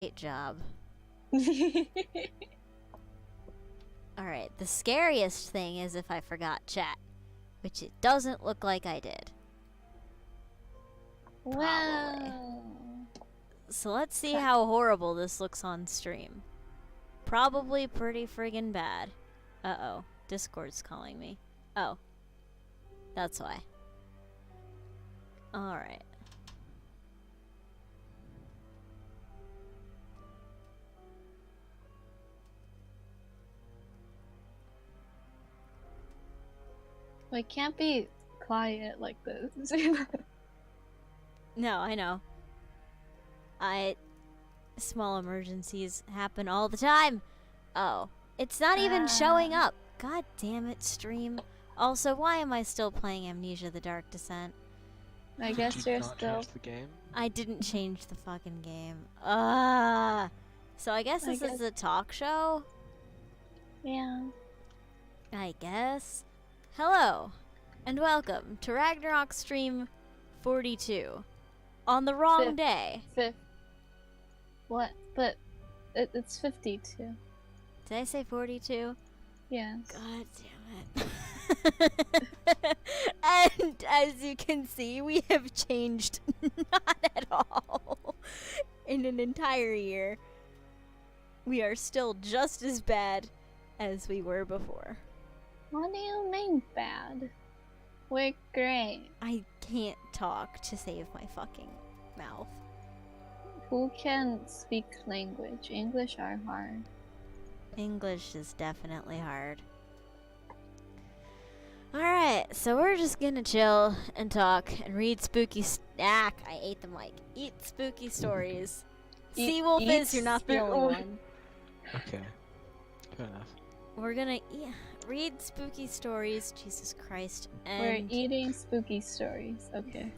Great job. Alright, the scariest thing is if I forgot chat, which it doesn't look like I did. Wow. So let's see how horrible this looks on stream. Probably pretty friggin' bad. Uh-oh. Discord's calling me. Oh. That's why. Alright. We can't be quiet like this. No, I know. Small emergencies happen all the time. Oh. It's not even showing up. God damn it, stream. Also, why am I still playing Amnesia the Dark Descent? I guess you're still... change the game? I didn't change the fucking game. So I guess this is a talk show? Yeah. I guess. Hello, and welcome to Ragnarok stream 42. On the wrong day. What? But it's 52. Did I say 42? Yes. God damn it. And as you can see, we have changed not at all in an entire year. We are still just as bad as we were before. What do you mean bad? We're great. I can't talk to save my fucking mouth. Who can speak language? English are hard. English is definitely hard. Alright, so we're just gonna chill and talk and read spooky I ate the mic. Eat spooky stories. Seawolf is, you're not the only one. Okay. Fair enough. We're gonna read spooky stories, Jesus Christ, and... We're eating spooky stories, okay.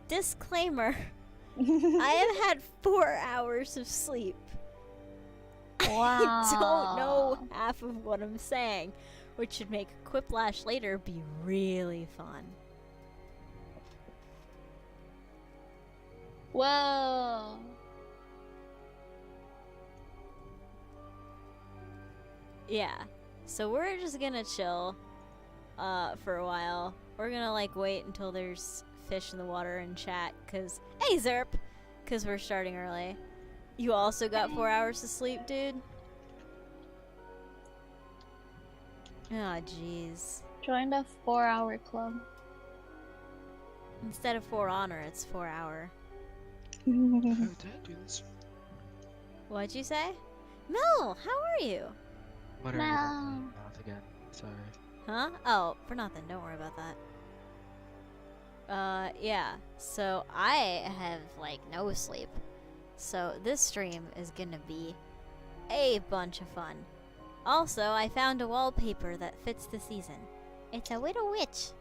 Disclaimer. I have had 4 hours of sleep. Wow. I don't know half of what I'm saying, which should make Quiplash later be really fun. Whoa. Yeah, so we're just gonna chill for a while. We're gonna like wait until there's fish in the water and chat, cause hey Zerp, cause we're starting early. You also got 4 hours of sleep, dude? Oh jeez. Join the 4-hour club. Instead of 4 honor, it's 4 hour. How did I do this? What'd you say? Mel, how are you? What are you mouth again? Sorry. Huh? Oh, for nothing. Don't worry about that. Yeah. So I have, like, no sleep. So this stream is gonna be a bunch of fun. Also, I found a wallpaper that fits the season. It's a widow witch.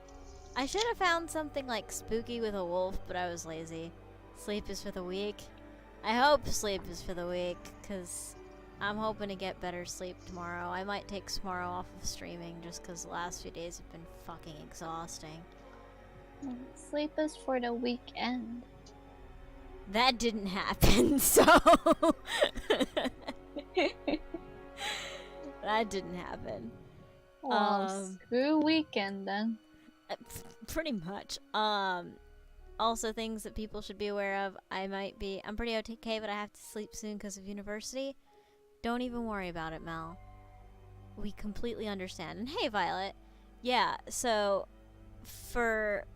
I should have found something, like, spooky with a wolf, but I was lazy. Sleep is for the weak. I hope sleep is for the weak, because I'm hoping to get better sleep tomorrow. I might take tomorrow off of streaming just because the last few days have been fucking exhausting. Sleep is for the weekend. That didn't happen, so... That didn't happen. Well, screw weekend then. Pretty much. Also things that people should be aware of. I'm pretty okay, but I have to sleep soon because of university. Don't even worry about it, Mel. We completely understand. And hey, Violet. Yeah, so for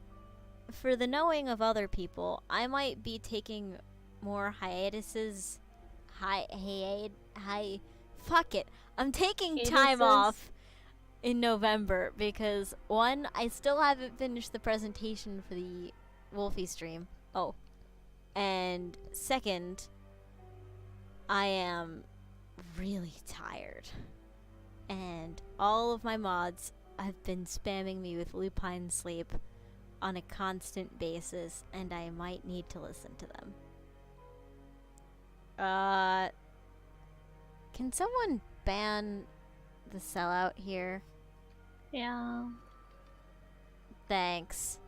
the knowing of other people, I might be taking more hiatuses. Fuck it. I'm taking time off in November because, one, I still haven't finished the presentation for the Wolfie stream. Oh. And second, I am really tired. And all of my mods have been spamming me with lupine sleep on a constant basis, and I might need to listen to them. Can someone ban the sellout here? Yeah. Thanks.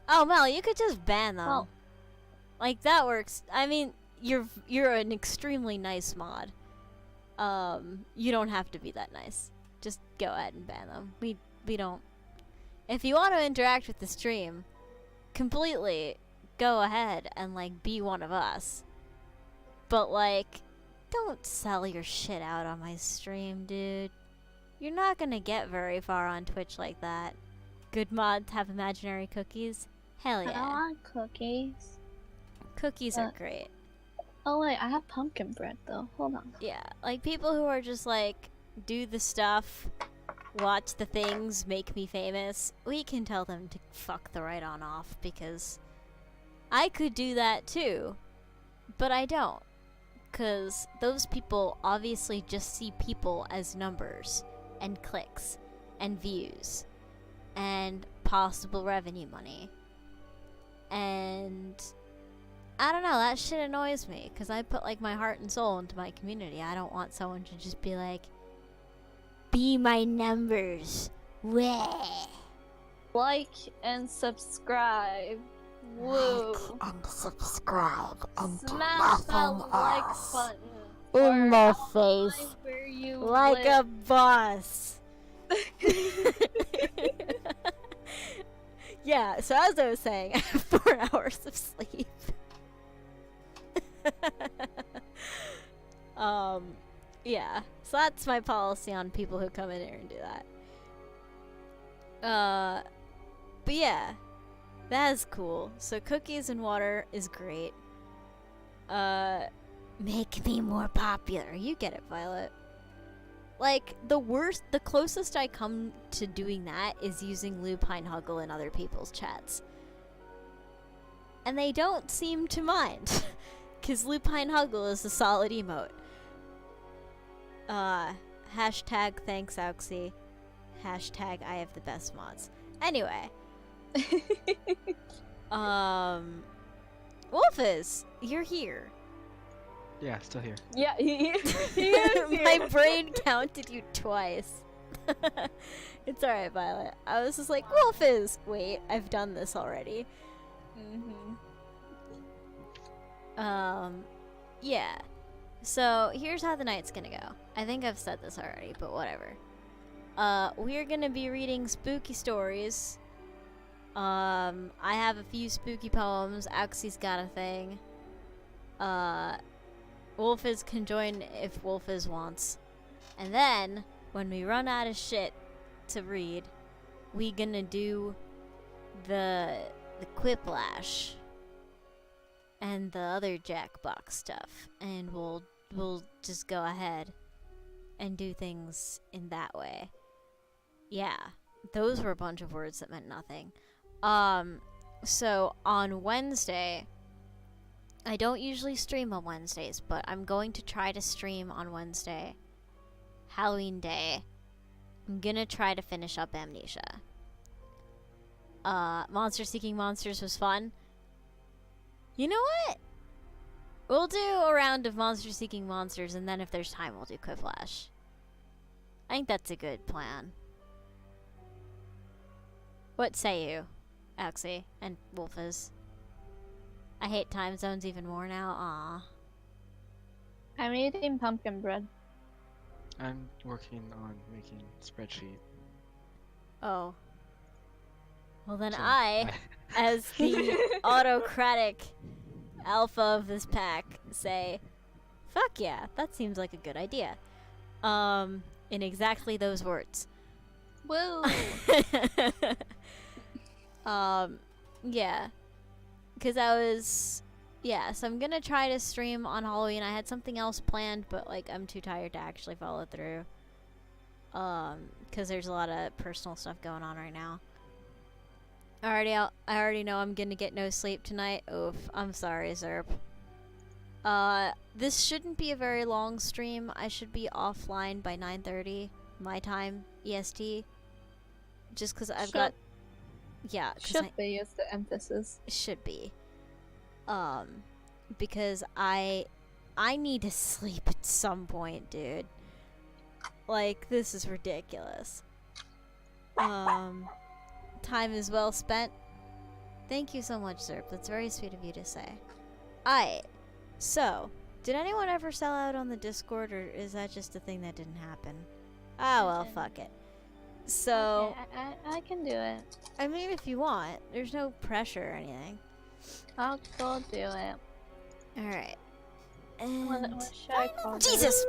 Oh, Mel, you could just ban them. Oh. Like, that works. I mean, you're an extremely nice mod. You don't have to be that nice. Just go ahead and ban them. We don't. If you want to interact with the stream, completely go ahead and like be one of us. But like, don't sell your shit out on my stream, dude. You're not gonna get very far on Twitch like that. Good mods have imaginary cookies. Hell I yeah. want cookies. Cookies are great. Oh wait, I have pumpkin bread though. Hold on. Yeah, like people who are just like, do the stuff, watch the things, make me famous, we can tell them to fuck the right on off, because I could do that too, but I don't. Because those people obviously just see people as numbers, and clicks, and views, and possible revenue money. And I don't know, that shit annoys me, because I put like my heart and soul into my community. I don't want someone to just be like, be my numbers. Weh. Like and subscribe. Woo. And subscribe and Smash that nothing like else. button. In my Or face. outline where you Like a boss. Yeah, so as I was saying, I have 4 hours of sleep. Yeah. So that's my policy on people who come in here and do that. But yeah. That is cool. So cookies and water is great. Make me more popular. You get it, Violet. Like, the closest I come to doing that is using Lupine Huggle in other people's chats. And they don't seem to mind. Because Lupine Huggle is a solid emote. Hashtag thanks Auxie. Hashtag I have the best mods. Anyway. Wolfus, you're here. Yeah, still here. Yeah, he is here. My brain counted you twice. It's alright, Violet. I was just like, Wolfus! Wait, I've done this already. Yeah. So, here's how the night's gonna go. I think I've said this already, but whatever. We're gonna be reading spooky stories. I have a few spooky poems. Auxie's got a thing. Wolfus can join if Wolfus wants. And then, when we run out of shit to read, we gonna do the Quiplash and the other Jackbox stuff, and we'll just go ahead and do things in that way. Yeah, those were a bunch of words that meant nothing. So on Wednesday, I don't usually stream on Wednesdays, but I'm going to try to stream on Wednesday, Halloween Day. I'm gonna try to finish up Amnesia. Monster Seeking Monsters was fun. You know what? We'll do a round of Monster Seeking Monsters, and then if there's time, we'll do Quiplash. I think that's a good plan. What say you, Auxie and Wolfus? I hate time zones even more now. Aw. I'm eating pumpkin bread. I'm working on making a spreadsheet. Oh. Well then So, as the autocratic alpha of this pack, say, fuck yeah, that seems like a good idea. In exactly those words. Woo! Yeah. Because so I'm gonna try to stream on Halloween. I had something else planned, but, like, I'm too tired to actually follow through. Because there's a lot of personal stuff going on right now. I already know I'm gonna get no sleep tonight. Oof. I'm sorry, Zerp. This shouldn't be a very long stream. I should be offline by 9:30 my time, EST. Just because I've got... Yeah, Should be is the emphasis. should be. Because I need to sleep at some point, dude. Like, this is ridiculous. Time is well spent. Thank you so much, Zerp. That's very sweet of you to say. So, did anyone ever sell out on the Discord, or is that just a thing that didn't happen? Ah, well, didn't. fuck it. So, Okay, I can do it. I mean, if you want, there's no pressure or anything. I'll go do it. Alright. What And should I call this? Jesus!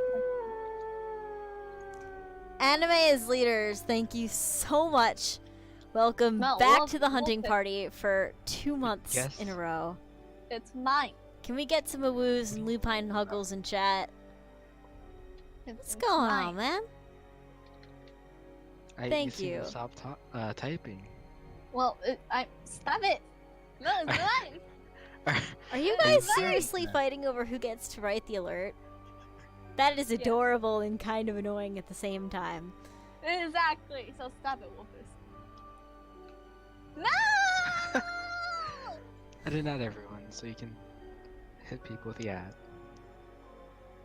Anime as leaders, thank you so much. Welcome No, back to the hunting Wolf- party for 2 months Yes. in a row. It's mine. Can we get some awoos and lupine huggles in chat? What's going on, man? I Thank used to you. Stop typing. Well, stop it. No, it's mine. Are you Are you guys serious seriously now? fighting over who gets to write the alert? That is adorable and kind of annoying at the same time. Exactly. So stop it, Wolfus. No! I did not everyone, so you can hit people with the ad.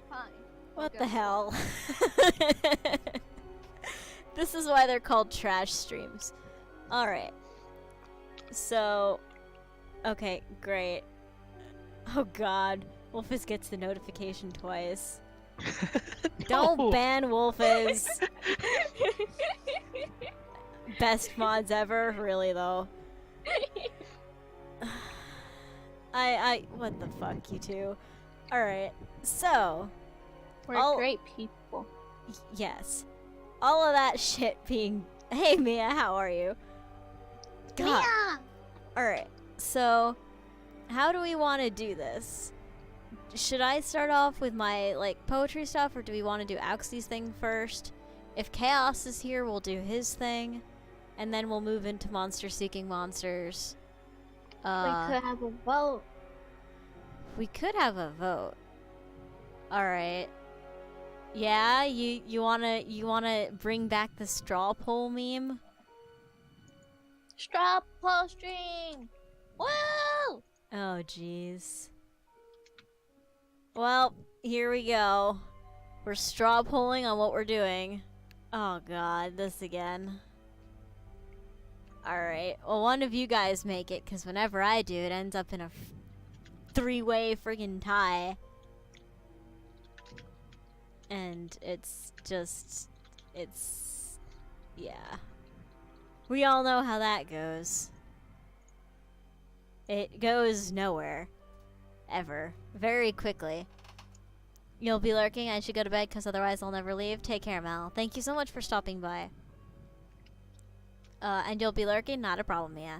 Fine. What Okay. the hell? This is why they're called trash streams. Alright. So, okay, great. Oh god. Wolfus gets the notification twice. Don't No! ban Wolfus. Best mods ever, really though. What the fuck, you two? Alright, so, We're I'll- great people. yes. All of that shit being. Hey Mia, how are you? God. Alright, so, how do we want to do this? Should I start off with my, like, poetry stuff, or do we want to do Auxie's thing first? If Chaos is here, we'll do his thing, and then we'll move into Monster Seeking Monsters. We could have a vote. We could have a vote. Alright. Yeah, you wanna bring back the straw poll meme? Straw poll stream. Woo! Oh jeez. Well, here we go. We're straw polling on what we're doing. Oh god, this again. Alright, well one of you guys make it, because whenever I do, it ends up in a three-way friggin' tie. And it's just, yeah. We all know how that goes. It goes nowhere. Ever. Very quickly. You'll be lurking. I should go to bed because otherwise I'll never leave. Take care, Mel. Thank you so much for stopping by. And you'll be lurking? Not a problem, yeah.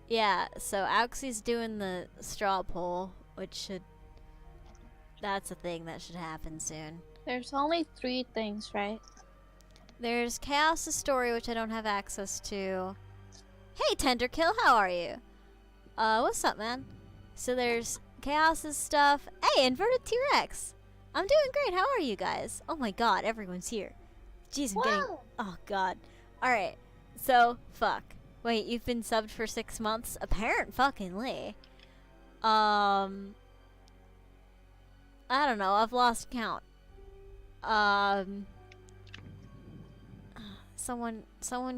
Yeah, so Auxie's doing the straw poll, which should... That's a thing that should happen soon. There's only 3 things, right? There's Chaos' story, which I don't have access to. Hey, Tenderkill, how are you? What's up, man? So there's Chaos' stuff. Hey, Inverted T-Rex! I'm doing great, how are you guys? Oh my god, everyone's here. Jeez, I'm getting... Whoa! Oh god. Alright, so, fuck. Wait, you've been subbed for 6 months? Apparent fuckingly. I don't know, I've lost count. Someone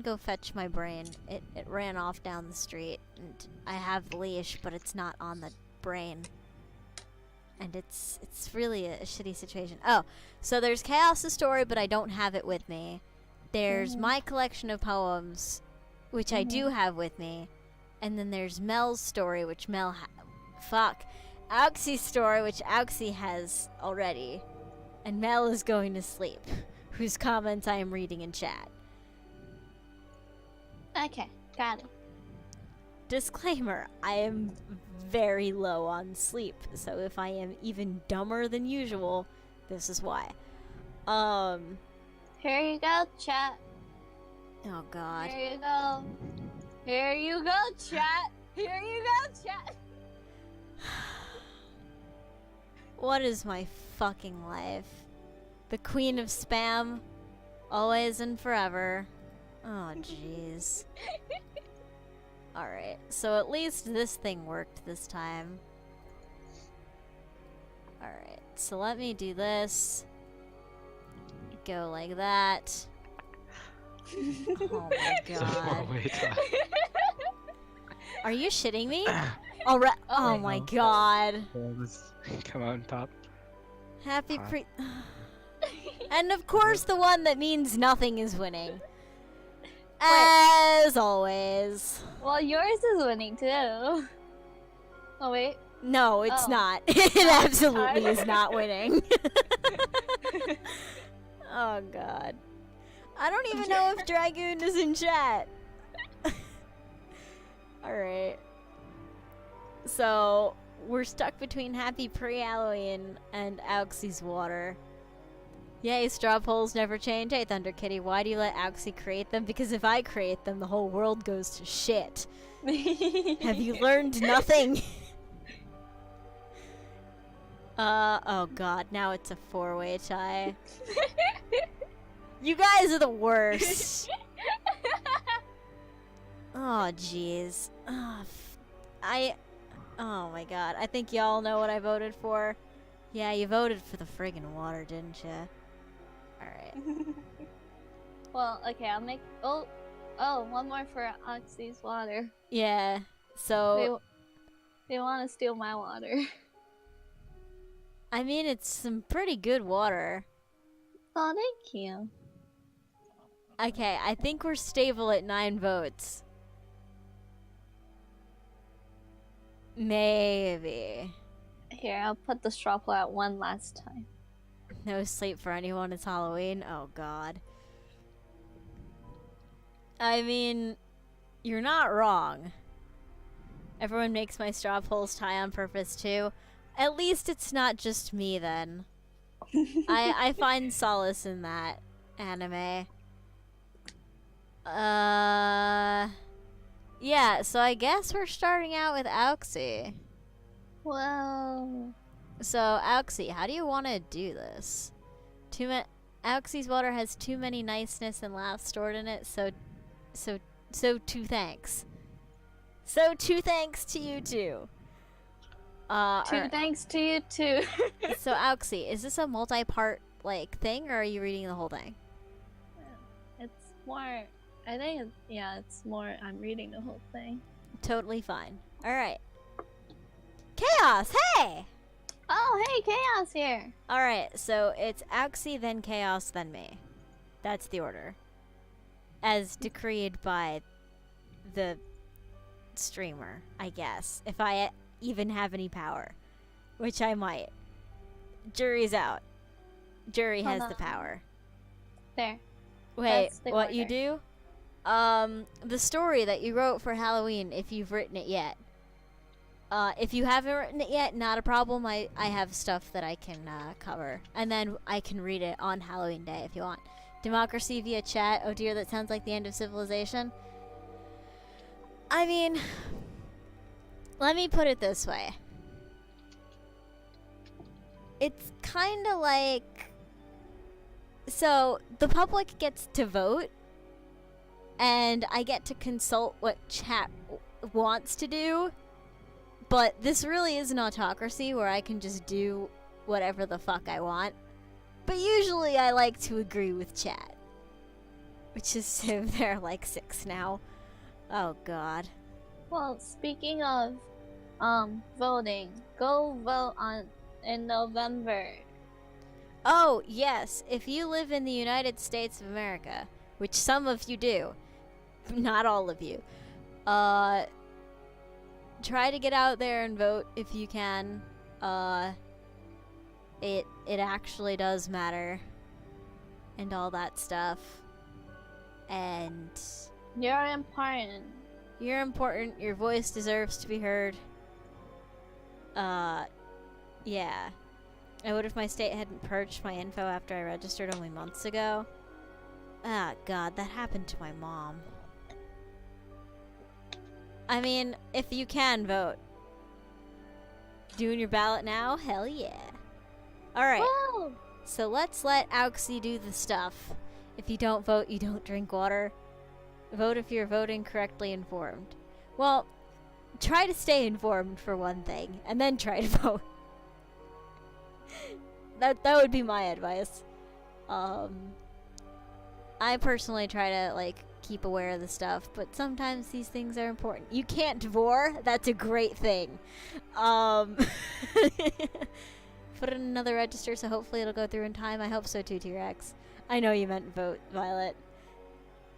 go fetch my brain. It ran off down the street, and I have the leash, but it's not on the brain. And it's really a shitty situation. Oh, so there's Chaos' story, but I don't have it with me. There's my collection of poems, which I do have with me. And then there's Mel's story, which Mel fuck. Auxie's story, which Auxie has already. And Mel is going to sleep, whose comments I am reading in chat. Okay, got it. Disclaimer, I am very low on sleep, so if I am even dumber than usual, this is why. Here you go, chat. Oh god. Here you go. Here you go, chat. Here you go, chat. What is my fucking life? The queen of spam, always and forever. Oh jeez. Alright, so at least this thing worked this time. Alright, so let me do this. Go like that. Oh my It's a god. 4-way tie. Are you shitting me? Alright. Oh, Oh my no. god. So let's come out on top. Happy Hi. pre. And of course, the one that means nothing is winning. As always. well, yours is winning too. Oh wait. No, it's Oh. not. It absolutely Sorry. is not winning. Oh god. I don't even know if Dragoon is in chat. Alright. So, we're stuck between Happy Pre-Halloween and Auxie's Water. Yay, straw polls never change. Hey, Thunder Kitty, why do you let Auxie create them? Because if I create them, the whole world goes to shit. Have you learned nothing? Oh god, now it's a four-way tie. You guys are the worst. Oh, jeez. Oh my god. I think y'all know what I voted for. Yeah, you voted for the friggin' water, didn't you? Alright. Well, okay, I'll make. Oh, one more for Oxy's water. Yeah, so... They want to steal my water. I mean, it's some pretty good water. Oh, thank you. Okay, I think we're stable at 9 votes. Maybe. Here, I'll put the straw poll at 1 last time. No sleep for anyone, it's Halloween. Oh god. I mean, you're not wrong. Everyone makes my straw polls tie on purpose too. At least it's not just me then. I find solace in that anime. Yeah, so I guess we're starting out with Auxie. Well, So, Auxie, how do you want to do this? Auxie's water has too many niceness and laughs stored in it, so 2 thanks. So 2 thanks to you too. thanks to you too. So Auxie, is this a multi-part like thing, or are you reading the whole thing? It's more. I think it's more. I'm reading the whole thing. Totally fine. All right. Chaos, hey! Oh, hey, Chaos here. All right, so it's Auxie, then Chaos, then me. That's the order, as decreed by the streamer, I guess, if I even have any power, which I might. Jury's out. Jury Hold has the on. power. There. Wait, That's the what you order. do? The story that you wrote for Halloween, if you've written it yet. If you haven't written it yet, not a problem. I have stuff that I can cover, and then I can read it on Halloween Day if you want. Democracy via chat. Oh dear, that sounds like the end of civilization. I mean, let me put it this way. It's kind of like... So, the public gets to vote, and I get to consult what chat wants to do, but this really is an autocracy where I can just do whatever the fuck I want. But usually I like to agree with chat. Which is, they're like 6 now. Oh god. Well, speaking of voting, go vote in November. Oh, yes, if you live in the United States of America, which some of you do, not all of you, try to get out there and vote if you can. It actually does matter, and all that stuff. And You're important. you're important. Your voice deserves to be heard. Yeah. And what if my state hadn't purged my info after I registered only months ago? Ah, God, that happened to my mom. I mean, if you can vote. Doing your ballot now? Hell yeah. Alright, Woo! so let's let Auxie do the stuff. If you don't vote, you don't drink water. Vote if you're voting correctly informed. Well, try to stay informed for one thing, and then try to vote. That would be my advice. I personally try to, like, keep aware of the stuff, but sometimes these things are important. You can't dvor? That's a great thing. Put in another register, so hopefully it'll go through in time. I hope so too, T-Rex. I know you meant vote, Violet.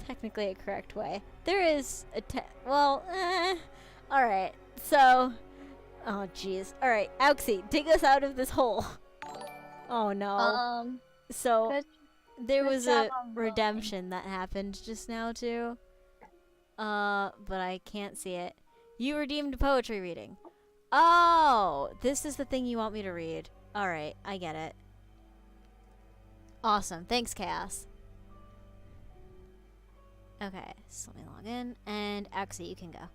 Technically a correct way. There is a alright, so... Oh, jeez. Alright, Auxie, dig us out of this hole. Oh, no. So, good, there good was job a on voting. redemption that happened just now, too. But I can't see it. You redeemed a poetry reading. Oh! This is the thing you want me to read. Alright, I get it. Awesome. Thanks, Chaos. Okay, so let me log in, and Axie, you can go.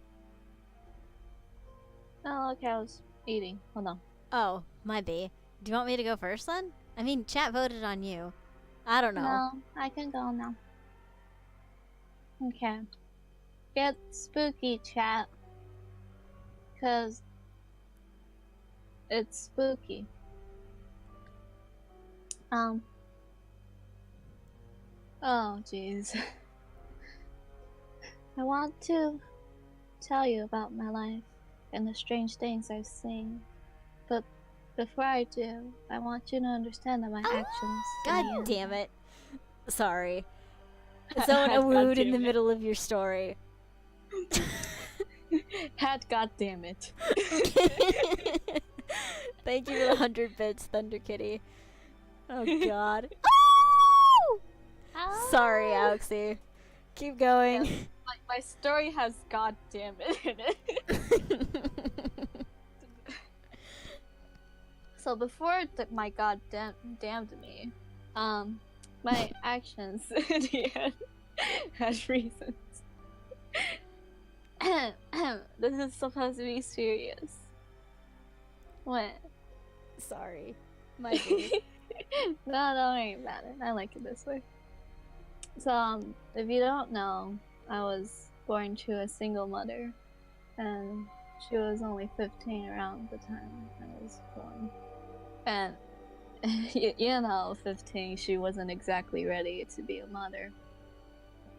Oh, okay, I was eating. Hold on. Oh, my B. Do you want me to go first, then? I mean, chat voted on you. I don't know. No, I can go now. Okay. Get spooky, chat. Cause it's spooky. Oh, jeez. I want to tell you about my life and the strange things I've seen. But before I do, I want you to understand that my actions... God damn it. Sorry. Someone awooed in the middle of your story. Hat, goddammit. Thank you for the 100 bits, Thunder Kitty. Oh god. Sorry, Auxie. Keep going. Yes, my story has goddammit in it. So before my god damned me, my actions in the end had reasons. This is supposed to be serious. What? Sorry. My bad. No, don't worry about it. I like it this way. So, if you don't know, I was born to a single mother, and she was only 15 around the time I was born. And, you know, 15, she wasn't exactly ready to be a mother.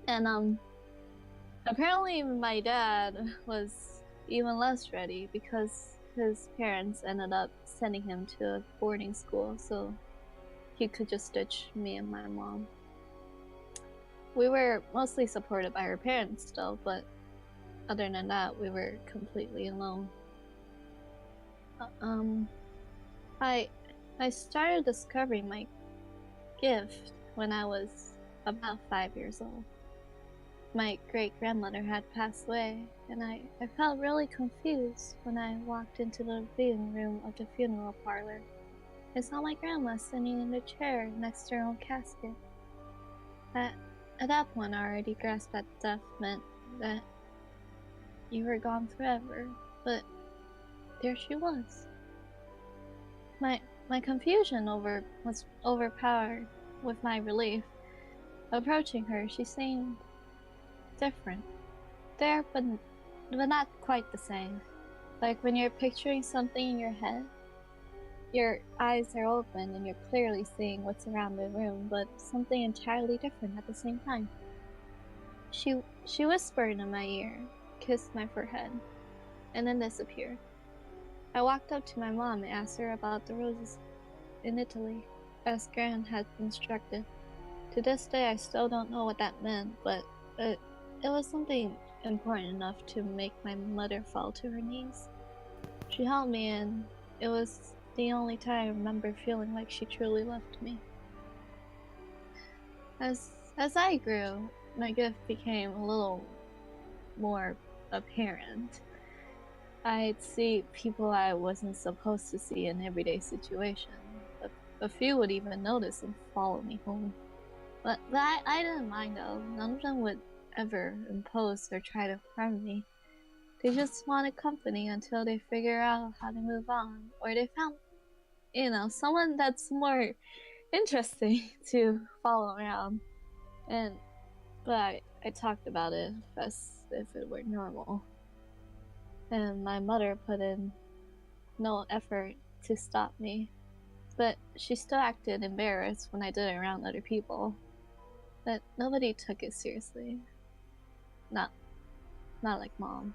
And, apparently my dad was even less ready because his parents ended up sending him to a boarding school so he could just ditch me and my mom. We were mostly supported by our parents still, but other than that, we were completely alone. I started discovering my gift when I was about 5 years old. My great-grandmother had passed away, and I felt really confused when I walked into the viewing room of the funeral parlor. I saw my grandma sitting in the chair next to her own casket. At that point, I already grasped that death meant that you were gone forever, but there she was. My confusion was overpowered with my relief. Approaching her, she seemed different. There, but not quite the same. Like when you're picturing something in your head, your eyes are open and you're clearly seeing what's around the room, but something entirely different at the same time. She whispered in my ear, kissed my forehead, and then disappeared. I walked up to my mom and asked her about the roses in Italy, as Gran had instructed. To this day, I still don't know what that meant, but it was something important enough to make my mother fall to her knees. She held me, and it was the only time I remember feeling like she truly loved me. As I grew, my gift became a little more apparent. I'd see people I wasn't supposed to see in everyday situations. A few would even notice and follow me home. But I didn't mind though. None of them would ever impose or try to harm me. They just wanted company until they figure out how to move on, or they found, someone that's more interesting to follow around. But I talked about it as if it were normal. And my mother put in no effort to stop me, but she still acted embarrassed when I did it around other people. But nobody took it seriously. Not, not like Mom.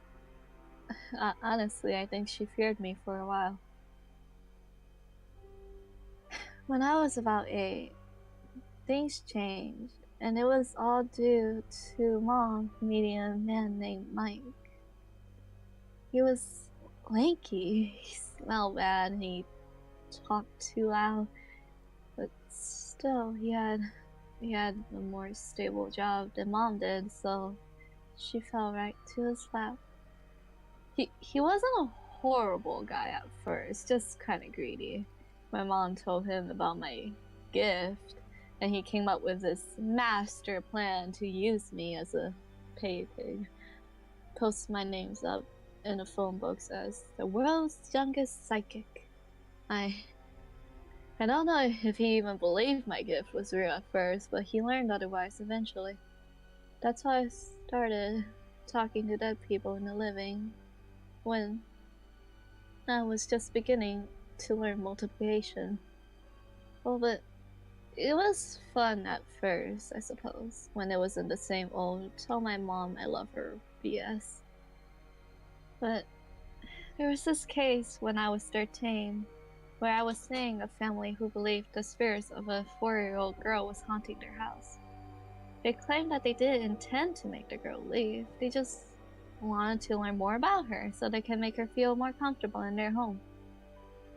Honestly, I think she feared me for a while. When I was about 8, things changed, and it was all due to Mom meeting a man named Mike. He was lanky, he smelled bad, and he talked too loud. But still, he had a more stable job than Mom did, so she fell right to his lap. He wasn't a horrible guy at first, just kind of greedy. My mom told him about my gift, and he came up with this master plan to use me as a pay pig. Post my names up in a phone book as the world's youngest psychic. I don't know if he even believed my gift was real at first, but he learned otherwise eventually. That's how I started talking to dead people in the living, when I was just beginning to learn multiplication. Well, but it was fun at first, I suppose, when it was in the same old tell my mom I love her BS. But there was this case when I was 13, where I was seeing a family who believed the spirits of a 4-year-old girl was haunting their house. They claimed that they didn't intend to make the girl leave, they just wanted to learn more about her so they can make her feel more comfortable in their home.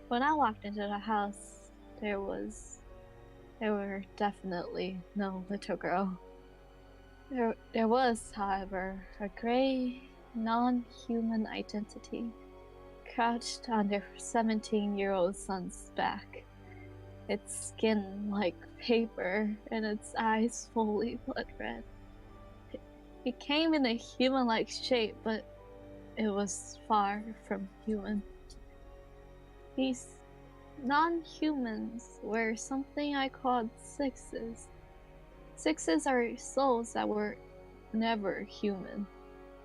When I walked into the house, there were definitely no little girl. There was, however, a gray, non-human entity crouched on their 17-year-old son's back, its skin like paper and its eyes fully blood red. It came in a human-like shape, but it was far from human. These non-humans were something I called sixes. Sixes are souls that were never human.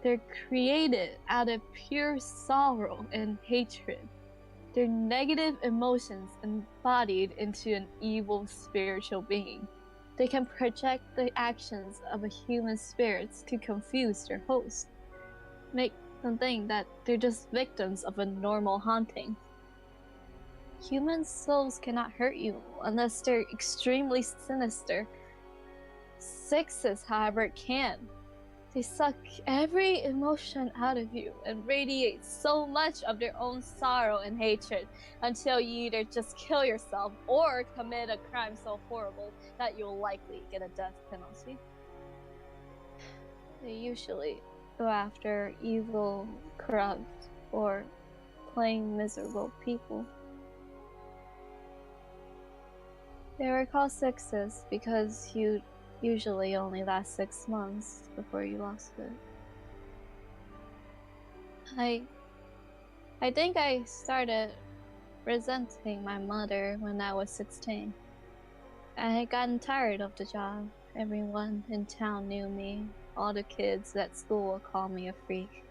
They're created out of pure sorrow and hatred. They're negative emotions embodied into an evil spiritual being. They can project the actions of a human spirits to confuse their host, make them think that they're just victims of a normal haunting. Human souls cannot hurt you unless they're extremely sinister. Sixes, however, can. They suck every emotion out of you and radiate so much of their own sorrow and hatred until you either just kill yourself or commit a crime so horrible that you'll likely get a death penalty. They usually go after evil, corrupt, or plain miserable people. They were called sixes because you usually only last 6 months before you lost it. I think I started resenting my mother when I was 16. I had gotten tired of the job. Everyone in town knew me. All the kids at school would call me a freak.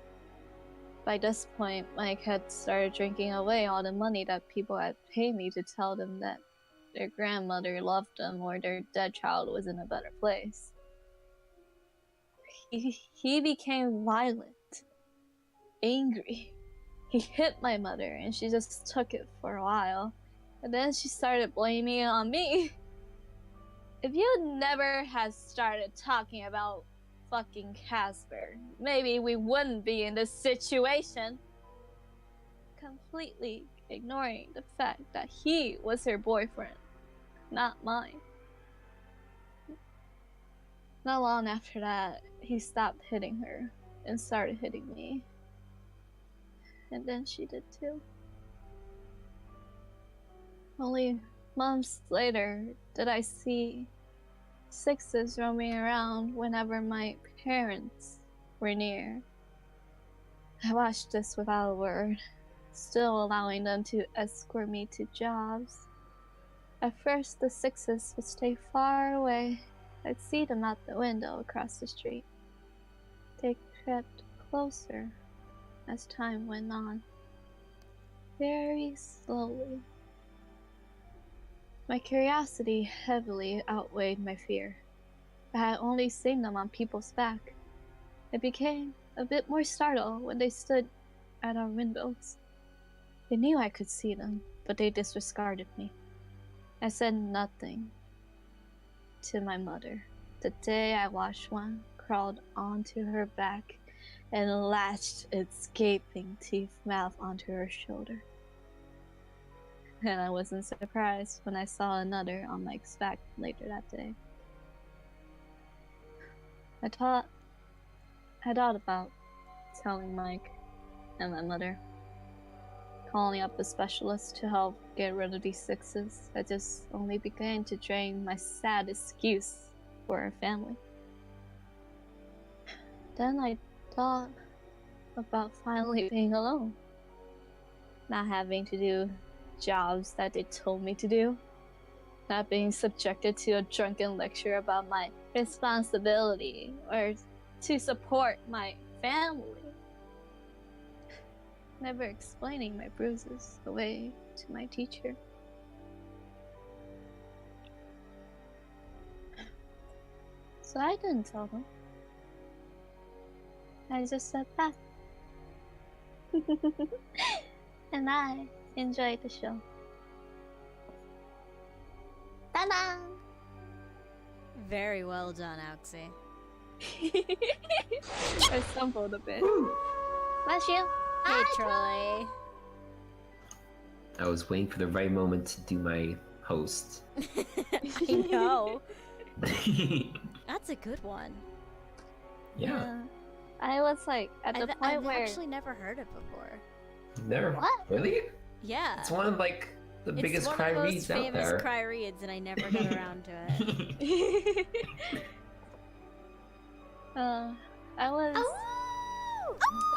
By this point, Mike had started drinking away all the money that people had paid me to tell them that their grandmother loved them or their dead child was in a better place. He became violent, angry. He hit my mother and she just took it for a while. And then she started blaming it on me. If you never had started talking about fucking Casper, maybe we wouldn't be in this situation. Completely ignoring the fact that he was her boyfriend, not mine. Not long after that, he stopped hitting her and started hitting me. And then she did too. Only months later did I see sixes roaming around whenever my parents were near. I watched this without a word, still allowing them to escort me to jobs. At first, the sixes would stay far away. I'd see them out the window across the street. They crept closer as time went on, very slowly. My curiosity heavily outweighed my fear. I had only seen them on people's back. They became a bit more startled when they stood at our windows. They knew I could see them, but they disregarded me. I said nothing to my mother. The day I watched one crawled onto her back and latched its gaping teeth mouth onto her shoulder. And I wasn't surprised when I saw another on Mike's back later that day. I thought about telling Mike and my mother, calling up a specialist to help get rid of these sixes. I just only began to drain my sad excuse for our family. Then I thought about finally being alone, not having to do jobs that they told me to do, not being subjected to a drunken lecture about my responsibility or to support my family, never explaining my bruises away to my teacher. So I didn't tell them. I just sat back. And I enjoyed the show. Ta-da! Very well done, Auxie. I stumbled a bit. Bless you. Hey, Troy. I was waiting for the right moment to do my host. I know. That's a good one. Yeah. I was like at the point I've where actually never heard it before. Never. What? Really? Yeah. It's one of like the It's biggest one cry of the most reads out famous there. cry reads, and I never got around to it. I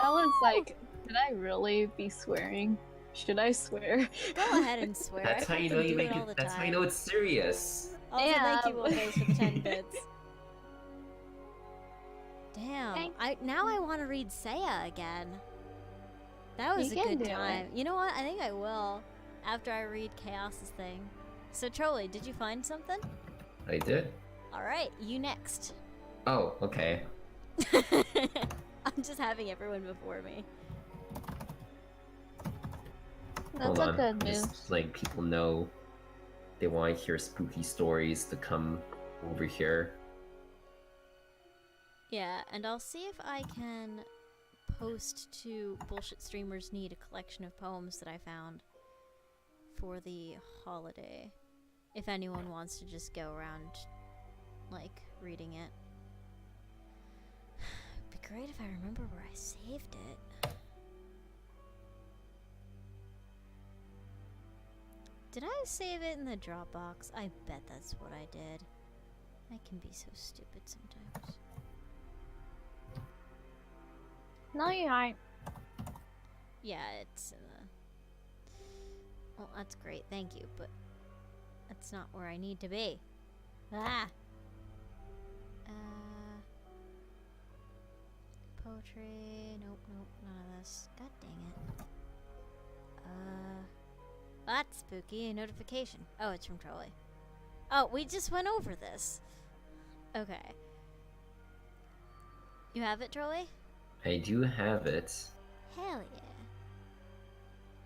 was like, did I really be swearing? Should I swear? Go ahead and swear. That's I how you fucking know you do make it all it. the That's how you time. know it's serious. Also, Yeah. thank you, Wolfface, for the 10 bits. Damn. Thank- Now I want to read Seiya again. That was You a can good do time. it. You know what? I think I will after I read Chaos's thing. So, Trolley, did you find something? I did. All right, you next. Oh, okay. I'm just having everyone before me. That's Hold a on. good move. Just like people know they want to hear spooky stories to come over here. Yeah, and I'll see if I can post to Bullshit Streamers Need a collection of poems that I found for the holiday. If anyone wants to just go around, like, reading it. It'd be great if I remember where I saved it. Did I save it in the Dropbox? I bet that's what I did. I can be so stupid sometimes. No, you aren't. Yeah, it's in the... Well, that's great, thank you, but that's not where I need to be. Ah! Poetry... Nope, none of this. God dang it. That's spooky. A notification. Oh, it's from Trolley. Oh, we just went over this. Okay. You have it, Trolley? I do have it. Hell yeah.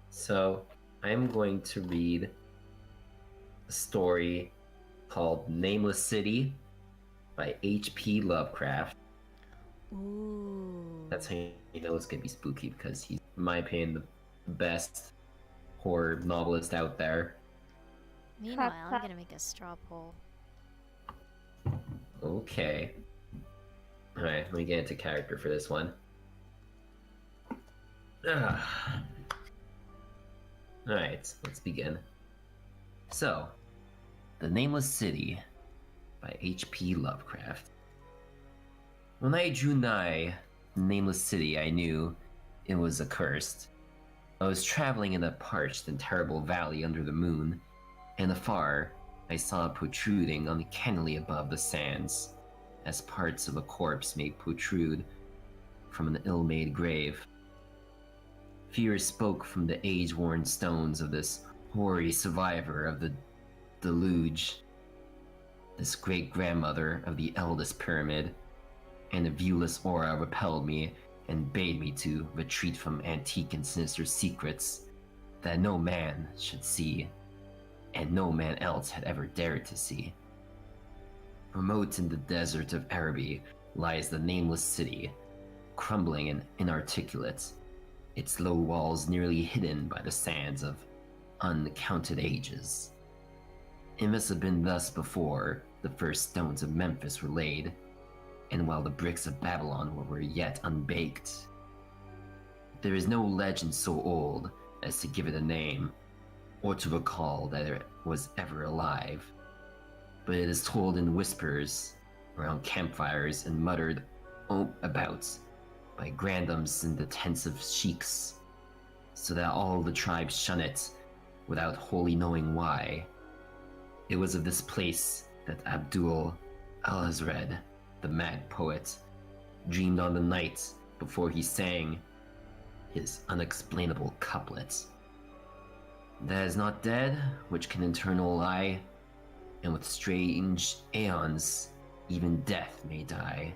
So, I'm going to read a story called Nameless City by H.P. Lovecraft. Ooh. That's how you know it's going to be spooky because he's, in my opinion, the best horror novelist out there. Meanwhile, I'm Clap. gonna make a straw poll. Okay. Alright, let me get into character for this one. Alright, let's begin. So, The Nameless City by H.P. Lovecraft. When I drew nigh the nameless city, I knew it was accursed. I was traveling in a parched and terrible valley under the moon, and afar I saw it protruding uncannily above the sands, as parts of a corpse may protrude from an ill-made grave. Fear spoke from the age-worn stones of this hoary survivor of the deluge, this great-grandmother of the eldest pyramid. and a viewless aura repelled me and bade me to retreat from antique and sinister secrets that no man should see, and no man else had ever dared to see. Remote in the desert of Araby lies the nameless city, crumbling and inarticulate, its low walls nearly hidden by the sands of uncounted ages. It must have been thus before the first stones of Memphis were laid, and while the bricks of Babylon were yet unbaked. There is no legend so old as to give it a name, or to recall that it was ever alive, but it is told in whispers, around campfires, and muttered about by grandams in the tents of sheiks, so that all the tribes shun it without wholly knowing why. It was of this place that Abdul al-Hazred, the mad poet, dreamed on the night before he sang his unexplainable couplet. That is not dead, which can eternal lie, and with strange aeons, even death may die.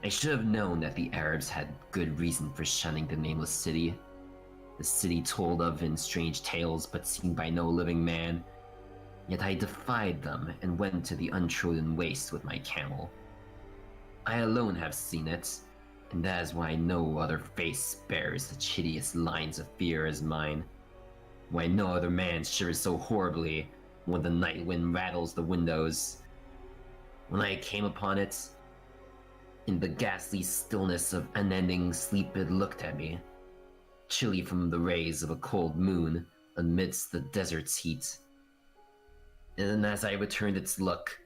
I should have known that the Arabs had good reason for shunning the nameless city, the city told of in strange tales but seen by no living man. Yet I defied them and went to the untrodden waste with my camel. I alone have seen it, and that is why no other face bears such hideous lines of fear as mine. Why no other man shivers so horribly when the night wind rattles the windows. When I came upon it, in the ghastly stillness of unending sleep, it looked at me, chilly from the rays of a cold moon amidst the desert's heat. And as I returned its look,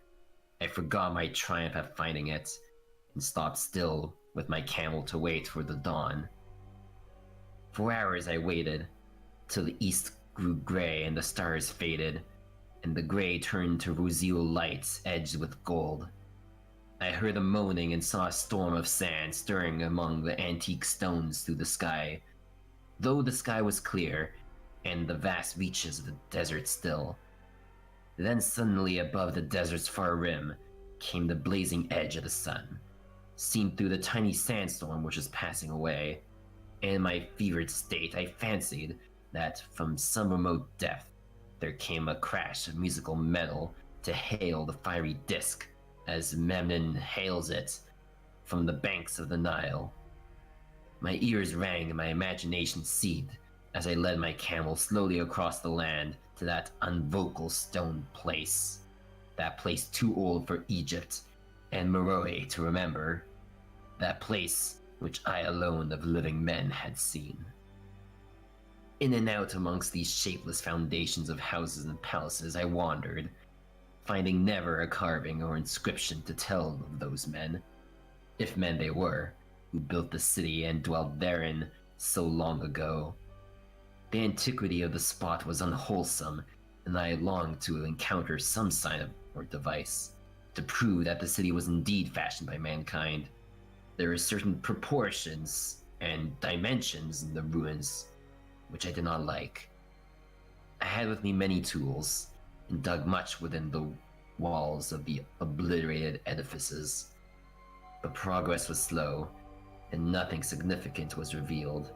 I forgot my triumph at finding it, and stopped still with my camel to wait for the dawn. For hours I waited, till the east grew gray and the stars faded, and the gray turned to roseal lights edged with gold. I heard a moaning and saw a storm of sand stirring among the antique stones through the sky, though the sky was clear, and the vast reaches of the desert still. Then suddenly above the desert's far rim came the blazing edge of the sun, seen through the tiny sandstorm which was passing away. In my fevered state I fancied that from some remote depth there came a crash of musical metal to hail the fiery disk as Memnon hails it from the banks of the Nile. My ears rang and my imagination seethed as I led my camel slowly across the land to that unvocal stone place, that place too old for Egypt and Meroe to remember, that place which I alone of living men had seen. In and out amongst these shapeless foundations of houses and palaces I wandered, finding never a carving or inscription to tell of those men, if men they were, who built the city and dwelt therein so long ago. The antiquity of the spot was unwholesome, and I longed to encounter some sign of or device to prove that the city was indeed fashioned by mankind. There were certain proportions and dimensions in the ruins which I did not like. I had with me many tools, and dug much within the walls of the obliterated edifices. But progress was slow, and nothing significant was revealed.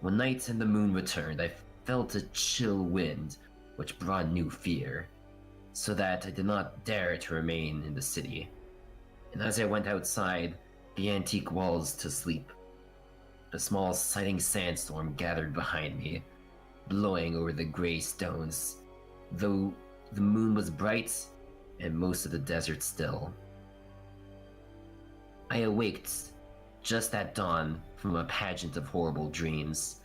When night and the moon returned, I felt a chill wind which brought new fear, so that I did not dare to remain in the city. And as I went outside the antique walls to sleep, a small sighting sandstorm gathered behind me, blowing over the gray stones, though the moon was bright and most of the desert still. I awaked just at dawn from a pageant of horrible dreams,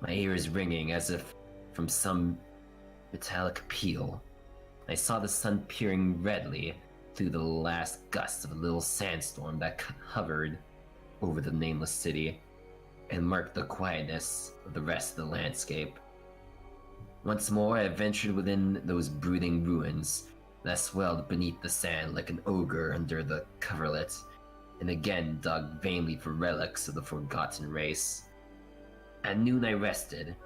my ears ringing as if from some metallic peal. I saw the sun peering redly through the last gusts of a little sandstorm that hovered over the nameless city and marked the quietness of the rest of the landscape. Once more I ventured within those brooding ruins that swelled beneath the sand like an ogre under the coverlet, and again dug vainly for relics of the forgotten race. At noon I rested,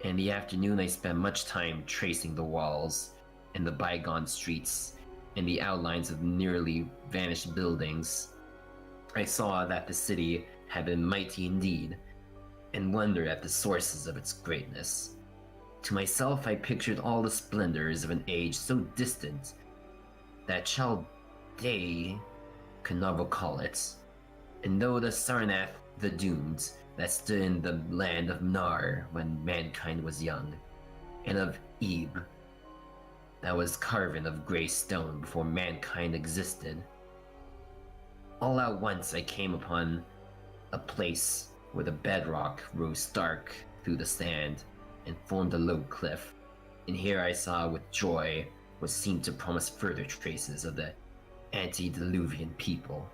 and in the afternoon I spent much time tracing the walls and the bygone streets and the outlines of nearly vanished buildings, I saw that the city had been mighty indeed, and wondered at the sources of its greatness. To myself, I pictured all the splendors of an age so distant that Chaldea could not recall it. And though the Sarnath the Doomed that stood in the land of Nar when mankind was young, and of Ib that was carven of grey stone before mankind existed, all at once I came upon a place where the bedrock rose stark through the sand and formed a low cliff, and here I saw with joy what seemed to promise further traces of the antediluvian people.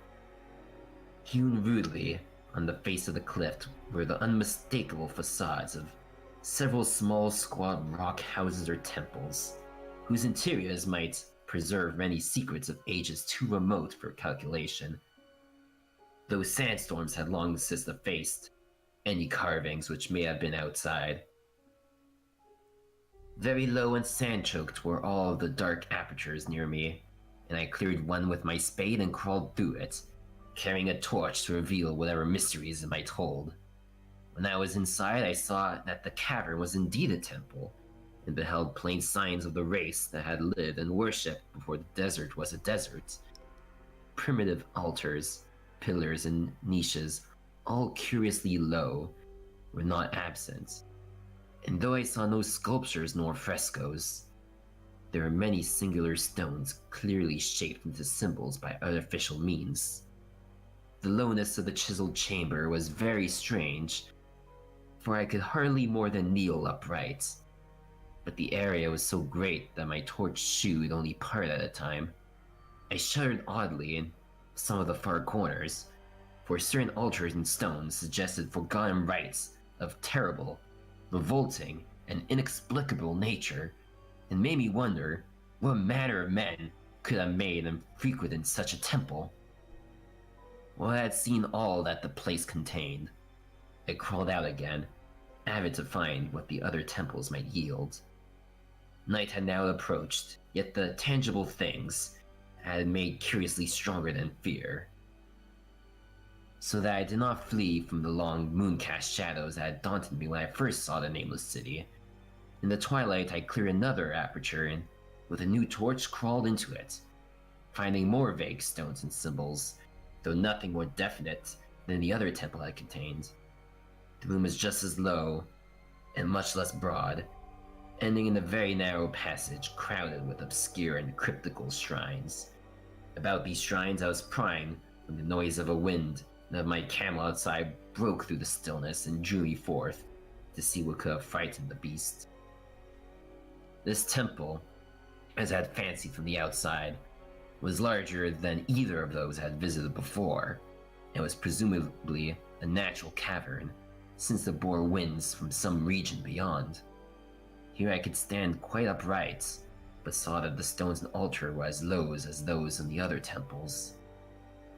Hewn rudely on the face of the cliff were the unmistakable facades of several small squat rock houses or temples, whose interiors might preserve many secrets of ages too remote for calculation. Those sandstorms had long since effaced any carvings which may have been outside. Very low and sand-choked were all the dark apertures near me, and I cleared one with my spade and crawled through it, carrying a torch to reveal whatever mysteries it might hold. When I was inside, I saw that the cavern was indeed a temple, and beheld plain signs of the race that had lived and worshipped before the desert was a desert. Primitive altars, pillars, and niches, all curiously low, were not absent. And though I saw no sculptures nor frescoes, there were many singular stones clearly shaped into symbols by artificial means. The lowness of the chiseled chamber was very strange, for I could hardly more than kneel upright. But the area was so great that my torch shewed only part at a time. I shuddered oddly in some of the far corners, for certain altars and stones suggested forgotten rites of terrible, revolting, and inexplicable nature, and made me wonder what manner of men could have made and frequented such a temple. Well, I had seen all that the place contained. I crawled out again, avid to find what the other temples might yield. Night had now approached, yet the tangible things had made curiously stronger than fear, so that I did not flee from the long moon-cast shadows that had daunted me when I first saw the nameless city. In the twilight, I cleared another aperture and, with a new torch, crawled into it, finding more vague stones and symbols, though nothing more definite than the other temple had contained. The room was just as low, and much less broad, ending in a very narrow passage crowded with obscure and cryptical shrines. About these shrines I was prying when the noise of a wind and of my camel outside broke through the stillness and drew me forth to see what could have frightened the beast. This temple, as I had fancied from the outside, was larger than either of those I had visited before, and was presumably a natural cavern, since it bore winds from some region beyond. Here I could stand quite upright, but saw that the stones and altar were as low as those in the other temples.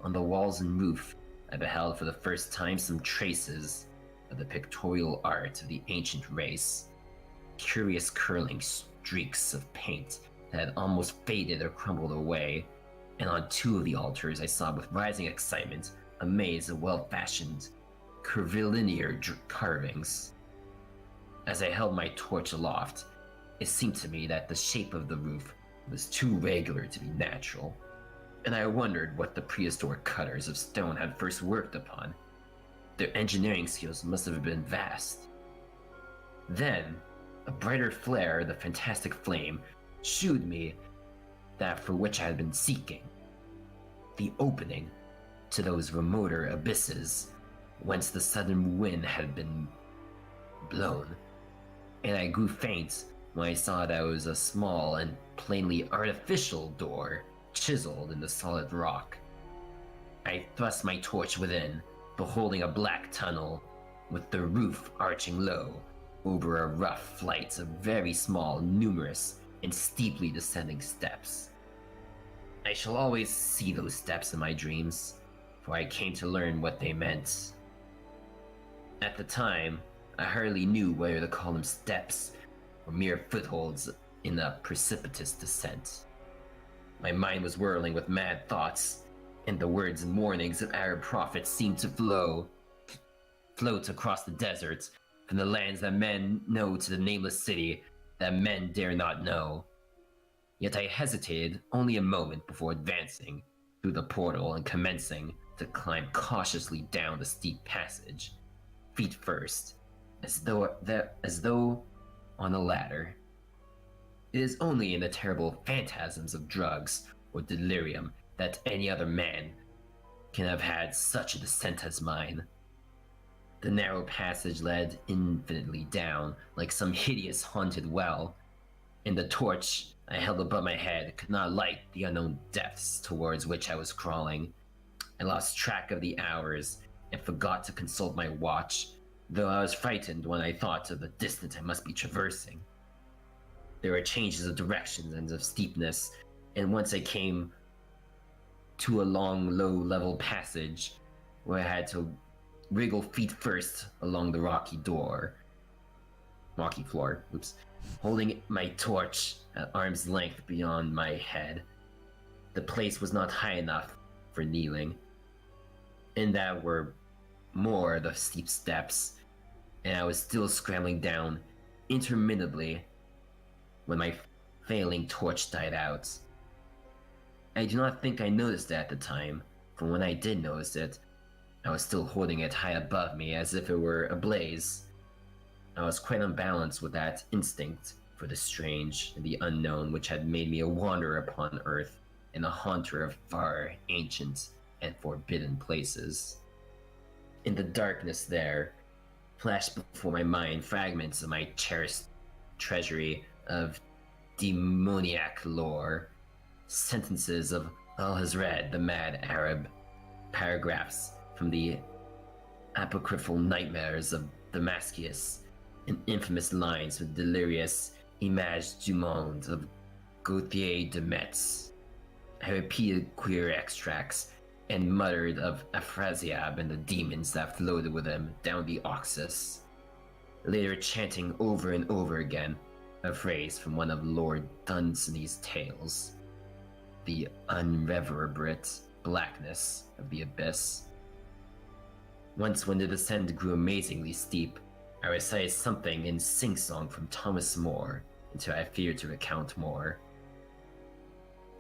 On the walls and roof, I beheld for the first time some traces of the pictorial art of the ancient race, curious curling streaks of paint that had almost faded or crumbled away, and on two of the altars I saw with rising excitement a maze of well-fashioned, curvilinear carvings. As I held my torch aloft, it seemed to me that the shape of the roof was too regular to be natural, and I wondered what the prehistoric cutters of stone had first worked upon. Their engineering skills must have been vast. Then, a brighter flare of the fantastic flame shewed me that for which I had been seeking, the opening to those remoter abysses whence the sudden wind had been blown, and I grew faint when I saw that it was a small and plainly artificial door chiseled in the solid rock. I thrust my torch within, beholding a black tunnel with the roof arching low over a rough flight of very small, numerous, and steeply descending steps. I shall always see those steps in my dreams, for I came to learn what they meant. At the time, I hardly knew whether to call them steps or mere footholds in a precipitous descent. My mind was whirling with mad thoughts, and the words and warnings of Arab prophets seemed to float across the deserts, from the lands that men know to the nameless city that men dare not know. Yet I hesitated only a moment before advancing through the portal and commencing to climb cautiously down the steep passage, feet first, as though on a ladder. It is only in the terrible phantasms of drugs or delirium that any other man can have had such a descent as mine. The narrow passage led infinitely down, like some hideous haunted well, and the torch I held above my head could not light the unknown depths towards which I was crawling. I lost track of the hours and forgot to consult my watch, though I was frightened when I thought of the distance I must be traversing. There were changes of direction and of steepness, and once I came to a long, low-level passage where I had to wriggle feet first along the rocky floor, holding my torch at arm's length beyond my head. The place was not high enough for kneeling, and that were more the steep steps, and I was still scrambling down interminably when my failing torch died out. I do not think I noticed it at the time, for when I did notice it, I was still holding it high above me as if it were ablaze. I was quite unbalanced with that instinct for the strange and the unknown which had made me a wanderer upon earth and a haunter of far, ancient, and forbidden places. In the darkness there flashed before my mind fragments of my cherished treasury of demoniac lore, sentences of Al-Hazred, the mad Arab, paragraphs from the apocryphal nightmares of Damascus, and infamous lines from delirious Images du Monde of Gauthier de Metz. I repeated queer extracts and muttered of Afrasiab and the demons that floated with him down the Oxus, later chanting over and over again a phrase from one of Lord Dunsany's tales, the unreverberate blackness of the abyss. Once when the descent grew amazingly steep, I recited something in sing-song from Thomas More until I feared to recount more.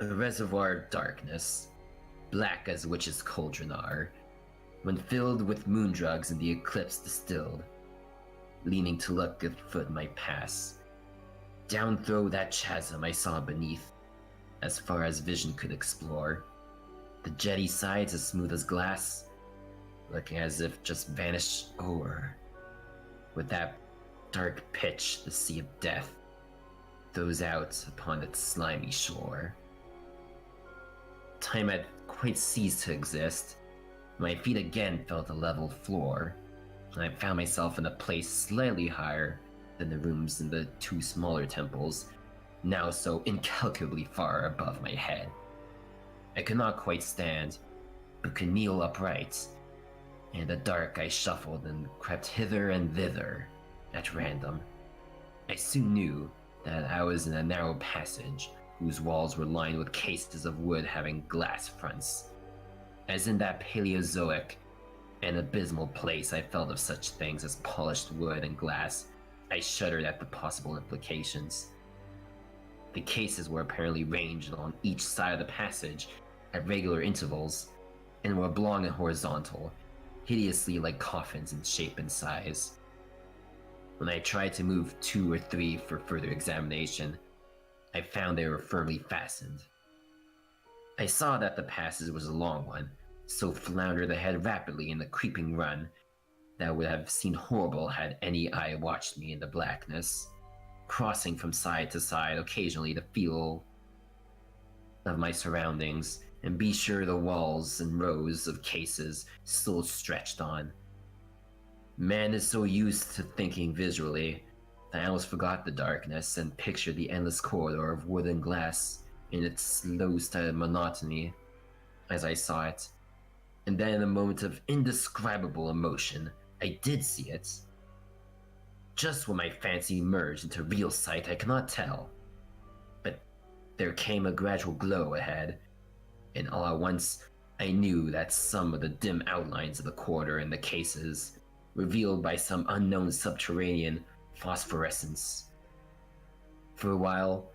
A reservoir of darkness, black as witches' cauldron are, when filled with moon drugs and the eclipse distilled, leaning to look at foot my pass. Down through that chasm I saw beneath, as far as vision could explore, the jetty sides as smooth as glass, looking as if just vanished o'er. With that dark pitch the sea of death throws out upon its slimy shore. Time had quite ceased to exist. My feet again felt a level floor, and I found myself in a place slightly higher than the rooms in the two smaller temples, now so incalculably far above my head. I could not quite stand, but could kneel upright. In the dark I shuffled and crept hither and thither, at random. I soon knew that I was in a narrow passage, whose walls were lined with cases of wood having glass fronts. As in that Paleozoic and abysmal place I felt of such things as polished wood and glass, I shuddered at the possible implications. The cases were apparently ranged along each side of the passage at regular intervals, and were oblong and horizontal, hideously like coffins in shape and size. When I tried to move 2 or 3 for further examination, I found they were firmly fastened. I saw that the passage was a long one, so floundered ahead rapidly in the creeping run that would have seemed horrible had any eye watched me in the blackness, crossing from side to side occasionally to feel of my surroundings and be sure the walls and rows of cases still stretched on. Man is so used to thinking visually that I almost forgot the darkness and pictured the endless corridor of wood and glass in its slow-started monotony as I saw it. And then in a moment of indescribable emotion, I did see it. Just when my fancy merged into real sight, I cannot tell. But there came a gradual glow ahead, and all at once I knew that some of the dim outlines of the corridor and the cases, revealed by some unknown subterranean phosphorescence. For a while,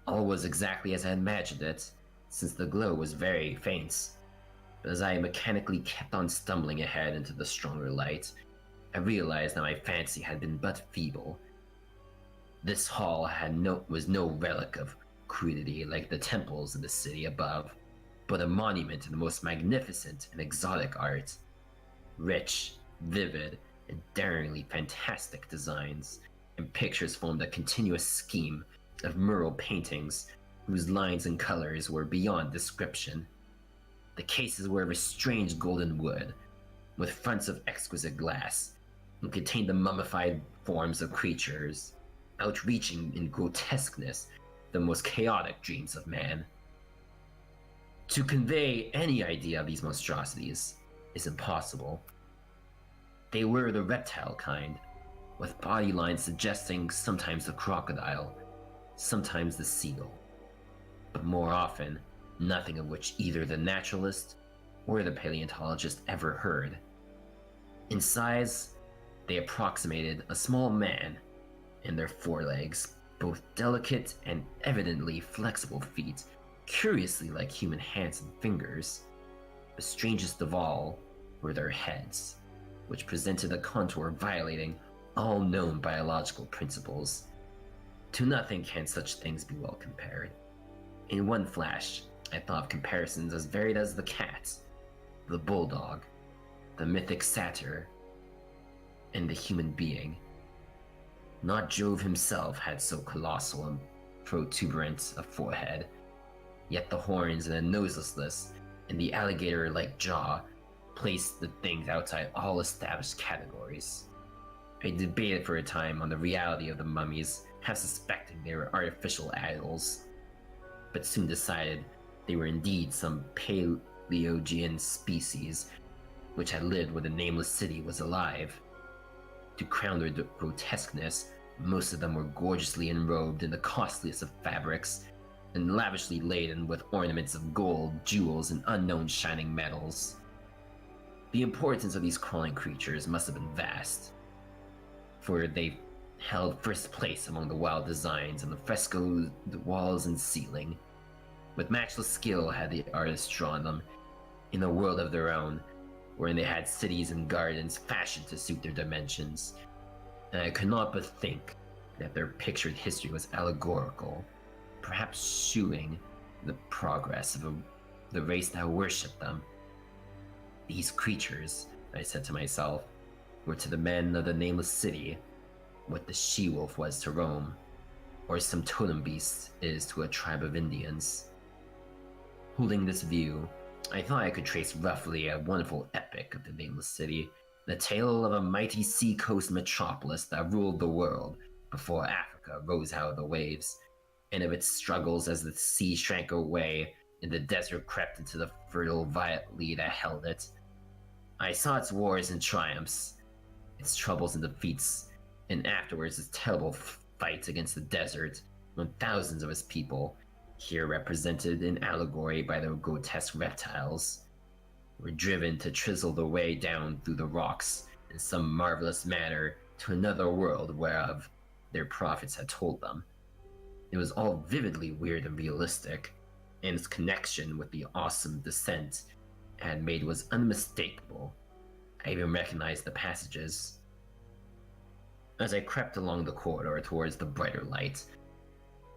all was exactly as I imagined it, since the glow was very faint. But as I mechanically kept on stumbling ahead into the stronger light, I realized that my fancy had been but feeble. This hall was no relic of crudity like the temples in the city above, but a monument to the most magnificent and exotic art. Rich, vivid, and daringly fantastic designs and pictures formed a continuous scheme of mural paintings whose lines and colors were beyond description. The cases were of a strange golden wood, with fronts of exquisite glass, and contained the mummified forms of creatures, outreaching in grotesqueness the most chaotic dreams of man. To convey any idea of these monstrosities is impossible. They were the reptile kind, with body lines suggesting sometimes the crocodile, sometimes the seal, but more often nothing of which either the naturalist or the paleontologist ever heard. In size, they approximated a small man, and their forelegs, both delicate and evidently flexible feet, curiously like human hands and fingers. The strangest of all were their heads, which presented a contour violating all known biological principles. To nothing can such things be well compared. In one flash, I thought of comparisons as varied as the cat, the bulldog, the mythic satyr, and the human being. Not Jove himself had so colossal and protuberant a forehead, yet the horns and the noselessness and the alligator-like jaw placed the things outside all established categories. I debated for a time on the reality of the mummies, half suspecting they were artificial idols, but soon decided they were indeed some Paleogean species which had lived when the nameless city was alive. To crown their grotesqueness, most of them were gorgeously enrobed in the costliest of fabrics and lavishly laden with ornaments of gold, jewels, and unknown shining metals. The importance of these crawling creatures must have been vast, for they held first place among the wild designs on the frescoes, the walls, and ceiling. With matchless skill had the artists drawn them, in a world of their own, wherein they had cities and gardens fashioned to suit their dimensions, and I could not but think that their pictured history was allegorical, perhaps shewing the progress of the race that worshipped them. These creatures, I said to myself, were to the men of the nameless city what the she-wolf was to Rome, or some totem beast is to a tribe of Indians. Holding this view, I thought I could trace roughly a wonderful epic of the nameless city, the tale of a mighty sea-coast metropolis that ruled the world before Africa rose out of the waves, and of its struggles as the sea shrank away and the desert crept into the fertile valley that held it. I saw its wars and triumphs, its troubles and defeats, and afterwards its terrible fight against the desert, when thousands of its people, here represented in allegory by the grotesque reptiles, were driven to chisel their way down through the rocks in some marvelous manner to another world whereof their prophets had told them. It was all vividly weird and realistic, and its connection with the awesome descent it had made was unmistakable. I even recognized the passages. As I crept along the corridor towards the brighter light,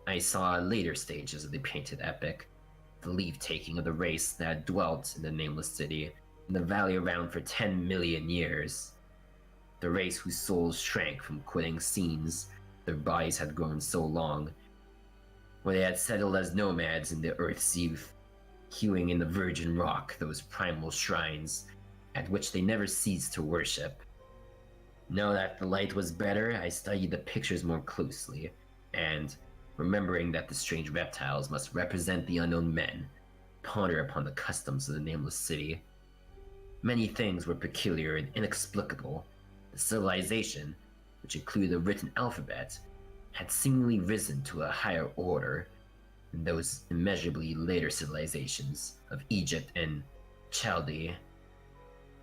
I saw later stages of the painted epic, the leave-taking of the race that had dwelt in the nameless city in the valley around for 10 million years. The race whose souls shrank from quitting scenes their bodies had grown so long, where they had settled as nomads in the earth's youth, hewing in the virgin rock those primal shrines at which they never ceased to worship. Now that the light was better, I studied the pictures more closely, and, remembering that the strange reptiles must represent the unknown men, ponder upon the customs of the nameless city. Many things were peculiar and inexplicable. The civilization, which included a written alphabet, had seemingly risen to a higher order, than those immeasurably later civilizations of Egypt and Chaldea.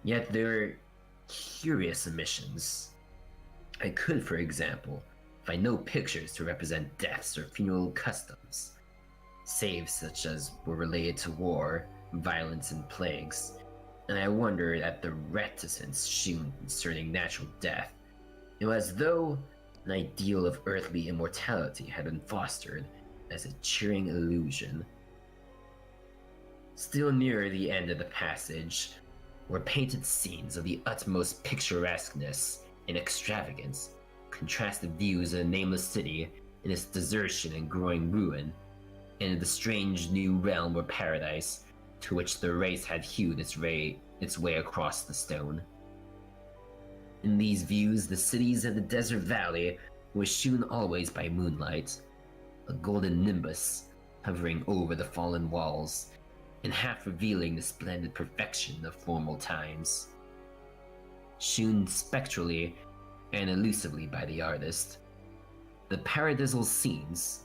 Yet there are curious omissions. I could, for example, find no pictures to represent deaths or funeral customs, save such as were related to war, violence, and plagues, and I wondered at the reticence shown concerning natural death. It was as though an ideal of earthly immortality had been fostered as a cheering illusion. Still nearer the end of the passage were painted scenes of the utmost picturesqueness and extravagance, contrasted views of a nameless city in its desertion and growing ruin, and the strange new realm or paradise to which the race had hewed its way across the stone. In these views, the cities of the desert valley were shewn always by moonlight, a golden nimbus hovering over the fallen walls, and half revealing the splendid perfection of former times. Shewn spectrally and elusively by the artist, the paradisal scenes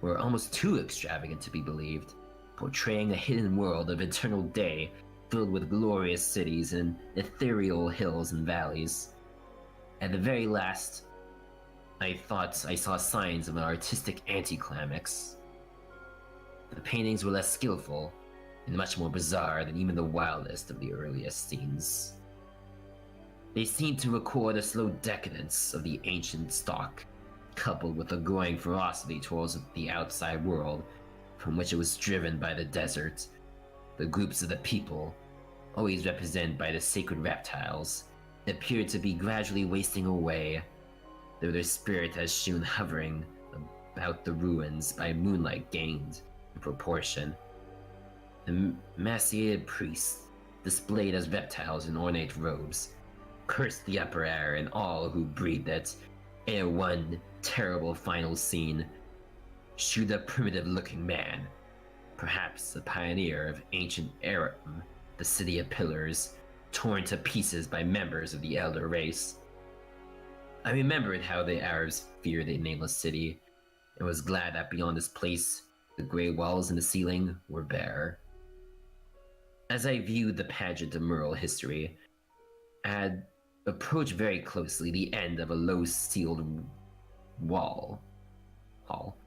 were almost too extravagant to be believed, portraying a hidden world of eternal day filled with glorious cities and ethereal hills and valleys. At the very last, I thought I saw signs of an artistic anticlimax. The paintings were less skillful and much more bizarre than even the wildest of the earliest scenes. They seemed to record a slow decadence of the ancient stock, coupled with a growing ferocity towards the outside world from which it was driven by the desert. The groups of the people, always represented by the sacred reptiles, appeared to be gradually wasting away, though their spirit as shown hovering about the ruins by moonlight gained in proportion. The emaciated priests, displayed as reptiles in ornate robes, cursed the upper air and all who breathed it, ere one terrible final scene shewed a primitive-looking man, perhaps a pioneer of ancient Aram, the city of pillars, torn to pieces by members of the elder race. I remembered how the Arabs feared a nameless city, and was glad that beyond this place, the grey walls and the ceiling were bare. As I viewed the pageant of mural history, I had approached very closely the end of a low-ceiled hall,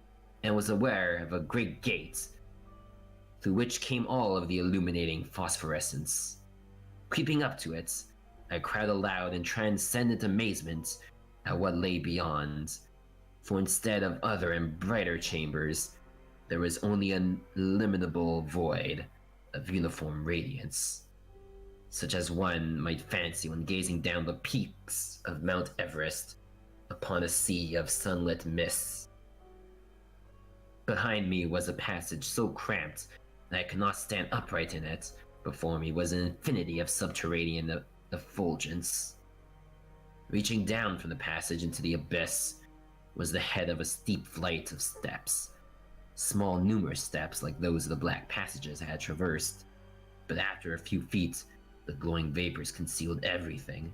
and was aware of a great gate, through which came all of the illuminating phosphorescence. Creeping up to it, I cried aloud in transcendent amazement at what lay beyond, for instead of other and brighter chambers, there was only an illimitable void of uniform radiance, such as one might fancy when gazing down the peaks of Mount Everest upon a sea of sunlit mists. Behind me was a passage so cramped that I could not stand upright in it. Before me was an infinity of subterranean effulgence. Reaching down from the passage into the abyss was the head of a steep flight of steps. Small, numerous steps like those of the black passages I had traversed. But after a few feet, the glowing vapors concealed everything.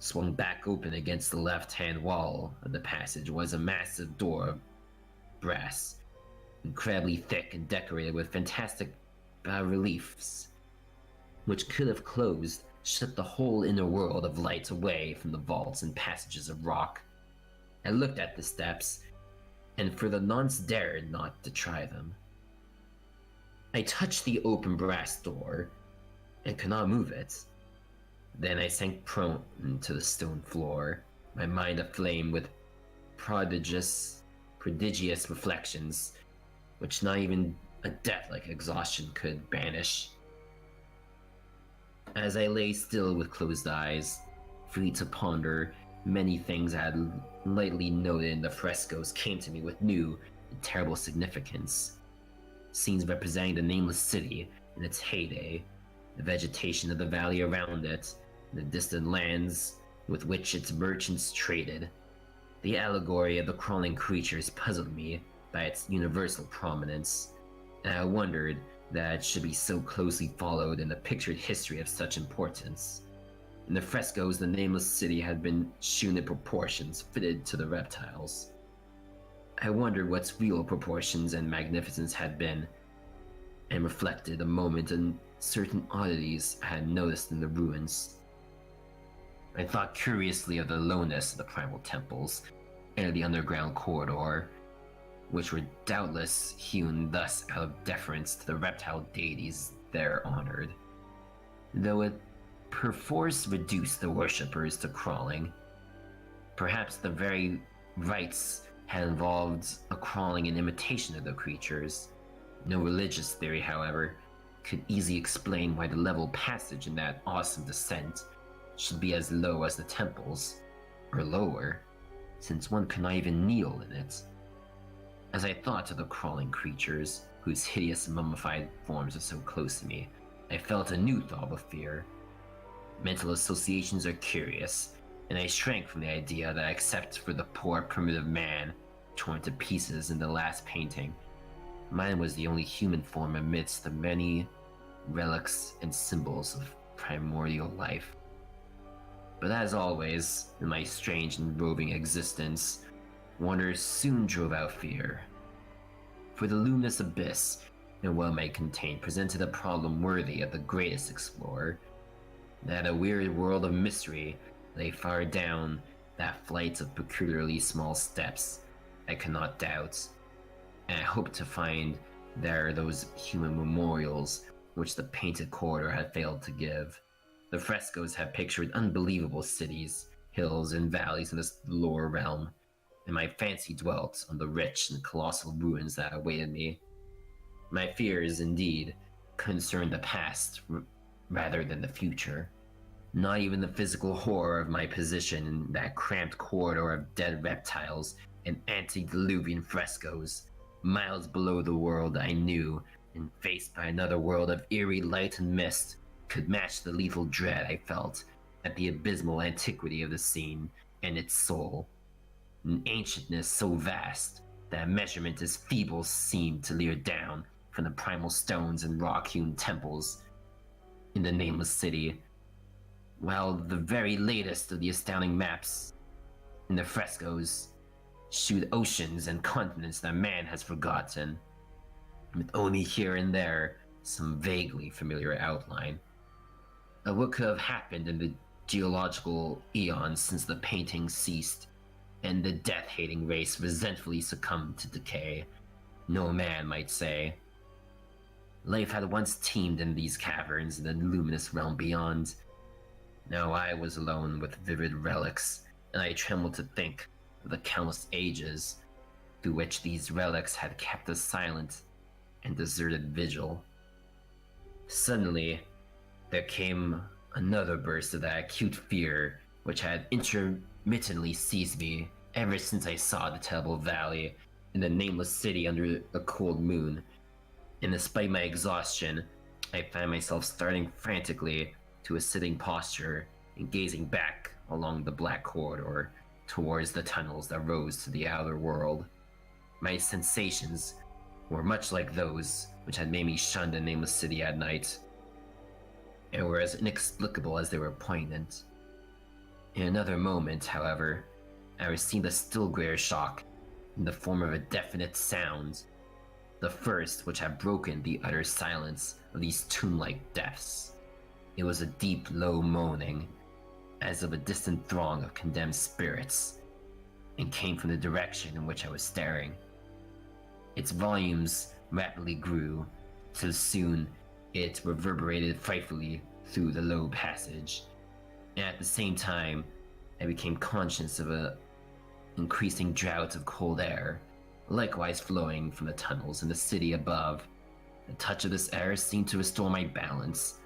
Swung back open against the left-hand wall of the passage was a massive door of brass, incredibly thick and decorated with fantastic bas-reliefs, which could have closed, shut the whole inner world of light away from the vaults and passages of rock. I looked at the steps, and for the nonce dared not to try them. I touched the open brass door, and could not move it. Then I sank prone to the stone floor, my mind aflame with prodigious reflections, which not even a death-like exhaustion could banish. As I lay still with closed eyes, free to ponder, many things I had lightly noted in the frescoes came to me with new and terrible significance. Scenes representing the nameless city in its heyday, the vegetation of the valley around it, the distant lands with which its merchants traded. The allegory of the crawling creatures puzzled me by its universal prominence, and I wondered that it should be so closely followed in the pictured history of such importance. In the frescoes, the nameless city had been shewn in proportions fitted to the reptiles. I wondered what real proportions and magnificence had been, and reflected a moment on certain oddities I had noticed in the ruins. I thought curiously of the lowness of the primal temples and the underground corridor, which were doubtless hewn thus out of deference to the reptile deities there honored, though it perforce reduced the worshippers to crawling. Perhaps the very rites had involved a crawling in imitation of the creatures. No religious theory, however, could easily explain why the level passage in that awesome descent should be as low as the temples, or lower, since one could not even kneel in it. As I thought of the crawling creatures, whose hideous mummified forms are so close to me, I felt a new throb of fear. Mental associations are curious, and I shrank from the idea that except for the poor primitive man torn to pieces in the last painting, mine was the only human form amidst the many relics and symbols of primordial life. But as always, in my strange and roving existence, wonder soon drove out fear. For the luminous abyss and what it might contain presented a problem worthy of the greatest explorer. That a weird world of mystery lay far down that flight of peculiarly small steps, I cannot doubt, and I hoped to find there those human memorials which the painted corridor had failed to give. The frescoes had pictured unbelievable cities, hills, and valleys in this lower realm, and my fancy dwelt on the rich and colossal ruins that awaited me. My fears, indeed, concerned the past rather than the future. Not even the physical horror of my position in that cramped corridor of dead reptiles and antediluvian frescoes, miles below the world I knew and faced by another world of eerie light and mist, could match the lethal dread I felt at the abysmal antiquity of the scene and its soul. An ancientness so vast that measurement as feeble seemed to leer down from the primal stones and rock-hewn temples in the nameless city, while the very latest of the astounding maps in the frescoes shewed oceans and continents that man has forgotten, with only here and there some vaguely familiar outline of what could have happened in the geological eons since the painting ceased and the death-hating race resentfully succumbed to decay. No man might say. Life had once teemed in these caverns in the luminous realm beyond. Now I was alone with vivid relics, and I trembled to think of the countless ages through which these relics had kept a silent and deserted vigil. Suddenly, there came another burst of that acute fear which had intermittently seized me ever since I saw the terrible valley in the nameless city under a cold moon, and despite my exhaustion, I found myself starting frantically to a sitting posture and gazing back along the black corridor towards the tunnels that rose to the outer world. My sensations were much like those which had made me shun the nameless city at night, and were as inexplicable as they were poignant. In another moment, however, I received a still greater shock in the form of a definite sound, the first which had broken the utter silence of these tomb-like depths. It was a deep, low moaning, as of a distant throng of condemned spirits, and came from the direction in which I was staring. Its volumes rapidly grew, till soon it reverberated frightfully through the low passage, and at the same time I became conscious of an increasing draught of cold air, likewise flowing from the tunnels in the city above. The touch of this air seemed to restore my balance,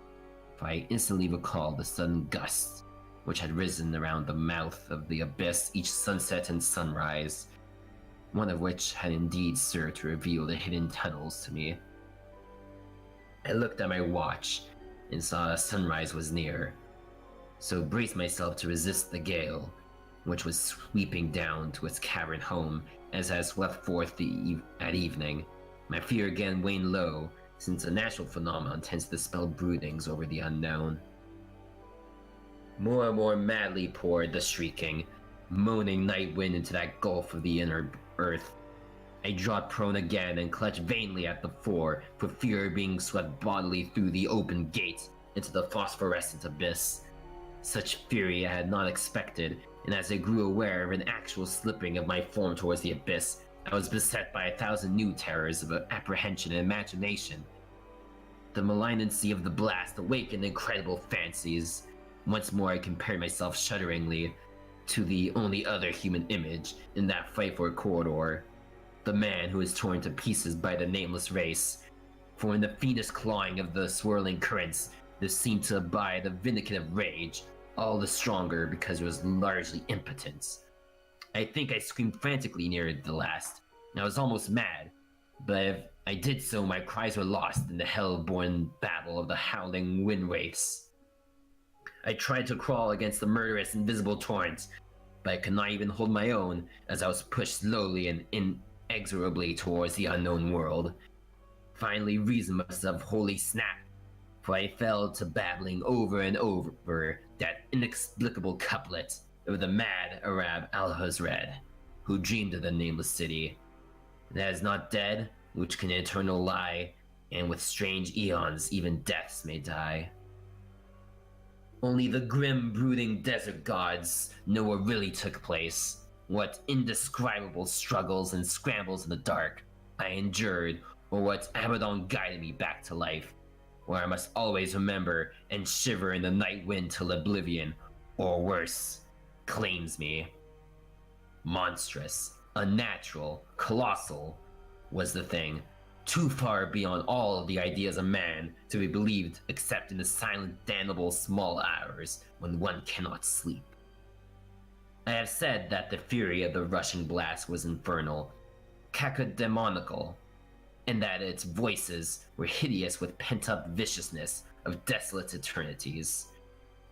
for I instantly recalled the sudden gusts which had risen around the mouth of the abyss each sunset and sunrise, one of which had indeed served to reveal the hidden tunnels to me. I looked at my watch and saw a sunrise was near, so braced myself to resist the gale, which was sweeping down to its cavern home as I swept forth at evening. My fear again waned low, since a natural phenomenon tends to dispel broodings over the unknown. More and more madly poured the shrieking, moaning night wind into that gulf of the inner earth, I dropped prone again and clutched vainly at the floor for fear of being swept bodily through the open gate into the phosphorescent abyss. Such fury I had not expected, and as I grew aware of an actual slipping of my form towards the abyss, I was beset by 1,000 new terrors of apprehension and imagination. The malignancy of the blast awakened incredible fancies. Once more I compared myself shudderingly to the only other human image in that frightful corridor. The man who is torn to pieces by the nameless race. For in the fiendish clawing of the swirling currents, there seemed to abide a vindicative rage, all the stronger because it was largely impotence. I think I screamed frantically near the last, and I was almost mad, but if I did so, my cries were lost in the hell-born babble of the howling wind wraiths. I tried to crawl against the murderous invisible torrent, but I could not even hold my own as I was pushed slowly and inexorably towards the unknown world. Finally, reason must have wholly snapped, for I fell to babbling over and over that inexplicable couplet of the mad Arab Alhazred, who dreamed of the nameless city. That is not dead, which can eternal lie, and with strange eons even deaths may die. Only the grim, brooding desert gods know what really took place, what indescribable struggles and scrambles in the dark I endured, or what Abaddon guided me back to life, where I must always remember and shiver in the night wind till oblivion, or worse, claims me. Monstrous, unnatural, colossal was the thing, too far beyond all of the ideas of man to be believed except in the silent, damnable small hours when one cannot sleep. I have said that the fury of the rushing blast was infernal, cacodemonical, and that its voices were hideous with pent-up viciousness of desolate eternities.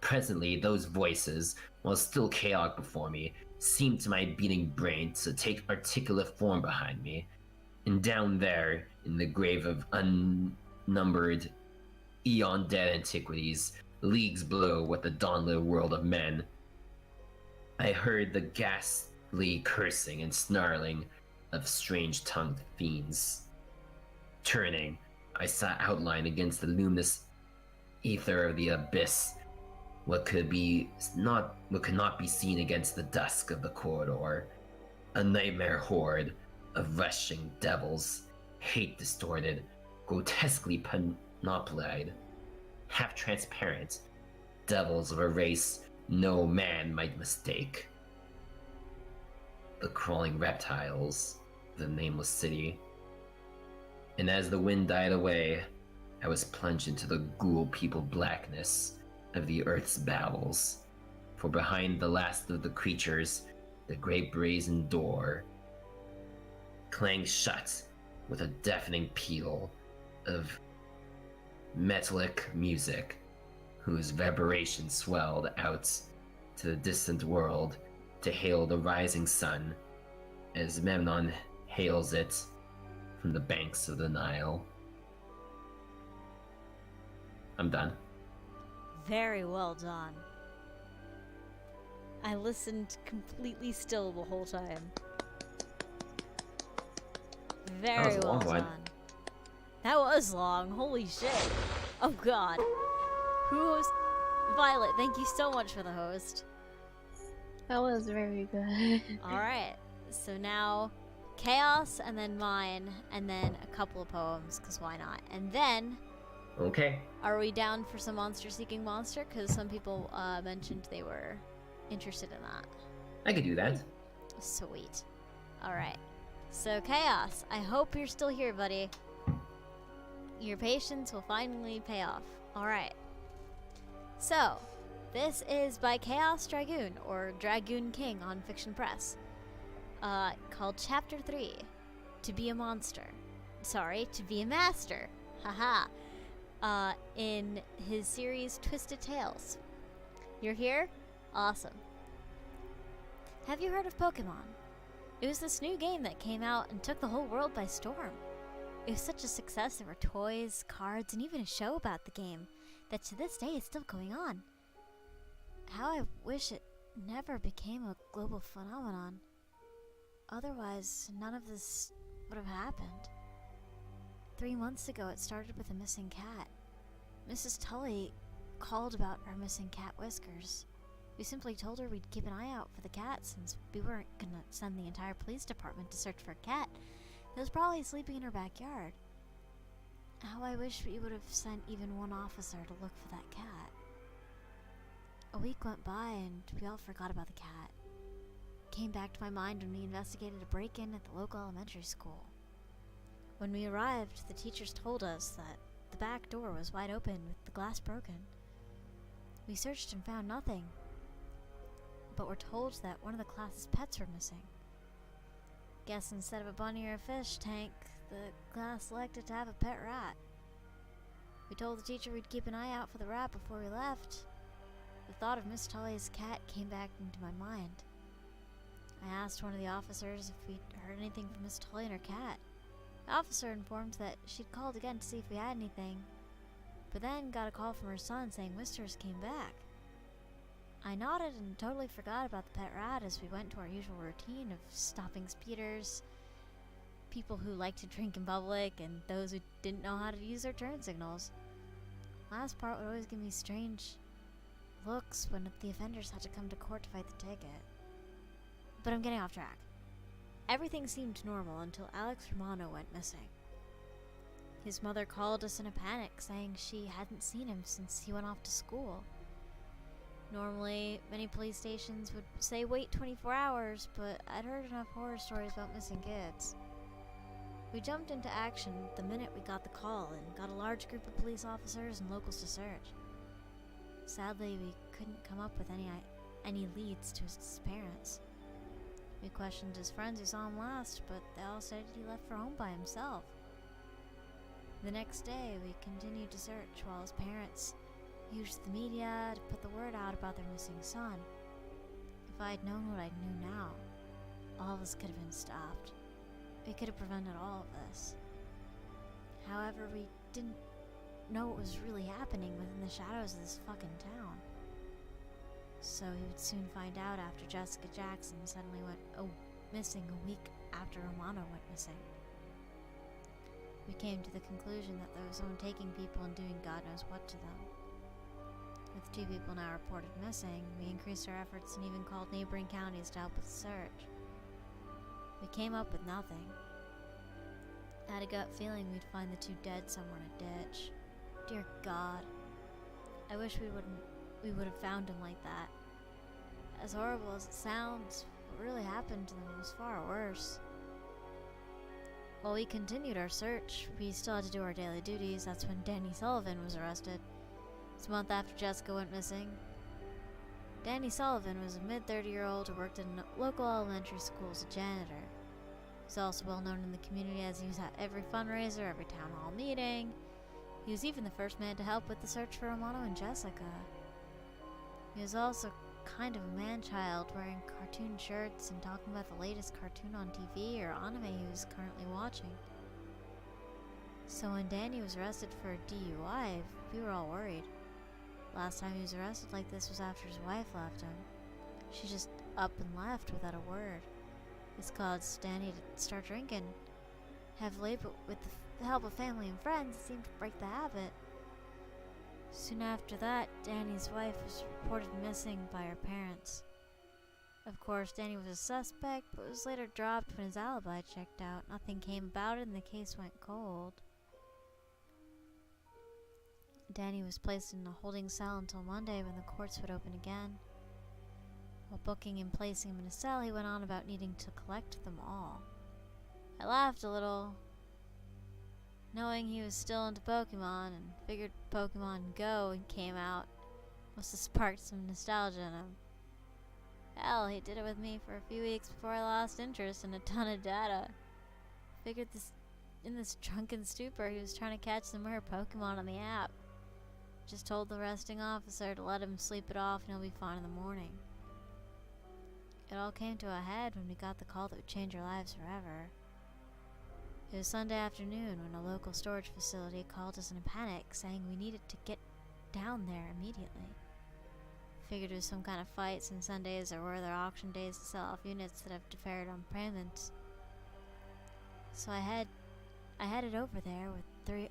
Presently, those voices, while still chaotic before me, seemed to my beating brain to take articulate form behind me, and down there, in the grave of unnumbered, eon-dead antiquities, leagues below what the dawnlit world of men, I heard the ghastly cursing and snarling of strange-tongued fiends. Turning, I saw outlined against the luminous ether of the abyss what could not be seen against the dusk of the corridor, a nightmare horde of rushing devils, hate-distorted, grotesquely panoplied, half-transparent, devils of a race no man might mistake. The crawling reptiles, the nameless city. And as the wind died away, I was plunged into the ghoul-people blackness of the earth's bowels, for behind the last of the creatures, the great brazen door clanged shut with a deafening peal of metallic music, whose reverberation swelled out to the distant world to hail the rising sun, as Memnon hails it from the banks of the Nile. I'm done. Very well done. I listened completely still the whole time. Very was a well long one. done. That was long. Holy shit. Oh god. Who host? Violet, thank you so much for the host. That was very good. Alright. So now Chaos and then mine and then a couple of poems, because why not? And then Okay. are we down for some monster seeking monster? Because some people mentioned they were interested in that. I could do that. Sweet. Alright. So, Chaos, I hope you're still here, buddy. Your patience will finally pay off. Alright. So, this is by Chaos Dragoon, or Dragoon King on Fiction Press. Called Chapter 3, To Be a Monster. Sorry, To Be a Master. Haha. In his series Twisted Tales. You're here? Awesome. Have you heard of Pokemon? It was this new game that came out and took the whole world by storm. It was such a success, there were toys, cards, and even a show about the game that to this day is still going on. How I wish it never became a global phenomenon. Otherwise, none of this would have happened. 3 months ago, it started with a missing cat. Mrs. Tully called about our missing cat Whiskers. We simply told her we'd keep an eye out for the cat since we weren't gonna send the entire police department to search for a cat that was probably sleeping in her backyard. How I wish we would have sent even one officer to look for that cat. A week went by and we all forgot about the cat. It came back to my mind when we investigated a break-in at the local elementary school. When we arrived, the teachers told us that the back door was wide open with the glass broken. We searched and found nothing, but were told that one of the class's pets were missing. Guess instead of a bunny or a fish tank, the class elected to have a pet rat. We told the teacher we'd keep an eye out for the rat before we left. The thought of Miss Tully's cat came back into my mind. I asked one of the officers if we'd heard anything from Miss Tully and her cat. The officer informed that she'd called again to see if we had anything, but then got a call from her son saying Whiskers came back. I nodded and totally forgot about the pet rat as we went to our usual routine of stopping speeders, people who like to drink in public, and those who didn't know how to use their turn signals. Last part would always give me strange looks when the offenders had to come to court to fight the ticket. But I'm getting off track. Everything seemed normal until Alex Romano went missing. His mother called us in a panic, saying she hadn't seen him since he went off to school. Normally, many police stations would say wait 24 hours, but I'd heard enough horror stories about missing kids. We jumped into action the minute we got the call and got a large group of police officers and locals to search. Sadly, we couldn't come up with any leads to his parents. We questioned his friends who saw him last, but they all said he left for home by himself. The next day, we continued to search while his parents used the media to put the word out about their missing son. If I had known what I knew now, all of this could have been stopped. We could have prevented all of this. However, we didn't know what was really happening within the shadows of this fucking town. So he would soon find out after Jessica Jackson suddenly went missing a week after Romano went missing. We came to the conclusion that there was someone taking people and doing God knows what to them. With 2 people now reported missing, we increased our efforts and even called neighboring counties to help with the search. We came up with nothing. I had a gut feeling we'd find the 2 dead somewhere in a ditch. Dear God, I wish we would have found him like that. As horrible as it sounds, what really happened to them was far worse. While we continued our search, we still had to do our daily duties. That's when Danny Sullivan was arrested. It's a month after Jessica went missing. Danny Sullivan was a mid-30-year-old who worked in a local elementary school as a janitor. He's also well known in the community as he was at every fundraiser, every town hall meeting. He was even the first man to help with the search for Romano and Jessica. He was also kind of a man-child, wearing cartoon shirts and talking about the latest cartoon on TV or anime he was currently watching. So when Danny was arrested for a DUI, we were all worried. Last time he was arrested like this was after his wife left him. She just up and left without a word. This caused Danny to start drinking heavily, but with the help of family and friends, it seemed to break the habit. Soon after that, Danny's wife was reported missing by her parents. Of course, Danny was a suspect, but was later dropped when his alibi checked out. Nothing came about it and the case went cold. Danny was placed in a holding cell until Monday when the courts would open again. While booking and placing him in a cell, he went on about needing to collect them all. I laughed a little, knowing he was still into Pokemon, and figured Pokemon Go came out must have sparked some nostalgia in him. Hell, he did it with me for a few weeks before I lost interest in a ton of data. Figured in this drunken stupor he was trying to catch some rare Pokemon on the app. Just told the arresting officer to let him sleep it off and he'll be fine in the morning. It all came to a head when we got the call that would change our lives forever. It was Sunday afternoon when a local storage facility called us in a panic, saying we needed to get down there immediately. Figured it was some kind of fight, since Sundays are where their auction days to sell off units that have deferred on payments. So I headed over there with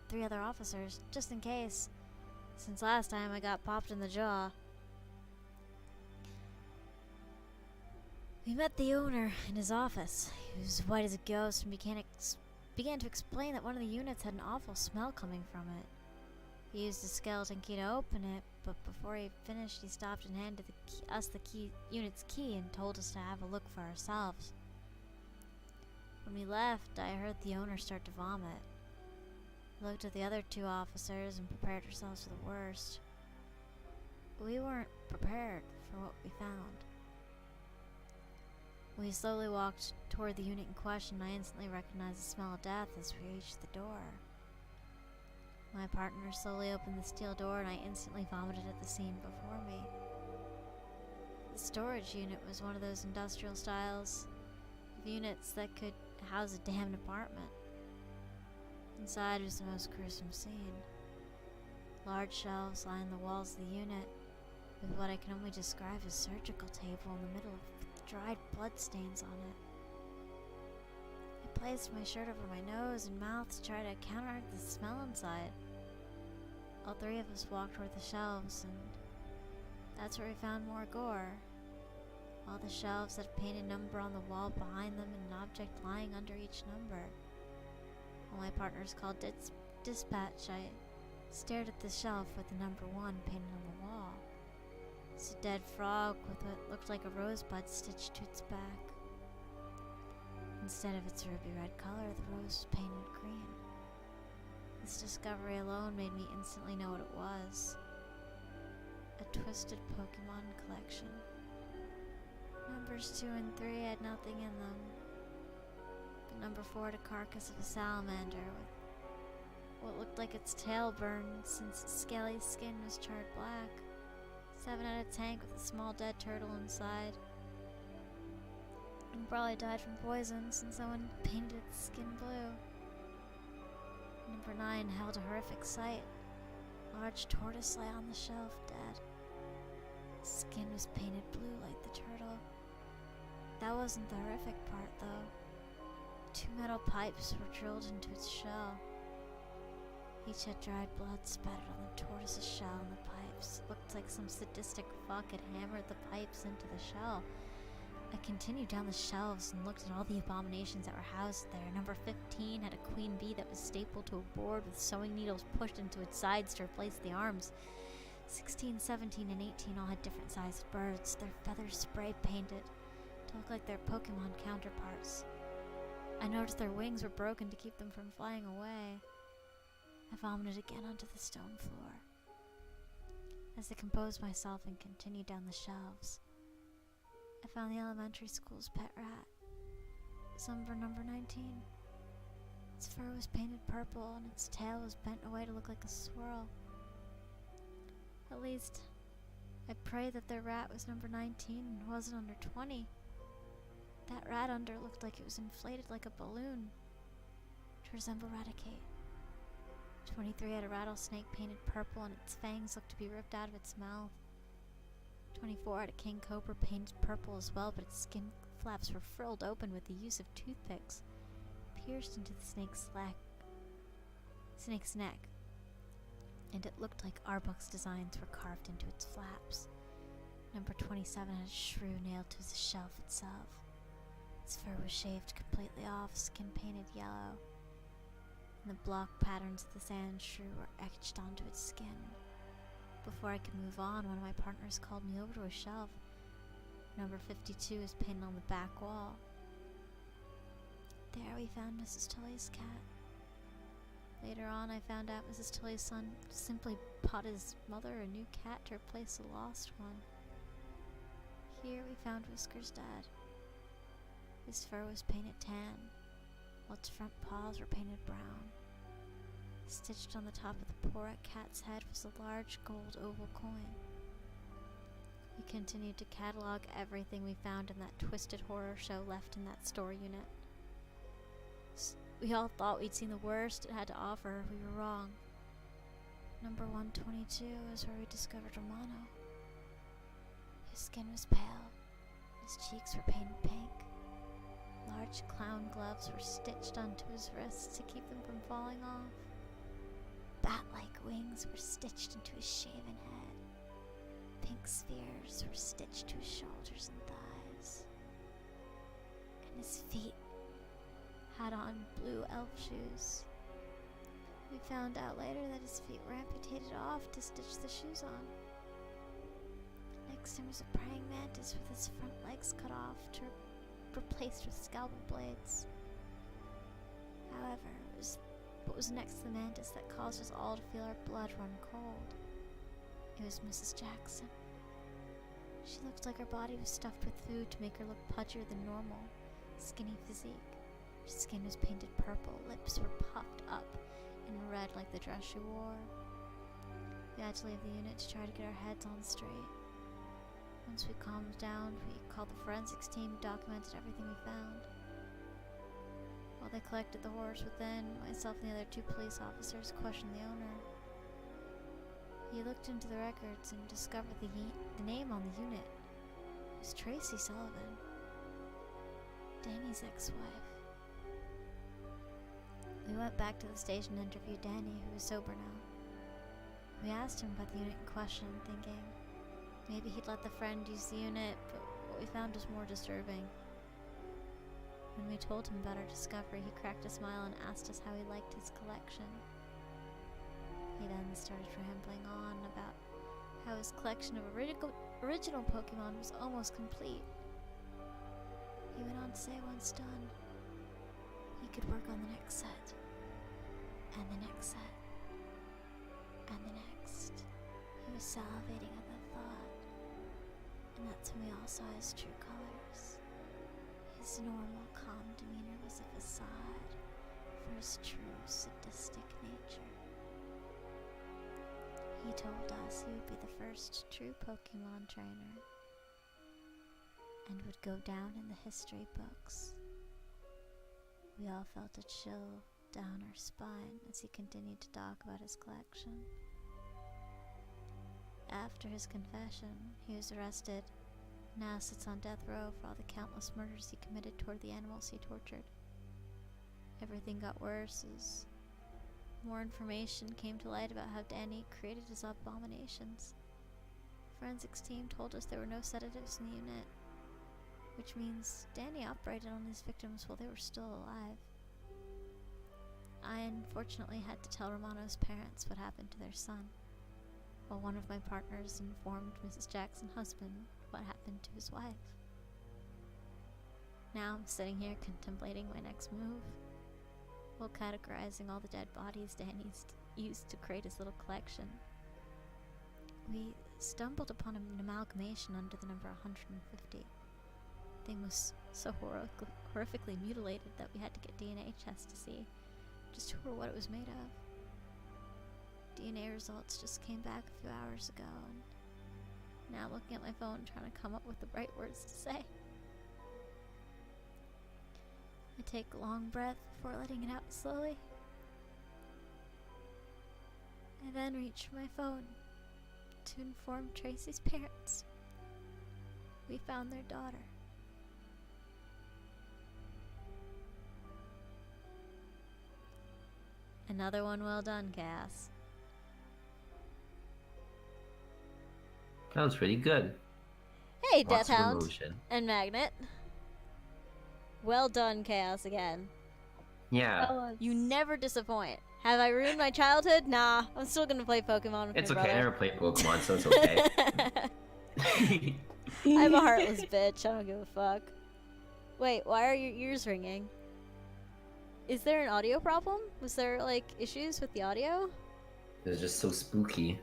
three other officers, just in case, since last time I got popped in the jaw. We met the owner in his office. He was white as a ghost and began to explain that one of the units had an awful smell coming from it. He used a skeleton key to open it, but before he finished, he stopped and handed us the unit's key and told us to have a look for ourselves. When we left, I heard the owner start to vomit. We looked at the other two officers and prepared ourselves for the worst. We weren't prepared for what we found. We slowly walked toward the unit in question, and I instantly recognized the smell of death as we reached the door. My partner slowly opened the steel door, and I instantly vomited at the scene before me. The storage unit was one of those industrial styles of units that could house a damned apartment. Inside was the most gruesome scene. Large shelves lined the walls of the unit, with what I can only describe as a surgical table in the middle with dried blood stains on it. I placed my shirt over my nose and mouth to try to counteract the smell inside. All three of us walked toward the shelves, and that's where we found more gore. All the shelves had a painted number on the wall behind them and an object lying under each number. While my partners called dispatch, I stared at the shelf with the number 1 painted on the wall. It's a dead frog with what looked like a rosebud stitched to its back. Instead of its ruby red color, the rose was painted green. This discovery alone made me instantly know what it was. A twisted Pokemon collection. Numbers 2 and 3 had nothing in them. But number 4 had a carcass of a salamander with what looked like its tail burned since its scaly skin was charred black. 7 had a tank with a small dead turtle inside. And probably died from poison since someone painted its skin blue. Number 9 held a horrific sight. A large tortoise lay on the shelf, dead. Its skin was painted blue like the turtle. That wasn't the horrific part, though. 2 metal pipes were drilled into its shell. Each had dried blood spattered on the tortoise's shell, and the pipes looked like some sadistic fuck had hammered the pipes into the shell. I continued down the shelves and looked at all the abominations that were housed there. Number 15 had a queen bee that was stapled to a board with sewing needles pushed into its sides to replace the arms. 16, 17, and 18 all had different sized birds, their feathers spray painted to look like their Pokemon counterparts. I noticed their wings were broken to keep them from flying away. I vomited again onto the stone floor. As I composed myself and continued down the shelves, I found the elementary school's pet rat. Number 19. Its fur was painted purple and its tail was bent away to look like a swirl. At least, I prayed that their rat was number 19 and wasn't under 20. That rat under looked like it was inflated like a balloon to resemble Raticate. 23 had a rattlesnake painted purple and its fangs looked to be ripped out of its mouth. 24 had a king cobra painted purple as well, but its skin flaps were frilled open with the use of toothpicks pierced into the snake's neck, and it looked like Arbok's designs were carved into its flaps. Number 27 had a shrew nailed to the shelf itself. Its fur was shaved completely off, skin painted yellow, and the block patterns of the sand shrew were etched onto its skin. Before I could move on, one of my partners called me over to a shelf. Number 52 is painted on the back wall. There we found Mrs. Tully's cat. Later on, I found out Mrs. Tully's son simply bought his mother a new cat to replace the lost one. Here we found Whisker's dad. His fur was painted tan, while its front paws were painted brown. Stitched on the top of the poor cat's head was a large gold oval coin. We continued to catalog everything we found in that twisted horror show left in that store unit. We all thought we'd seen the worst it had to offer. We were wrong. Number 122 is where we discovered Romano. His skin was pale. His cheeks were painted pink. Large clown gloves were stitched onto his wrists to keep them from falling off. Bat-like wings were stitched into his shaven head. Pink spheres were stitched to his shoulders and thighs. And his feet had on blue elf shoes. We found out later that his feet were amputated off to stitch the shoes on. Next, there was a praying mantis with his front legs cut off to replaced with scalpel blades. However, it was what was next to the mantis that caused us all to feel our blood run cold. It was Mrs. Jackson. She looked like her body was stuffed with food to make her look pudgier than normal. Skinny physique. Her skin was painted purple, lips were puffed up and red like the dress she wore. We had to leave the unit to try to get our heads on straight. Once we calmed down, we called the forensics team who documented everything we found. While they collected the horrors within, myself and the other 2 police officers questioned the owner. He looked into the records and discovered the name on the unit. It was Tracy Sullivan, Danny's ex-wife. We went back to the station and interviewed Danny, who was sober now. We asked him about the unit in question, thinking maybe he'd let the friend use the unit, but what we found was more disturbing. When we told him about our discovery, he cracked a smile and asked us how he liked his collection. He then started rambling on about how his collection of original Pokemon was almost complete. He went on to say once done, he could work on the next set, and the next set, and the next. He was salivating at the thought, and that's when we all saw his true colors. His normal, calm demeanor was a facade for his true, sadistic nature. He told us he would be the first true Pokemon trainer, and would go down in the history books. We all felt a chill down our spine as he continued to talk about his collection. After his confession, he was arrested, and now sits on death row for all the countless murders he committed toward the animals he tortured. Everything got worse as more information came to light about how Danny created his abominations. The forensics team told us there were no sedatives in the unit, which means Danny operated on his victims while they were still alive. I unfortunately had to tell Romano's parents what happened to their son, while one of my partners informed Mrs. Jackson's husband what happened to his wife. Now I'm sitting here contemplating my next move, while categorizing all the dead bodies Danny's used to create his little collection. We stumbled upon an amalgamation under the number 150. The thing was so horrifically mutilated that we had to get DNA tests to see just who or what it was made of. DNA results just came back a few hours ago, and now I'm looking at my phone trying to come up with the right words to say. I take a long breath before letting it out slowly. I then reach for my phone to inform Tracy's parents. We found their daughter. Another one well done, Cass. That was pretty good. Hey, Lots of Deathhound emotion. and Magnet. Well done, Chaos, again. Yeah. You never disappoint. Have I ruined my childhood? Nah, I'm still gonna play Pokemon with It's my okay. I brother. never played Pokemon, so it's okay. I'm a heartless bitch. I don't give a fuck. Wait, why are your ears ringing? Is there an audio problem? Was there, like, issues with the audio? It was just so spooky.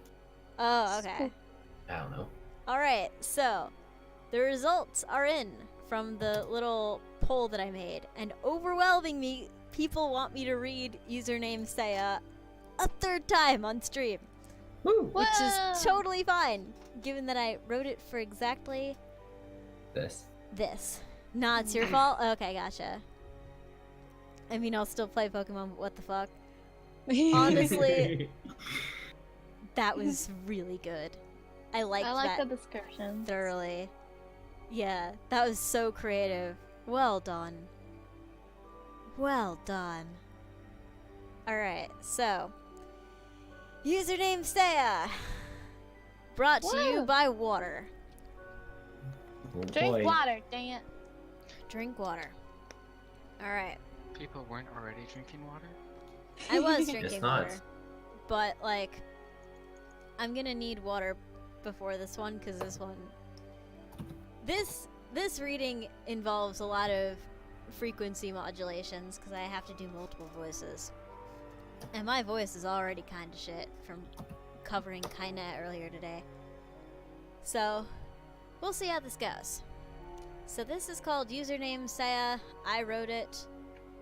Oh, okay. I don't know. Alright, so the results are in from the little poll that I made, and overwhelmingly, people want me to read username Saya a third time on stream. Woo! Which is totally fine, given that I wrote it for exactly this. Nah, it's your fault? Okay, gotcha. I mean, I'll still play Pokemon, but what the fuck? Honestly, that was really good. I liked I like that the description. thoroughly. Yeah, that was so creative. Well done. Well done. Alright, so. Username Saya. Brought to you Woo! by water. Oh Drink boy. water, dang it. Drink water. Alright. People weren't already drinking water? I was Guess drinking not. water. But, like, I'm gonna need water before this one, because this one. This reading involves a lot of frequency modulations, because I have to do multiple voices. And my voice is already kind of shit from covering Kainet earlier today. So, we'll see how this goes. So this is called Username Saya. I wrote it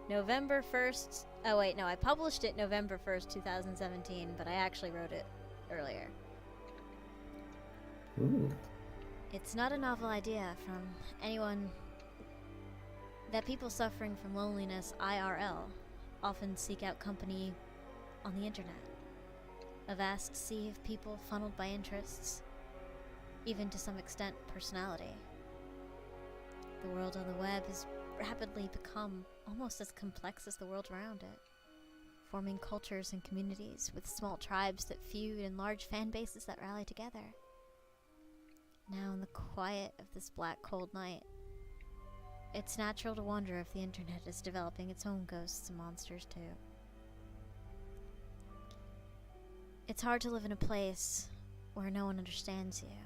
November 1st. Oh wait, no, I published it November 1st, 2017, but I actually wrote it earlier. Ooh. It's not a novel idea from anyone that people suffering from loneliness IRL often seek out company on the internet. A vast sea of people funneled by interests, even to some extent personality. The world on the web has rapidly become almost as complex as the world around it, forming cultures and communities with small tribes that feud and large fan bases that rally together. Now in the quiet of this black cold night, it's natural to wonder if the internet is developing its own ghosts and monsters too. It's hard to live in a place where no one understands you.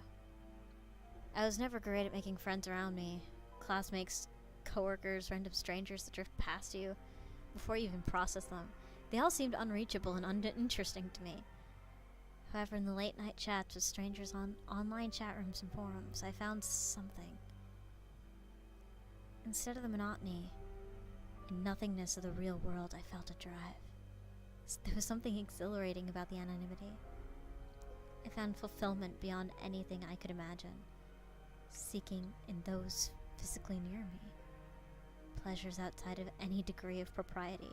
I was never great at making friends around me. Classmates, coworkers, random strangers that drift past you before you even process them. They all seemed unreachable and uninteresting to me. However, in the late night chats with strangers on online chat rooms and forums, I found something. Instead of the monotony and nothingness of the real world, I felt a drive. There was something exhilarating about the anonymity. I found fulfillment beyond anything I could imagine, seeking in those physically near me. Pleasures outside of any degree of propriety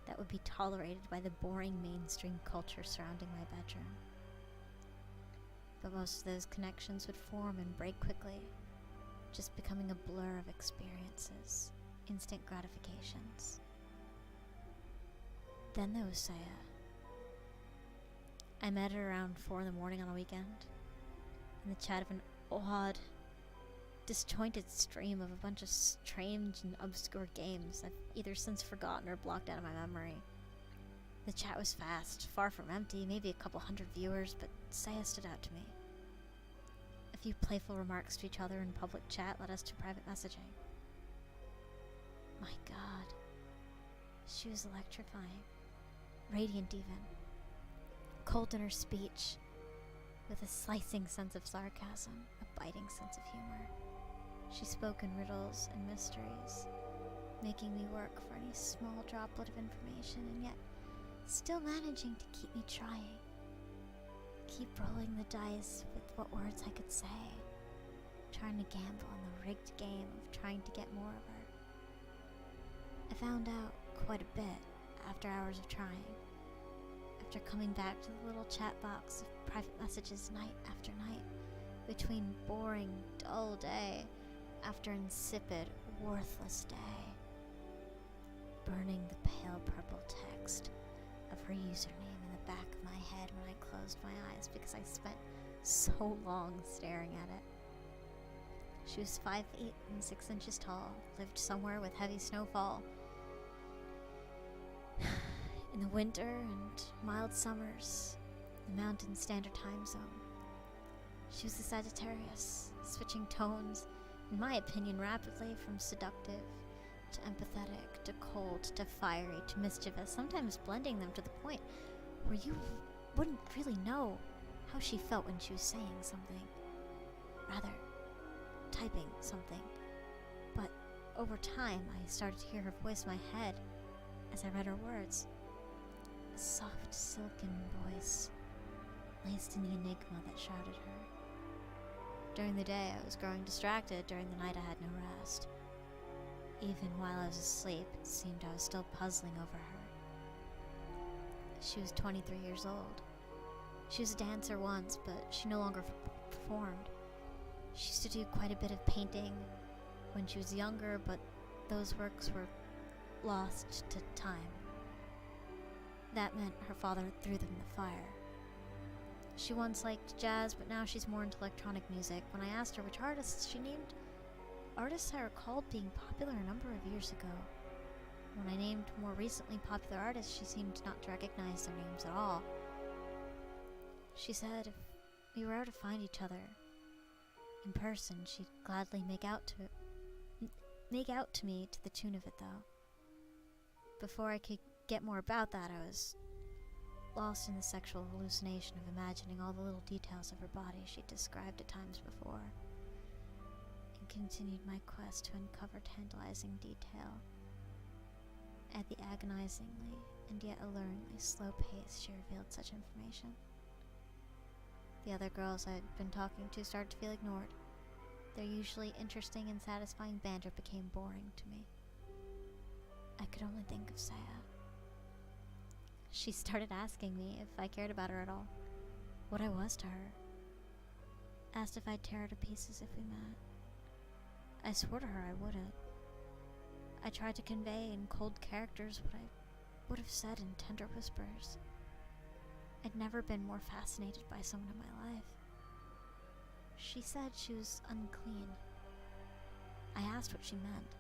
that would be tolerated by the boring mainstream culture surrounding my bedroom. But most of those connections would form and break quickly, just becoming a blur of experiences, instant gratifications. Then there was Saya. I met her around 4 in the morning on a weekend, in the chat of an odd, disjointed stream of a bunch of strange and obscure games I've either since forgotten or blocked out of my memory. The chat was fast, far from empty, maybe a couple hundred viewers, but Saya stood out to me. A few playful remarks to each other in public chat led us to private messaging. My God, she was electrifying, radiant even, cold in her speech, with a slicing sense of sarcasm, a biting sense of humor. She spoke in riddles and mysteries, making me work for any small droplet of information, and yet still managing to keep me trying. Keep rolling the dice with what words I could say, trying to gamble on the rigged game of trying to get more of her. I found out quite a bit after hours of trying, after coming back to the little chat box of private messages night after night, between boring, dull day after insipid, worthless day, burning the pale purple text of her username in the back of my head when I closed my eyes because I spent so long staring at it. She was 5 feet and 6 inches tall, lived somewhere with heavy snowfall. In the winter and mild summers, the Mountain Standard Time Zone. She was a Sagittarius, switching tones, in my opinion, rapidly from seductive to empathetic to cold to fiery to mischievous, sometimes blending them to the point where you wouldn't really know how she felt when she was saying something. Rather, typing something. But over time, I started to hear her voice in my head as I read her words. A soft, silken voice, laced in the enigma that shrouded her. During the day, I was growing distracted. During the night, I had no rest. Even while I was asleep, it seemed I was still puzzling over her. She was 23 years old. She was a dancer once, but she no longer performed. She used to do quite a bit of painting when she was younger, but those works were lost to time. That meant her father threw them in the fire. She once liked jazz, but now she's more into electronic music. When I asked her which artists she named, artists I recalled being popular a number of years ago. When I named more recently popular artists, she seemed not to recognize their names at all. She said if we were ever to find each other in person, she'd gladly make out to me to the tune of it, though. Before I could get more about that, I was lost in the sexual hallucination of imagining all the little details of her body she'd described at times before, and continued my quest to uncover tantalizing detail at the agonizingly and yet alluringly slow pace she revealed such information. The other girls I'd been talking to started to feel ignored. Their usually interesting and satisfying banter became boring to me. I could only think of Saya. She started asking me if I cared about her at all, what I was to her. Asked if I'd tear her to pieces if we met. I swore to her I wouldn't. I tried to convey in cold characters what I would have said in tender whispers. I'd never been more fascinated by someone in my life. She said she was unclean. I asked what she meant.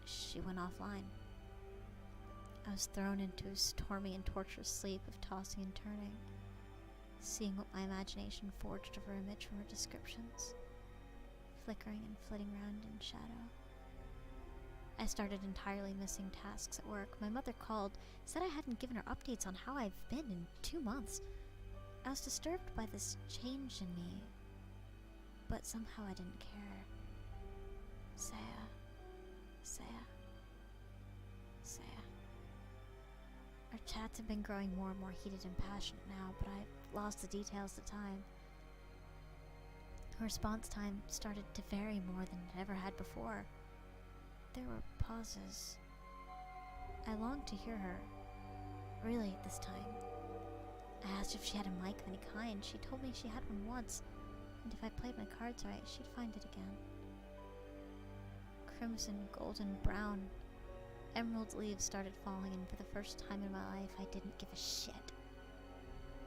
She went offline. I was thrown into a stormy and torturous sleep of tossing and turning, seeing what my imagination forged of her image from her descriptions, flickering and flitting round in shadow. I started entirely missing tasks at work. My mother called, said I hadn't given her updates on how I've been in 2 months. I was disturbed by this change in me, but somehow I didn't care. Saya, Saya, Saya. Our chats have been growing more and more heated and passionate now, but I've lost the details of the time. Her response time started to vary more than it ever had before. There were pauses. I longed to hear her. Really, this time. I asked if she had a mic of any kind. She told me she had one once, and if I played my cards right, she'd find it again. Crimson, golden, brown, emerald leaves started falling, and for the first time in my life, I didn't give a shit.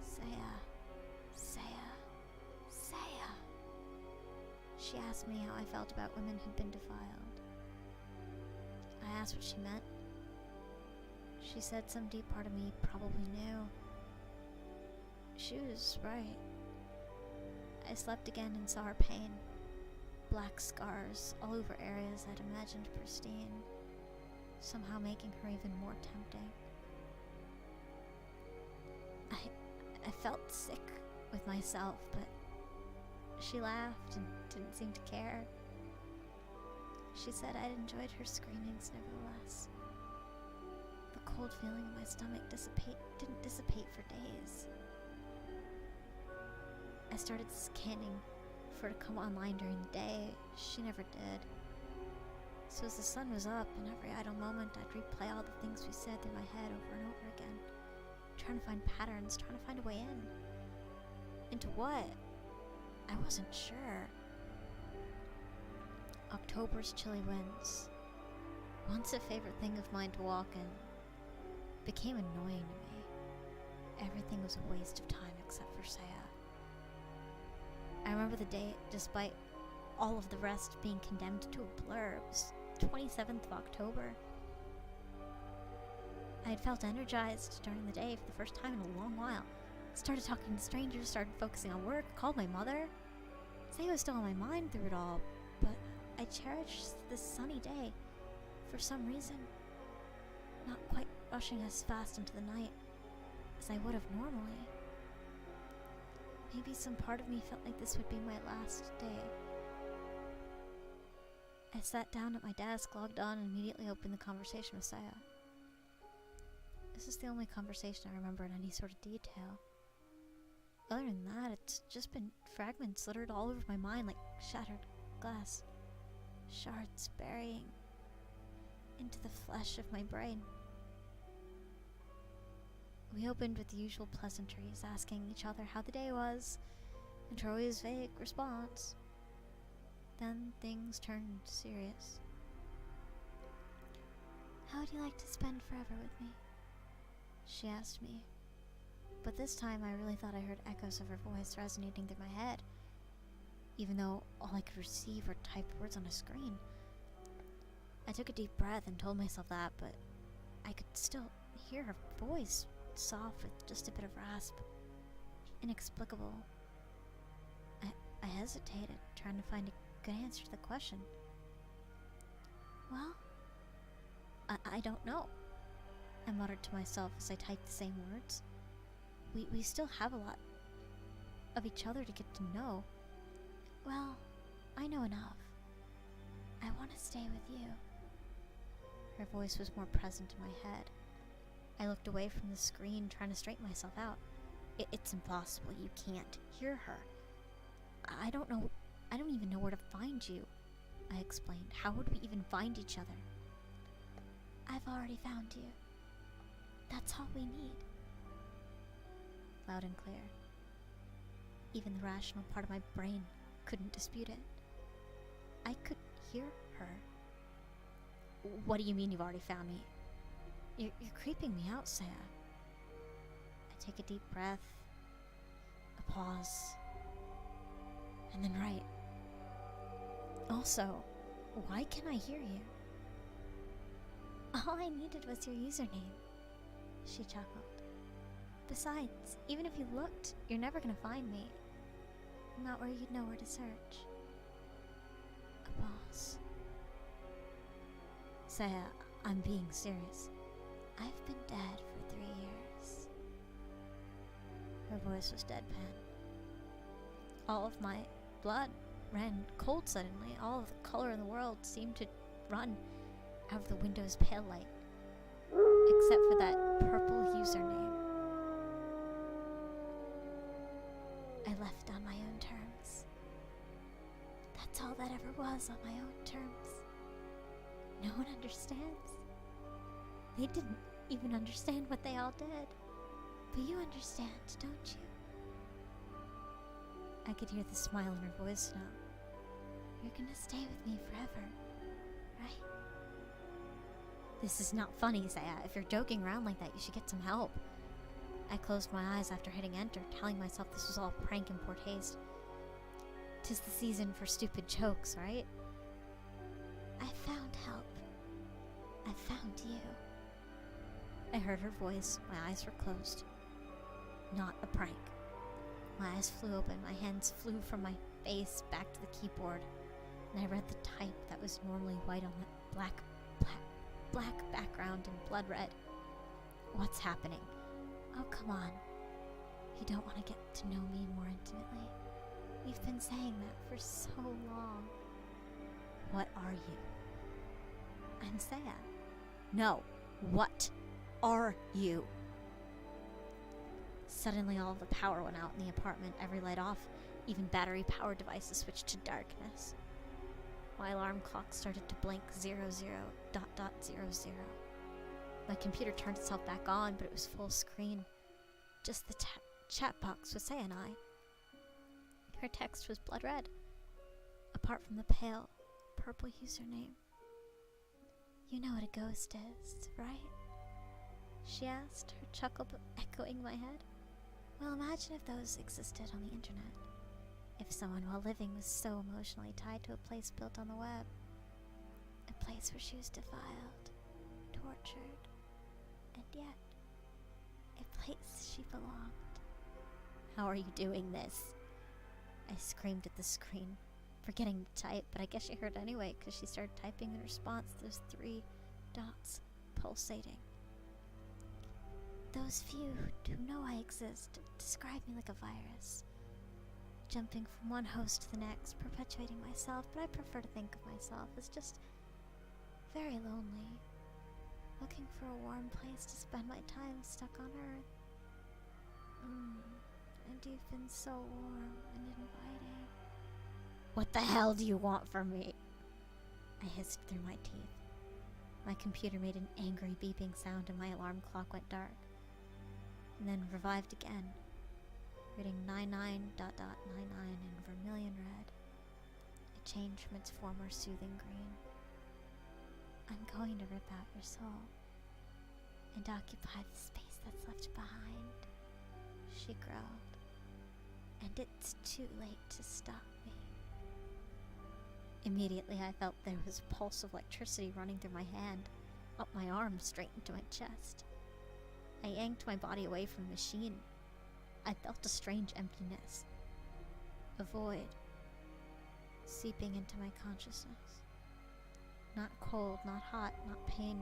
Saya, Saya, Saya. She asked me how I felt about women who'd been defiled. I asked what she meant. She said some deep part of me probably knew. She was right. I slept again and saw her pain. Black scars all over areas I'd imagined pristine, somehow making her even more tempting. I felt sick with myself, but she laughed and didn't seem to care. She said I'd enjoyed her screamings nevertheless. The cold feeling in my stomach didn't dissipate for days. I started scanning for her to come online during the day. She never did. So as the sun was up, in every idle moment, I'd replay all the things we said through my head over and over again, trying to find patterns, trying to find a way in. Into what? I wasn't sure. October's chilly winds, once a favorite thing of mine to walk in, became annoying to me. Everything was a waste of time except for Saya. I remember the date, despite all of the rest being condemned to a blur. It was 27th of October. I had felt energized during the day for the first time in a long while. Started talking to strangers, started focusing on work, called my mother. Saya was still on my mind through it all, but I cherished this sunny day for some reason, not quite rushing as fast into the night as I would have normally. Maybe some part of me felt like this would be my last day. I sat down at my desk, logged on, and immediately opened the conversation with Saya. This is the only conversation I remember in any sort of detail. Other than that, it's just been fragments littered all over my mind like shattered glass. Shards burying into the flesh of my brain. We opened with the usual pleasantries, asking each other how the day was, and her always vague response. Then things turned serious. How would you like to spend forever with me? She asked me. But this time I really thought I heard echoes of her voice resonating through my head, even though all I could receive were typed words on a screen. I took a deep breath and told myself that, but I could still hear her voice, soft with just a bit of rasp. Inexplicable. I hesitated, trying to find a good answer to the question. Well, I don't know, I muttered to myself as I typed the same words. We still have a lot of each other to get to know. Well, I know enough. I want to stay with you. Her voice was more present in my head. I looked away from the screen, trying to straighten myself out. It's impossible. You can't hear her. I don't even know where to find you, I explained. How would we even find each other? I've already found you. That's all we need. Loud and clear. Even the rational part of my brain couldn't dispute it. I could hear her. What do you mean you've already found me? You're creeping me out, Saya. I take a deep breath, a pause, and then write. Also, why can't I hear you? All I needed was your username, she chuckled. Besides, even if you looked, you're never gonna find me. Not where you'd know where to search. A pause. Saya, I'm being serious. I've been dead for 3 years. Her voice was deadpan. All of my blood ran cold suddenly. All of the color in the world seemed to run out of the window's pale light, except for that purple username. I left on my own terms. That's all that ever was, on my own terms. No one understands. They didn't even understand what they all did. But you understand, don't you? I could hear the smile in her voice now. You're gonna stay with me forever, right? This is not funny, Saya. If you're joking around like that, you should get some help. I closed my eyes after hitting enter, telling myself this was all prank in poor taste. 'Tis the season for stupid jokes, right? I found help. I found you. I heard her voice. My eyes were closed. Not a prank. My eyes flew open. My hands flew from my face back to the keyboard, and I read the type that was normally white on that black background in blood red. What's happening? Oh, come on. You don't want to get to know me more intimately. You've been saying that for so long. What are you? I'm Saya. No. What are you? Suddenly all of the power went out in the apartment, every light off, even battery-powered devices switched to darkness. My alarm clock started to blink 00.00. My computer turned itself back on, but it was full screen. Just the chat box with Saya and I. Her text was blood red, apart from the pale, purple username. You know what a ghost is, right? She asked, her chuckle echoing my head. Well, imagine if those existed on the internet. If someone while living was so emotionally tied to a place built on the web. A place where she was defiled, tortured, and yet a place she belonged. How are you doing this? I screamed at the screen, forgetting to type, but I guess she heard anyway because she started typing in response to those 3 dots pulsating. Those few who know I exist describe me like a virus, jumping from one host to the next, perpetuating myself, but I prefer to think of myself as just very lonely, looking for a warm place to spend my time stuck on Earth. And you've been so warm and inviting. What the hell do you want from me? I hissed through my teeth. My computer made an angry beeping sound and my alarm clock went dark, and then revived again, reading 99.99 in vermilion red. It changed from its former soothing green. I'm going to rip out your soul and occupy the space that's left behind, she growled. And it's too late to stop me. Immediately I felt there was a pulse of electricity running through my hand, up my arm, straight into my chest. I yanked my body away from the machine. I felt a strange emptiness, a void, seeping into my consciousness. Not cold, not hot, not pain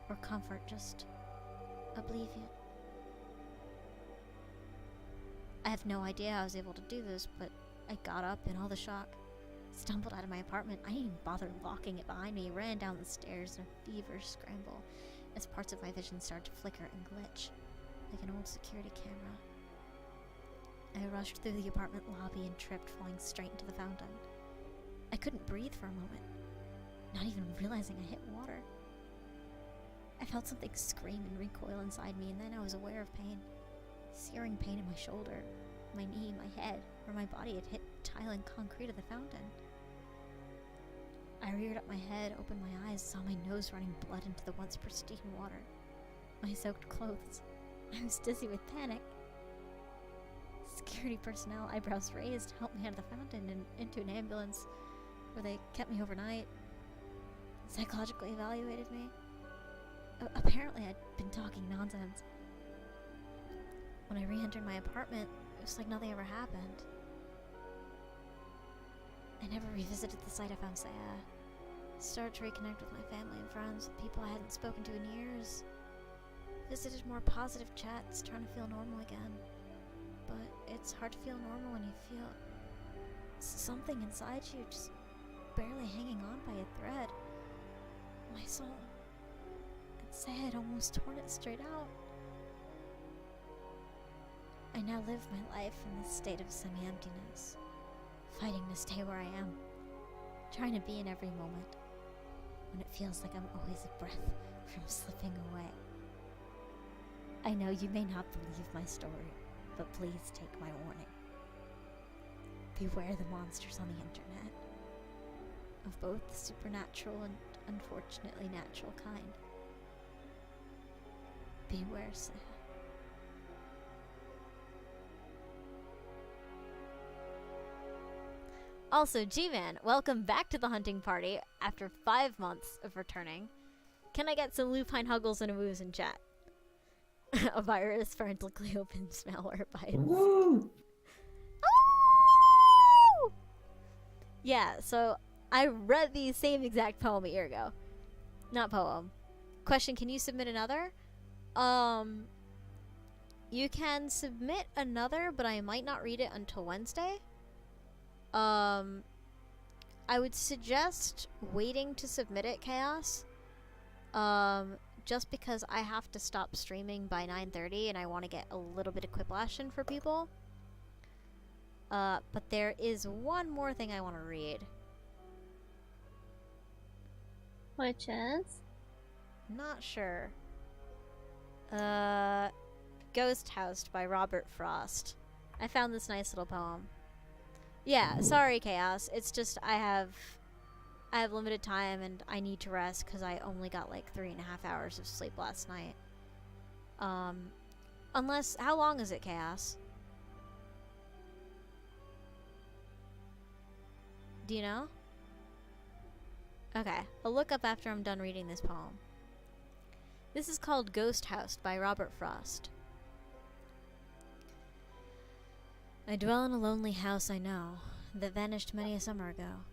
or comfort, just oblivion. I have no idea how I was able to do this, but I got up in all the shock, stumbled out of my apartment. I didn't even bother locking it behind me, ran down the stairs in a feverish scramble as parts of my vision started to flicker and glitch, like an old security camera. I rushed through the apartment lobby and tripped, falling straight into the fountain. I couldn't breathe for a moment, not even realizing I hit water. I felt something scream and recoil inside me, and then I was aware of pain. Searing pain in my shoulder, my knee, my head, where my body had hit tile and concrete of the fountain. I reared up my head, opened my eyes, saw my nose running blood into the once pristine water. My soaked clothes. I was dizzy with panic. Security personnel, eyebrows raised, helped me out of the fountain and into an ambulance where they kept me overnight. Psychologically evaluated me. Apparently I'd been talking nonsense. When I re-entered my apartment, it was like nothing ever happened. I never revisited the site I found Saya. Started to reconnect with my family and friends, with people I hadn't spoken to in years. Visited more positive chats, trying to feel normal again. But it's hard to feel normal when you feel something inside you just barely hanging on by a thread. My soul. And Saya had almost torn it straight out. I now live my life in this state of semi-emptiness, fighting to stay where I am, trying to be in every moment, when it feels like I'm always a breath from slipping away. I know you may not believe my story, but please take my warning. Beware the monsters on the internet, of both the supernatural and unfortunately natural kind. Beware, Saya. Also, G-Man, welcome back to the hunting party after 5 months of returning. Can I get some lupine huggles and woos in chat? A virus, forensically open malware bites. Woo! Oh! Yeah, so I read the same exact poem a year ago. Not poem. Question, can you submit another? You can submit another, but I might not read it until Wednesday. I would suggest waiting to submit it, Chaos. Just because I have to stop streaming by 9:30 and I want to get a little bit of quiplash in for people. But there is one more thing I want to read. Which is? Not sure. Ghost Housed by Robert Frost. I found this nice little poem. Yeah, sorry, Chaos. It's just I have limited time and I need to rest because I only got like 3.5 hours of sleep last night. Unless, how long is it, Chaos? Do you know? Okay, I'll look up after I'm done reading this poem. This is called Ghost Housed by Robert Frost. I dwell in a lonely house I know, that vanished many a summer ago,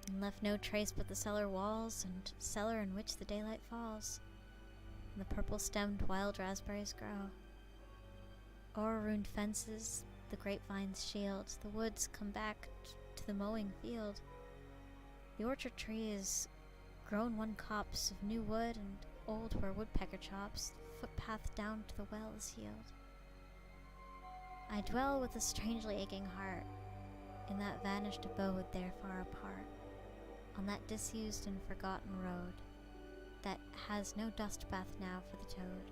and left no trace but the cellar walls and cellar in which the daylight falls, and the purple-stemmed wild raspberries grow. O'er ruined fences, the grapevines shield, the woods come back to the mowing field. The orchard trees, grown one copse of new wood and old where woodpecker chops, the footpath down to the well is healed. I dwell with a strangely aching heart in that vanished abode there far apart, on that disused and forgotten road that has no dust bath now for the toad.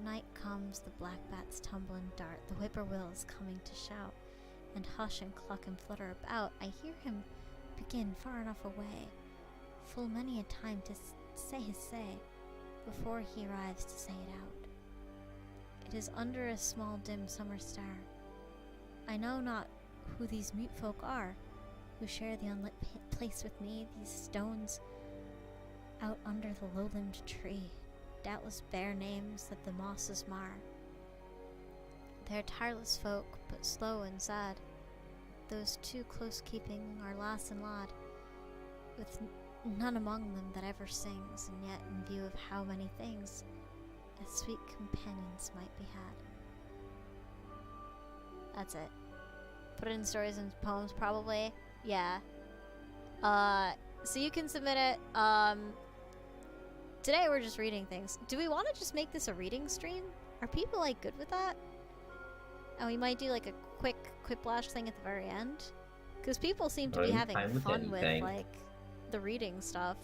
Night comes, the blackbats tumble and dart, the whippoorwills coming to shout, and hush and cluck and flutter about. I hear him begin far enough away, full many a time say his say before he arrives to say it out. It is under a small dim summer star. I know not who these mute folk are, who share the unlit place with me, these stones out under the low-limbed tree, doubtless bear names that the mosses mar. They are tireless folk, but slow and sad. Those too close-keeping are lass and lad, with none among them that ever sings, and yet in view of how many things as sweet companions might be had. That's it. Put it in stories and poems, probably. Yeah. So you can submit it. Today we're just reading things. Do we want to just make this a reading stream? Are people, like, good with that? And we might do, like, a quick quiplash thing at the very end? Because people seem to be I'm having fine with fun with, anything. like, the reading stuff.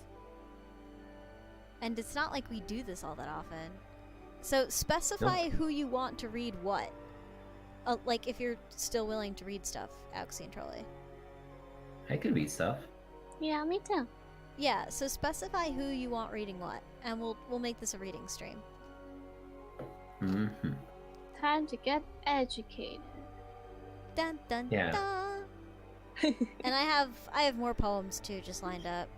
And it's not like we do this all that often. So specify who you want to read what. Like, if you're still willing to read stuff, Auxie and Trolley. I could read stuff. Yeah, me too. Yeah, so specify who you want reading what, and we'll make this a reading stream. Mm-hmm. Time to get educated. Dun dun Yeah. dun. And I have more poems too, just lined up.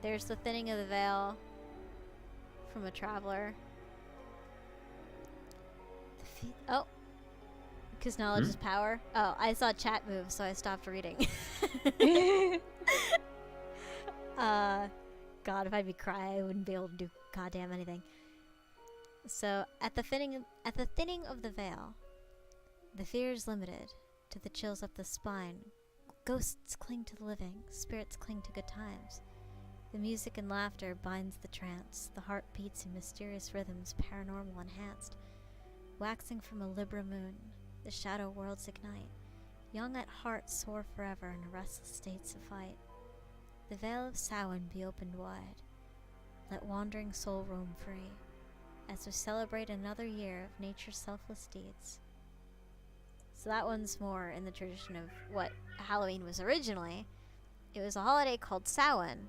There's the thinning of the veil from a traveler. Oh, because knowledge is power. Oh, I saw chat move, so I stopped reading. God, if I'd be cry, I wouldn't be able to do goddamn anything. So, at the thinning of the veil, the fear is limited to the chills up the spine. Ghosts cling to the living, spirits cling to good times. The music and laughter binds the trance. The heart beats in mysterious rhythms, paranormal enhanced. Waxing from a Libra moon, the shadow worlds ignite. Young at heart soar forever in restless states of fight. The veil of Samhain be opened wide. Let wandering soul roam free, as we celebrate another year of nature's selfless deeds. So that one's more in the tradition of what Halloween was originally. It was a holiday called Samhain,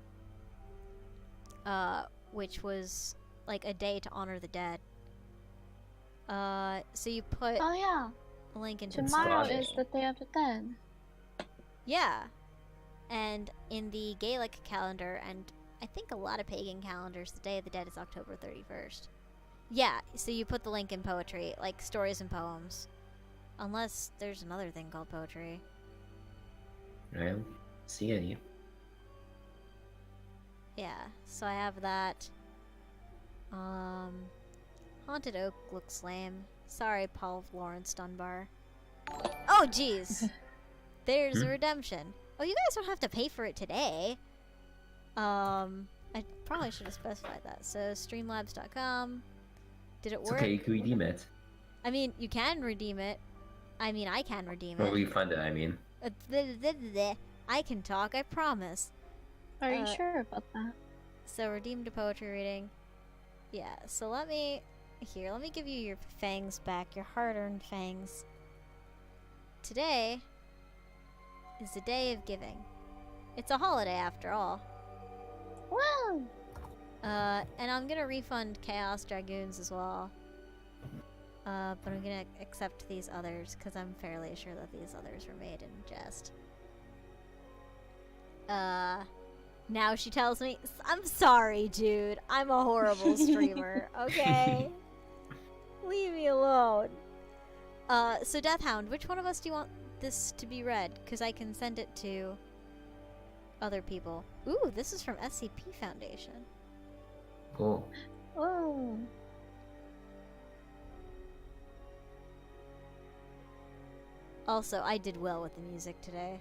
which was like a day to honor the dead. So you put Oh yeah, a link into tomorrow Friday. is the Day of the Dead. Yeah. And in the Gaelic calendar, and I think a lot of pagan calendars, the Day of the Dead is October 31st. Yeah, so you put the link in poetry, like stories and poems. Unless there's another thing called poetry. I don't see any. Yeah, so I have that. Haunted Oak looks lame. Sorry, Paul Lawrence Dunbar. Oh, jeez! There's a redemption. Oh, you guys don't have to pay for it today. I probably should have specified that. So, streamlabs.com. Did it It's work? okay, you can redeem it. I mean, you can redeem it. I mean, I can redeem Or it. refund it, I mean. I can talk, I promise. Are you sure about that? So, redeemed a poetry reading. Yeah, so let me give you your fangs back, your hard-earned fangs. Today is the day of giving. It's a holiday after all. Wow! And I'm gonna refund Chaos Dragoons as well. But I'm gonna accept these others, because I'm fairly sure that these others were made in jest. Now she tells me, I'm sorry, dude. I'm a horrible streamer, okay? Leave me alone. So Deathhound, which one of us do you want this to be read? Because I can send it to other people. Ooh, this is from SCP Foundation. Cool. Oh, Also, I did well with the music today.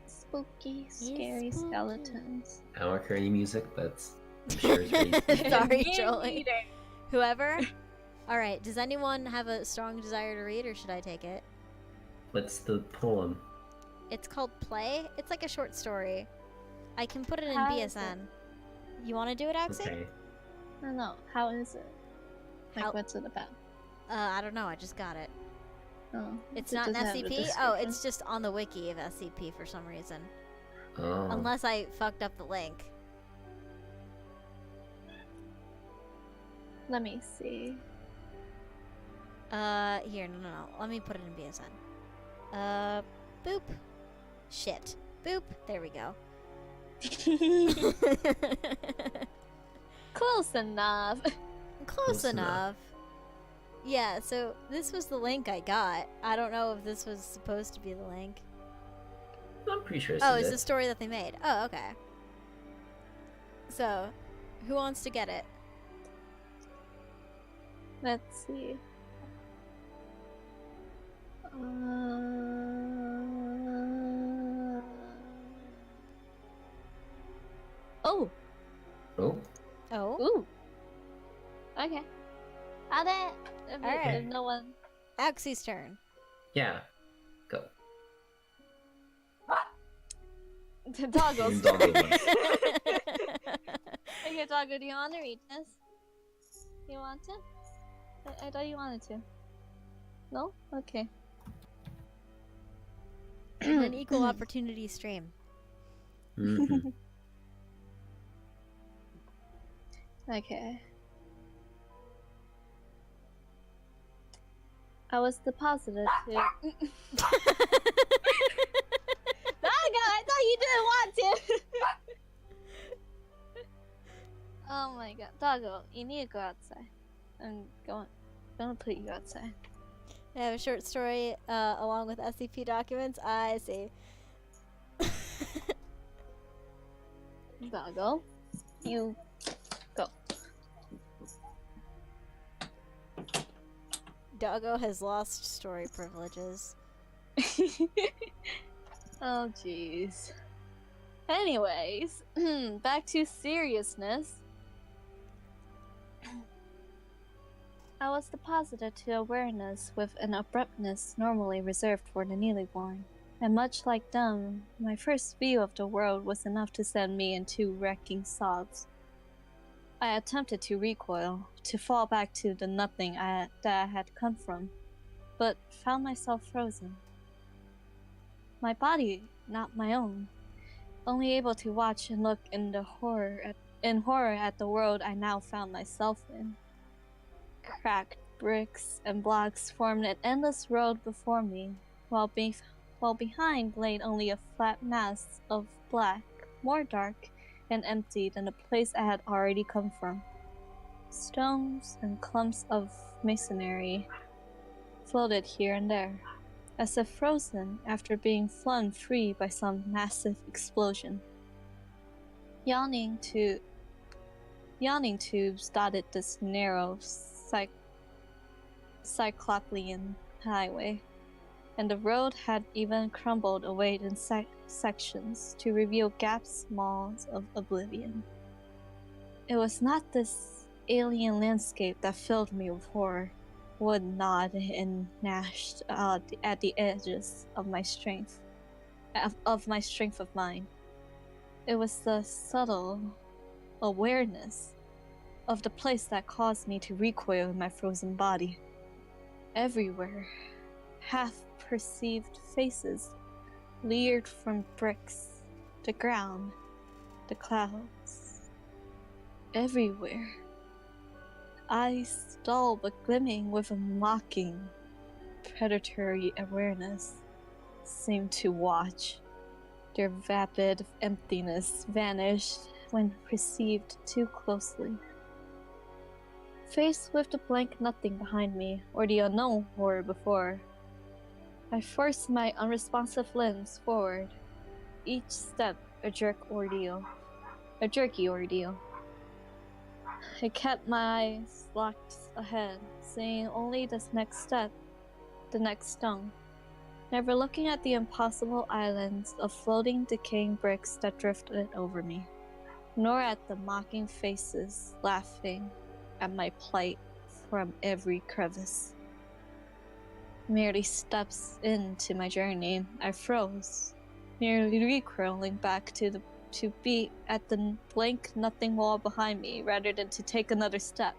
spooky, scary spooky. skeletons. I don't hear any music, but I'm sure it's pretty. Sorry, Jolie. Whoever. Alright, does anyone have a strong desire to read, or should I take it? What's the poem? It's called Play. It's like a short story. I can put it in How is BSN. You want to do it, Axie? Okay. No, how is it? Like, How- what's it about? I don't know. I just got it. Oh, It's it not an doesn't have a SCP? Oh, description. it's just on the wiki of SCP for some reason. Oh. Unless I fucked up the link. Let me see. Here, no. Let me put it in BSN. Boop. Shit. Boop. There we go. Close enough. Close enough. Yeah, so this was the link I got. I don't know if this was supposed to be the link. I'm pretty sure Oh, it's the story that they made. Oh, okay. So, who wants to get it? Let's see. Oh. Oh. Oh, Ooh. Okay. I'll do it. Alright. If no one. Axie's turn. Yeah. Go. Doggles. Doggo ones. Okay, Doggo, do you want to read this? You want to? I thought you wanted to. No? Okay. An equal opportunity stream. Mhm. Okay. I was deposited to. Doggo, I thought you didn't want to. Oh my god, Doggo, you need to go outside. I'm gonna put you outside. I have a short story along with SCP documents. I see. Doggo, you go. Doggo has lost story privileges. Oh jeez. Anyways, back to seriousness. I was deposited to awareness with an abruptness normally reserved for the newly born, and much like them, my first view of the world was enough to send me into wrecking sobs. I attempted to recoil, to fall back to the nothing that I had come from, but found myself frozen. My body, not my own, only able to watch and look in horror at the world I now found myself in. Cracked bricks and blocks formed an endless road before me, while behind lay only a flat mass of black, more dark and empty than the place I had already come from. Stones and clumps of masonry floated here and there, as if frozen after being flung free by some massive explosion. Yawning tubes dotted this narrow cyclopean highway, and the road had even crumbled away in sections to reveal gaps small of oblivion. It was not this alien landscape that filled me with horror, would gnawed and gnashed at the edges of my strength of mind. It was the subtle awareness of the place that caused me to recoil in my frozen body. Everywhere, half-perceived faces leered from bricks, the ground, the clouds. Everywhere, eyes dull but glimmering with a mocking, predatory awareness, seemed to watch. Their vapid emptiness vanished when perceived too closely. Faced with the blank nothing behind me, or the unknown horror before, I forced my unresponsive limbs forward, each step a jerky ordeal. I kept my eyes locked ahead, seeing only this next step, the next stone, never looking at the impossible islands of floating, decaying bricks that drifted over me, nor at the mocking faces laughing at my plight from every crevice. Merely steps into my journey, I froze, nearly recoiling back to be at the blank nothing wall behind me rather than to take another step.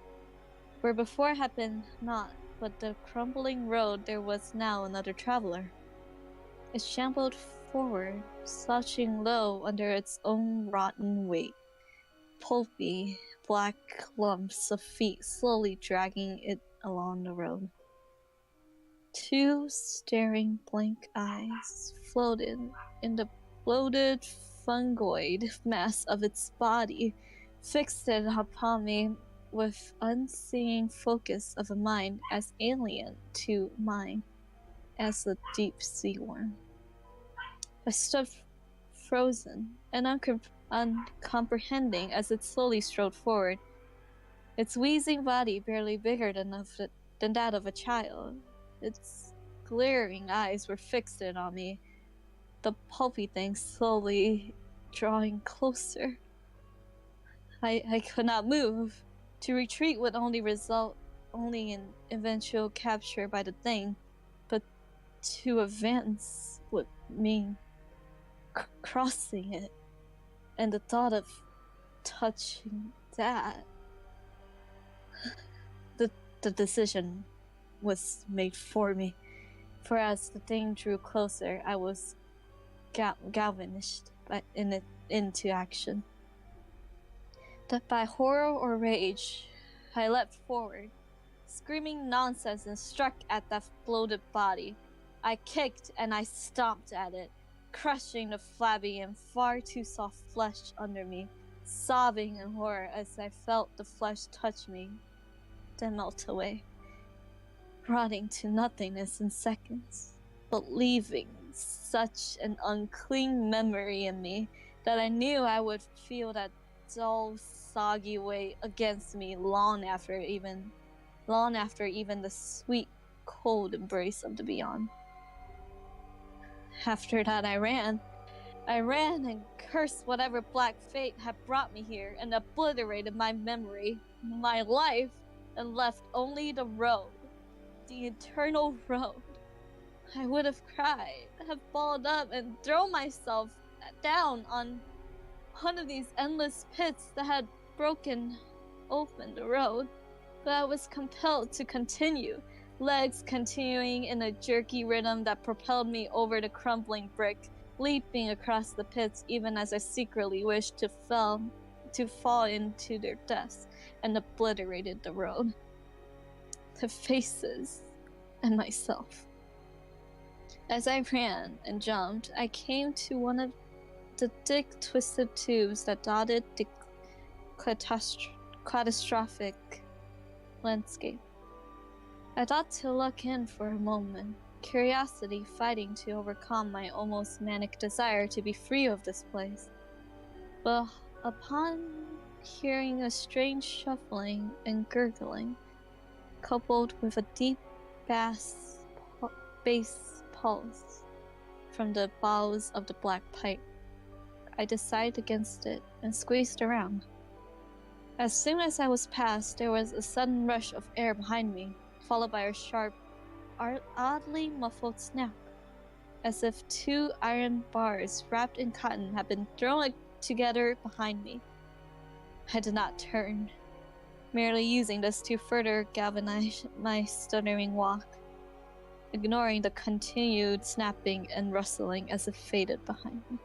Where before had been naught but the crumbling road, there was now another traveler. It shambled forward, slouching low under its own rotten weight. Pulpy, black lumps of feet slowly dragging it along the road. Two staring blank eyes floated in the bloated fungoid mass of its body, fixed upon me with unseeing focus of a mind as alien to mine as the deep sea worm. I stood frozen and uncomprehending as it slowly strode forward, its wheezing body barely bigger than that of a child. Its glaring eyes were fixed on me, the pulpy thing slowly drawing closer. I could not move. To retreat would only result in eventual capture by the thing, but to advance would mean crossing it, and the thought of touching that. The decision was made for me, for as the thing drew closer, I was galvanized into action. That by horror or rage, I leapt forward, screaming nonsense and struck at that bloated body. I kicked and I stomped at it, crushing the flabby and far too soft flesh under me, sobbing in horror as I felt the flesh touch me, then melt away, rotting to nothingness in seconds, but leaving such an unclean memory in me that I knew I would feel that dull, soggy weight against me long after even the sweet, cold embrace of the beyond. After that, I ran and cursed whatever black fate had brought me here and obliterated my memory, my life, and left only the road, the eternal road. I would have cried, have balled up, and thrown myself down on one of these endless pits that had broken open the road, but I was compelled to continue, legs continuing in a jerky rhythm that propelled me over the crumbling brick, leaping across the pits even as I secretly wished to fall into their depths and obliterated the road, the faces, and myself. As I ran and jumped, I came to one of the thick, twisted tubes that dotted the catastrophic landscape. I thought to look in for a moment, curiosity fighting to overcome my almost manic desire to be free of this place. But upon hearing a strange shuffling and gurgling, coupled with a deep bass pulse from the bowels of the black pipe, I decided against it and squeezed around. As soon as I was past, there was a sudden rush of air behind me, followed by a sharp, oddly muffled snap, as if two iron bars wrapped in cotton had been thrown together behind me. I did not turn, merely using this to further galvanize my stuttering walk, ignoring the continued snapping and rustling as it faded behind me.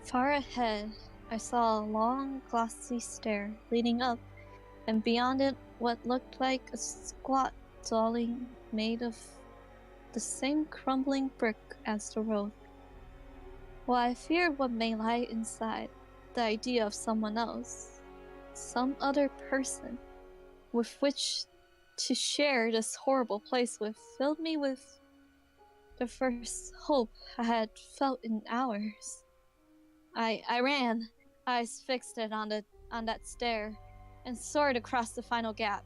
Far ahead, I saw a long, glossy stair leading up, and beyond it what looked like a squat dwelling made of the same crumbling brick as the road. While I feared what may lie inside, the idea of someone else, some other person, with which to share this horrible place with, filled me with the first hope I had felt in hours. I ran, eyes fixed on that stair, and soared across the final gap.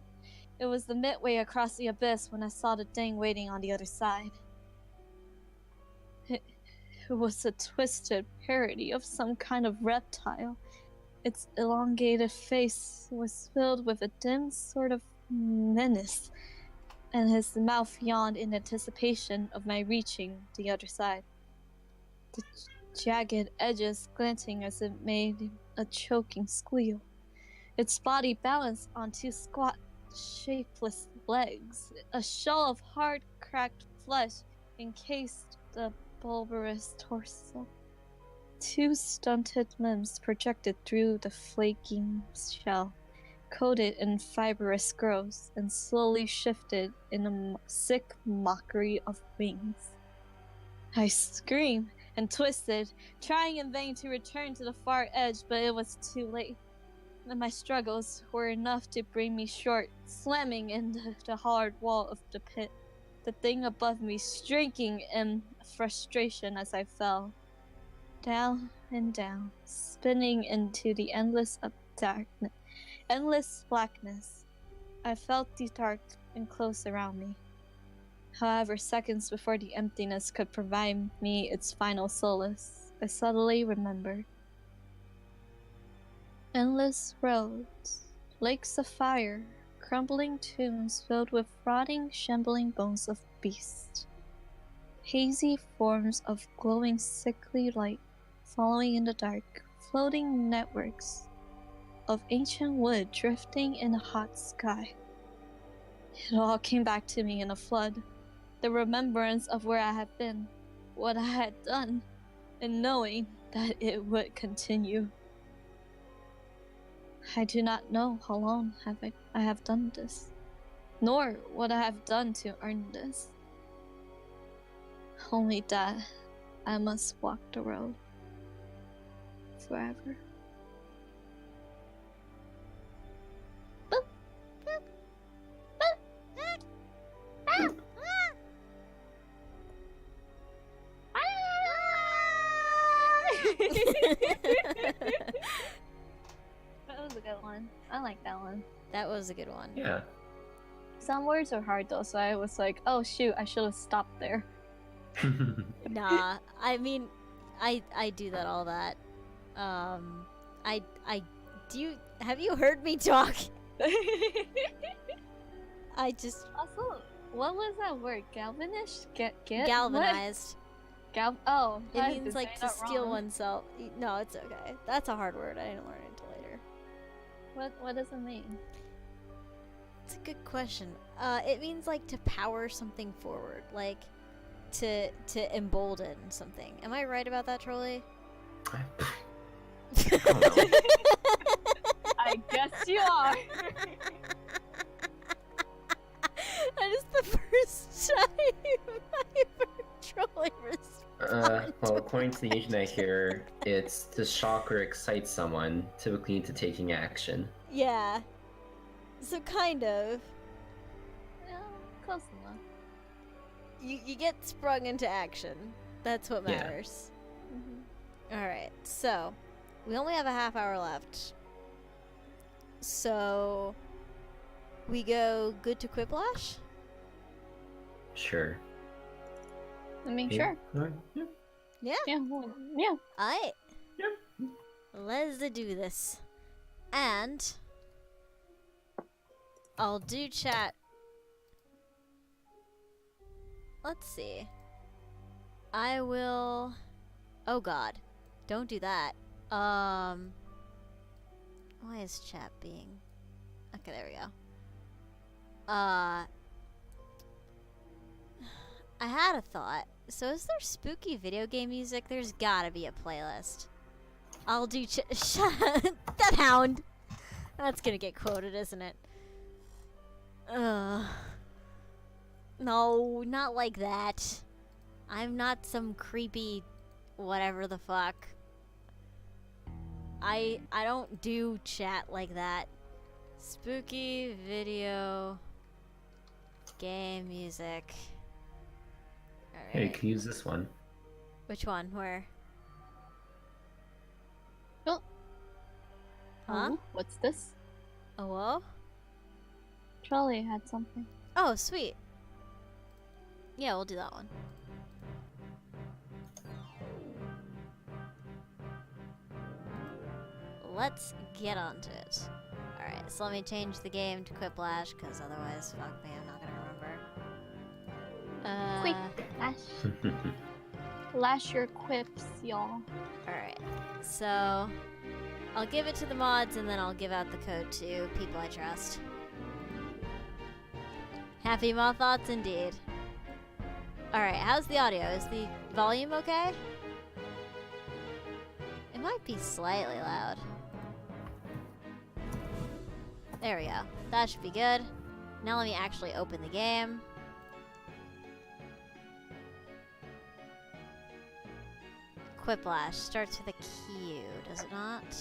It was the midway across the abyss when I saw the thing waiting on the other side. It was a twisted parody of some kind of reptile. Its elongated face was filled with a dim sort of menace, and his mouth yawned in anticipation of my reaching the other side. The jagged edges glinting as it made a choking squeal. Its body balanced on two squat, shapeless legs. A shell of hard, cracked flesh encased the bulbous torso. 2 stunted limbs projected through the flaking shell, coated in fibrous growths, and slowly shifted in a sick mockery of wings. I screamed and twisted, trying in vain to return to the far edge, but it was too late. And my struggles were enough to bring me short, slamming into the hard wall of the pit, the thing above me shrinking in frustration as I fell. Down and down, spinning into the endless blackness. I felt the dark and close around me. However, seconds before the emptiness could provide me its final solace, I suddenly remembered. Endless roads, lakes of fire, crumbling tombs filled with rotting, shambling bones of beasts. Hazy forms of glowing sickly light following in the dark, floating networks of ancient wood drifting in a hot sky. It all came back to me in a flood. The remembrance of where I had been, what I had done, and knowing that it would continue. I do not know how long I have done this, nor what I have done to earn this. Only that I must walk the road forever. Boop, boop, boop, boop. That was a good one. I like that one. That was a good one. Yeah. Some words are hard though, so I was like, oh shoot, I should have stopped there. Nah, I mean, I do that all that. Have you heard me talk? I just Also, what was that word? Galvanish? Get galvanized. Oh, It I means did like say to that steal wrong. oneself. No, it's okay. That's a hard word. I didn't learn it until later. What does it mean? It's a good question. It means like to power something forward, like to embolden something. Am I right about that, Trolley? I guess you are. That is the first time I've heard Trolley respond. Well, according to the ancient I hear, it's to shock or excite someone, typically into taking action. Yeah. So kind of. Yeah, close enough. You get sprung into action. That's what Yeah. matters. Alright, so we only have a half hour left. So we go good to Quiplash? Sure. I mean, Yeah. sure. Alright, yeah. Yeah. Yeah, well, yeah. Alright. Yep. Let's do this. And I'll do chat. Let's see. I will. Oh god. Don't do that. Why is chat being. Okay, there we go. I had a thought. So is there spooky video game music? There's gotta be a playlist. I'll do shut up. That hound. That's gonna get quoted, isn't it? No, not like that. I'm not some creepy whatever the fuck. I don't do chat like that. Spooky video game music. Hey, you Alright. can use this one. Which one? Where? Oh. Huh? Oh, what's this? Oh, whoa? Trolley had something. Oh, sweet. Yeah, we'll do that one. Let's get onto it. Alright, so let me change the game to Quiplash, because otherwise, fuck me, I'm not gonna remember. Quick, lash your quips, y'all. Alright, so I'll give it to the mods, and then I'll give out the code to people I trust. Happy mod thoughts indeed. Alright, how's the audio? volume okay? It might be slightly loud. There we go. That should be good. Now let me actually open the game. Quiplash starts with a Q, does it not?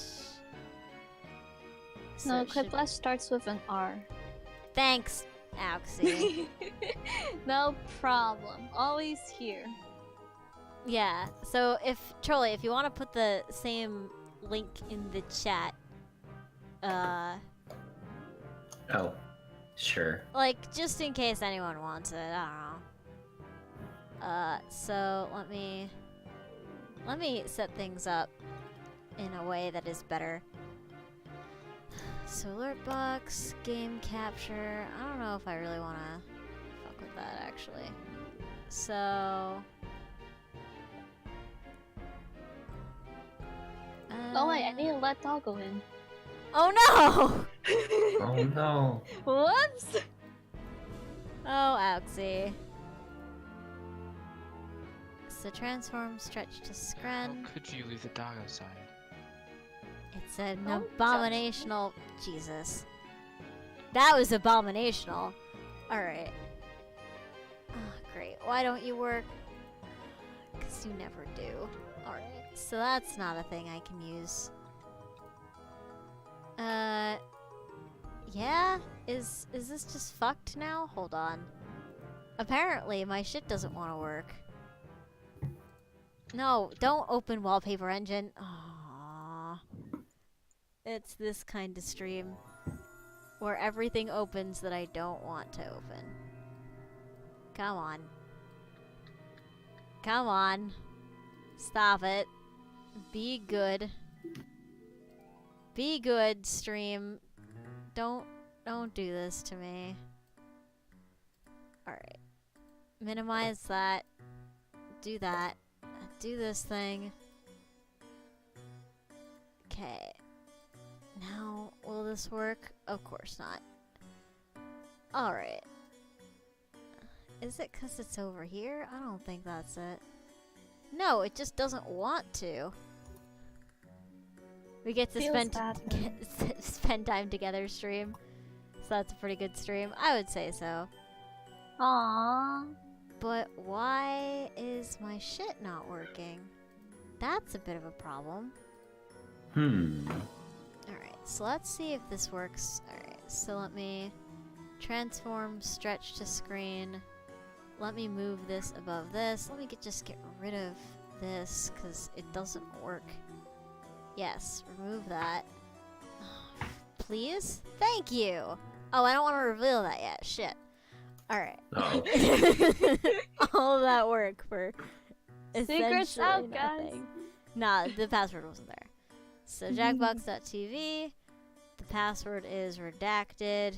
So No, it should- Quiplash starts with an R. Thanks, Auxie. No problem. Always here. Yeah, so if you want to put the same link in the chat, Oh, sure. like just in case anyone wants it, I don't know. So let me set things up in a way that is better. So alert box, game capture. I don't know if I really want to fuck with that actually. So. Oh wait, I need to let Doggo in. Oh no! Oh no. Whoops! Oh, Auxie. So transform, stretch to How scren. could you leave the dog outside? It's an Don't abominational. Jesus. That was abominational. Alright. Oh, great. Why don't you work? Because you never do. Alright. So that's not a thing I can use. Yeah? Is this just fucked now? Hold on. Apparently, my shit doesn't want to work. No, don't open wallpaper engine. Aww. It's this kind of stream where everything opens that I don't want to open. Come on. Come on. Stop it. Be good. Be good, stream. Don't do this to me. Alright. Minimize that. Do that. Do this thing. Okay. Now, will this work? Of course not. Alright. Is it because it's over here? I don't think that's it. No, it just doesn't want to. We get to Feels bad, spend time together stream. So that's a pretty good stream. I would say so. Aww. But why is my shit not working? That's a bit of a problem. Alright, so let's see if this works. Alright, so let me transform, stretch to screen. Let me move this above this. Let me just get rid of this because it doesn't work. Yes, remove that. Please? Thank you! Oh, I don't want to reveal that yet. Shit. Alright. Oh. All of that work for Secrets essentially out, guys. nothing. Nah, the password wasn't there. So jackbox.tv. The password is redacted.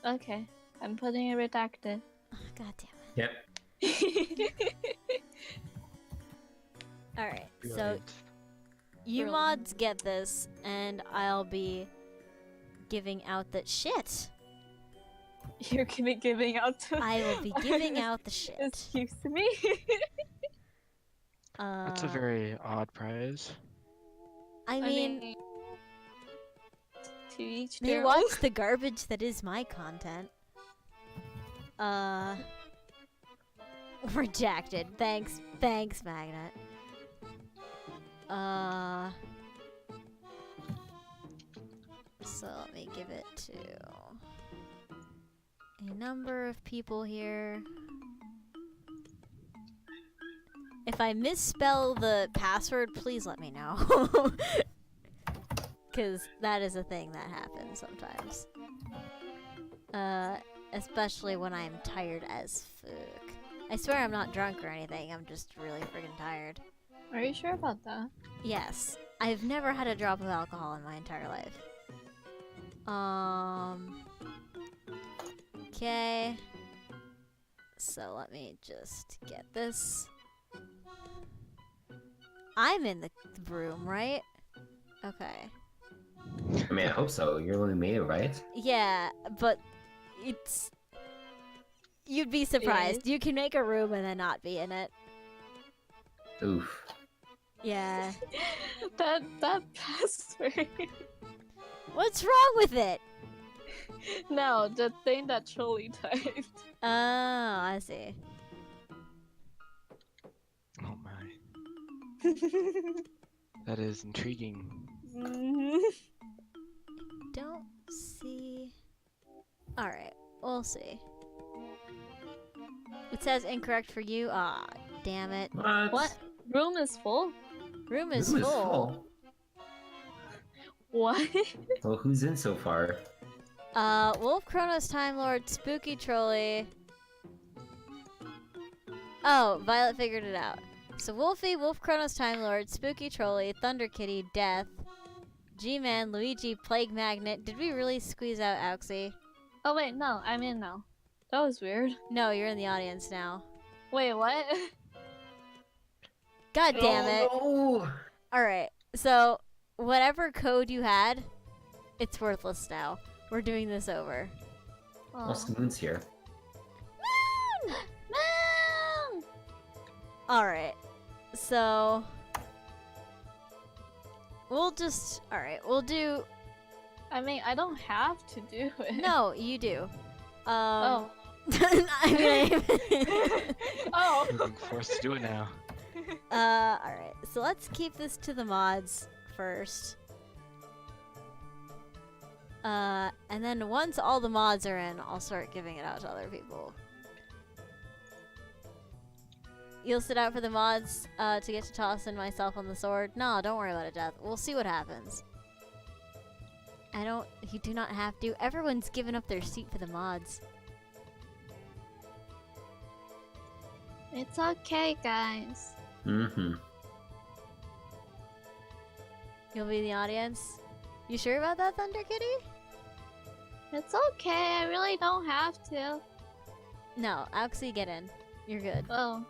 Okay, I'm putting it redacted. Oh, God damn Yep. it. Alright, so Brilliant. you Brilliant. mods get this, and I'll be giving out the shit. You're gonna be giving out to I will be giving out the shit. Excuse me. That's a very odd prize. I mean, to each they their watch the garbage that is my content. Rejected. Thanks, Magnet. So let me give it to a number of people here. If I misspell the password, please let me know. Because that is a thing that happens sometimes. Especially when I'm tired as fuck. I swear I'm not drunk or anything, I'm just really friggin' tired. Are you sure about that? Yes, I've never had a drop of alcohol in my entire life. Okay. So let me just get this. I'm in the room, right? Okay. I mean, I hope so. You're the one who made it, right? Yeah, but it's You'd be surprised. You can make a room and then not be in it. Oof. Yeah. that password. What's wrong with it? No, the thing that Trolley typed. Oh, I see. Oh my. That is intriguing. Don't see. Alright, we'll see. It says incorrect for you. Ah, damn it. What? Room is full? Room is Room full. What? Well, who's in so far? Wolf, Kronos, Time Lord, Spooky Trolley. Oh, Violet figured it out. So Wolfie, Wolf, Kronos, Time Lord, Spooky Trolley, Thunder Kitty, Death, G-Man, Luigi, Plague Magnet. Did we really squeeze out Auxie? Oh wait, no, I'm in now. That was weird. No, you're in the audience now. Wait, what? God damn it. Oh, Alright, so whatever code you had, it's worthless now. We're doing this over. no. Also, Moon's here. Moon! No! Alright, so we'll just, we'll do, I mean, I don't have to do it. no, you do. Oh. I mean, Oh. You're being forced to do it now. alright, so let's keep this to the mods first. And then once all the mods are in, I'll start giving it out to other people. You'll sit out for the mods to get to tossing myself on the sword? No, don't worry about it, Death. We'll see what happens. You do not have to. Everyone's given up their seat for the mods. It's okay, guys. Mm-hmm. You'll be in the audience? You sure about that, Thunder Kitty? It's okay, I really don't have to. No, Auxie, get in. You're good. Oh.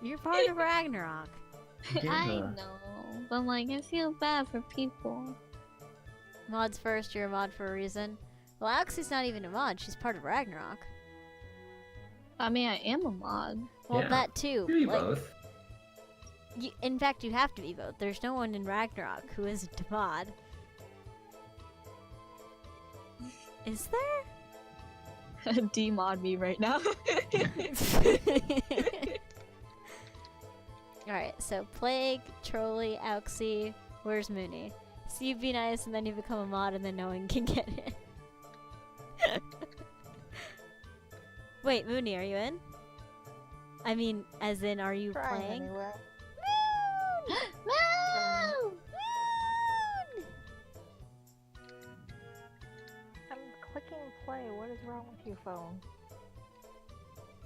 You're part of Ragnarok. I know, but like, I feel bad for people. Mods first, you're a mod for a reason. Well, Auxie's not even a mod, she's part of Ragnarok. I mean, I am a mod. Well, Yeah. that too. Maybe Like, both. in fact, you have to be both. There's no one in Ragnarok who isn't a mod. Is there? Demod me right now. Alright, so Plague, Trolley, Auxie, where's Mooney? So you be nice and then you become a mod and then no one can get in. Wait, Mooney, are you in? I mean, as in, are you Trying playing? anyway. Moon! No! Moon! I'm clicking play. What is wrong with your phone?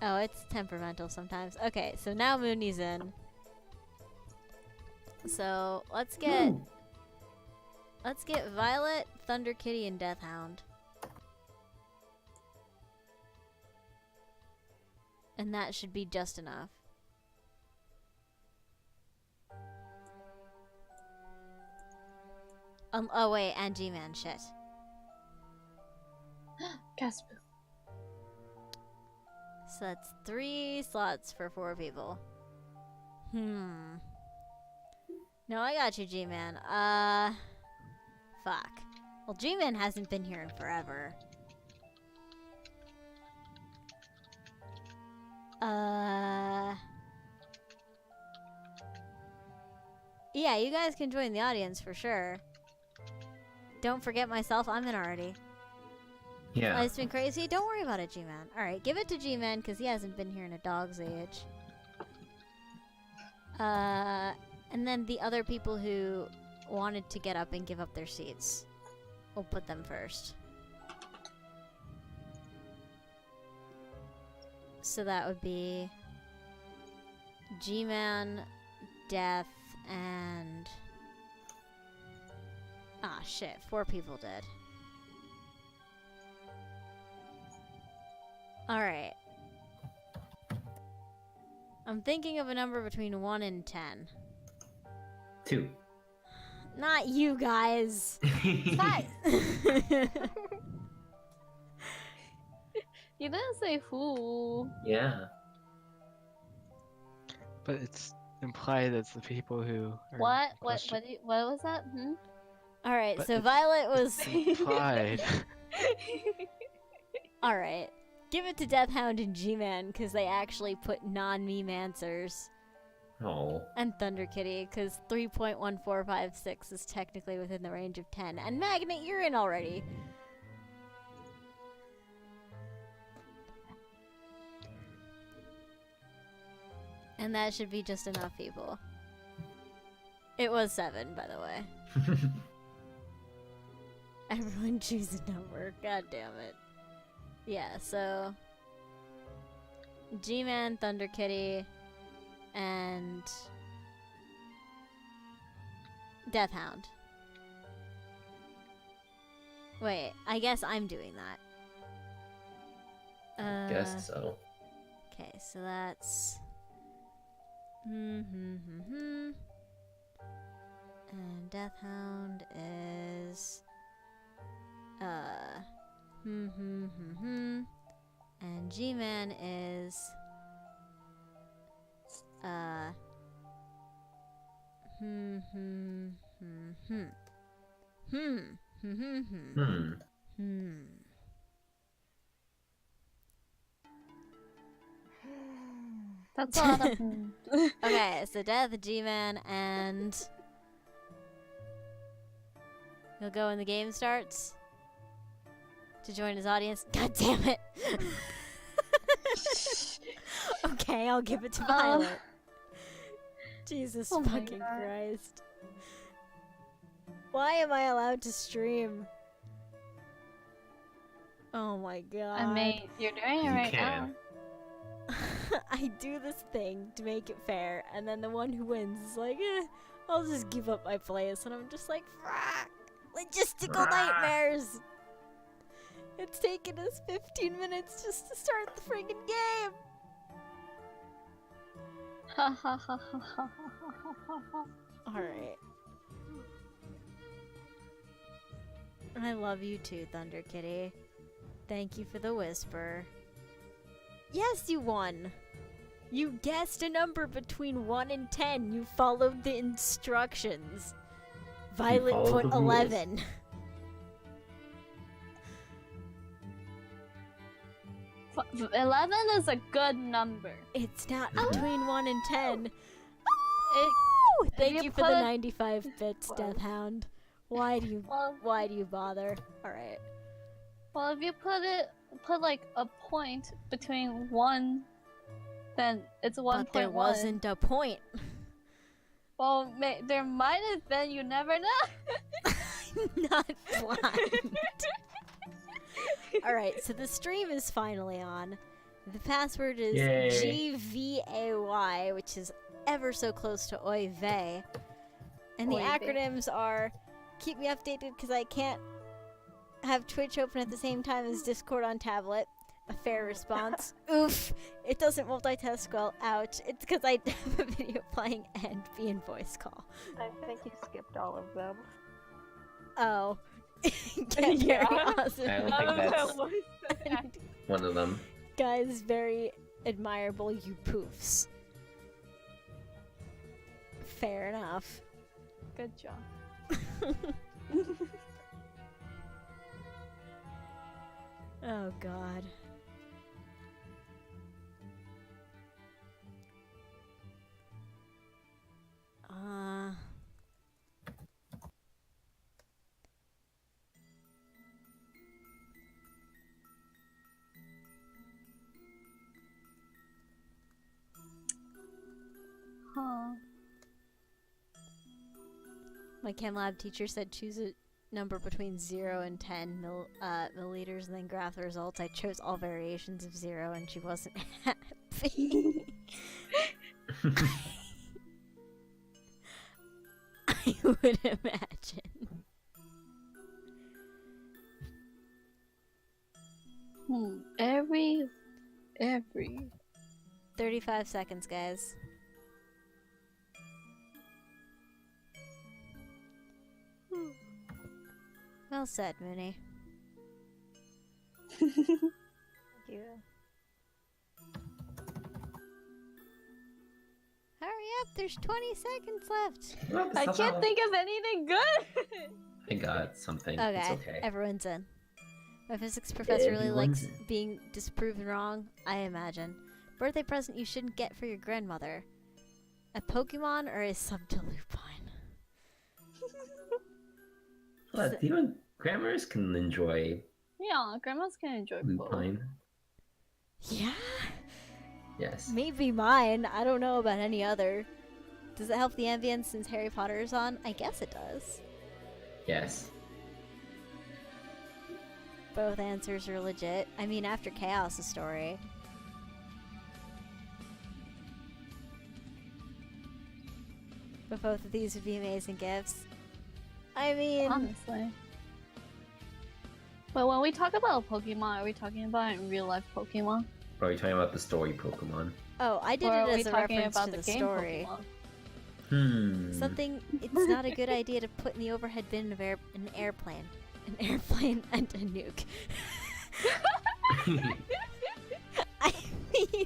Oh, it's temperamental sometimes. Okay, so now Mooney's in. So let's get Violet, Thunder Kitty, and Death Hound. And that should be just enough. Oh wait, and G-Man, shit. Casper. So that's 3 slots for 4 people. No, I got you, G-Man. Fuck. Well, G-Man hasn't been here in forever. Yeah, you guys can join the audience for sure. Don't forget myself, I'm in already. Yeah. Life's been crazy? Don't worry about it, G-Man. Alright, give it to G-Man, because he hasn't been here in a dog's age. And then the other people who wanted to get up and give up their seats, we'll put them first. So that would be G-Man, Death, and... Ah, shit. 4 people did. Alright. I'm thinking of a number between 1 and 10. 2. Not you guys. Hi. You didn't say who. Yeah. But it's implied it's the people who are What? in question. What was that? Hmm? Alright, But so it's- Violet was. It's implied. Alright. Give it to Death Hound and G-Man, because they actually put non-meme answers. Oh. And Thunder Kitty, because 3.1456 is technically within the range of 10. And Magnet, you're in already. And that should be just enough people. It was 7, by the way. Everyone choose a number. God damn it. Yeah, so G-Man, Thunder Kitty, and Death Hound. Wait, I guess I'm doing that. Guess so. Okay, so that's and Death Hound is and G-Man is That's a lot of. Okay, so Death, G-Man, and he'll go when the game starts to join his audience. God damn it! Okay, I'll give it to Violet. Jesus Oh my fucking God. Christ. Why am I allowed to stream? Oh my god. I mean, you're doing it You right can. now. I do this thing to make it fair, and then the one who wins is like, I'll just give up my place, and I'm just like, fuck! Logistical nightmares! It's taken us 15 minutes just to start the friggin' game! Ha ha ha ha ha ha ha ha. Alright. I love you too, Thunder Kitty. Thank you for the whisper. Yes, you won! You guessed a number between 1 and 10. You followed the instructions. Violet followed put the rules. 11. 11 is a good number. It's not between 1 and 10. It, Ooh, thank you you for put the it- 95 bits, Death Hound. Why do you bother? Alright. well, if you put like a point between 1, then it's 1.1. But there wasn't a point. Well, there might have been. You never know. Not blind. Alright, so the stream is finally on. The password is Yay. GVAY, which is ever so close to Oy vey. And the Oy vey. acronyms are keep me updated because I can't have Twitch open at the same time as Discord on tablet. A fair response. Oof. It doesn't multitask well. Ouch. It's because I have a video playing and be in voice call. I think you skipped all of them. Oh. Get Yeah. very awesome. I don't think that's one of them. Guys, very admirable, you poofs. Fair enough. Good job. Oh god. Huh. My chem lab teacher said choose a number between 0 and 10 milliliters and then graph the results. I chose all variations of 0 and she wasn't happy. I would imagine. Every 35 seconds, guys. Well said, Mooney. you. Hurry up, there's 20 seconds left. No, that's I not can't bad. think of anything good. I got something. It's okay. Everyone's in. My physics professor really Everyone's likes in. being disproven wrong, I imagine. Birthday present you shouldn't get for your grandmother. A Pokemon or a Subdilupine? But even grammars can enjoy Yeah, grandmas can enjoy both. lupine. Yeah? Yes. Maybe mine. I don't know about any other. Does it help the ambience since Harry Potter is on? I guess it does. Yes. Both answers are legit. I mean, after Chaos' story. But both of these would be amazing gifts. I mean, Honestly. But when we talk about Pokemon, are we talking about in real life Pokemon? Or are you talking about the story Pokemon? oh, I did Or are it we as a talking reference about to the the game story. Pokemon? Something it's not a good idea to put in the overhead bin of an airplane. An airplane and a nuke. I mean,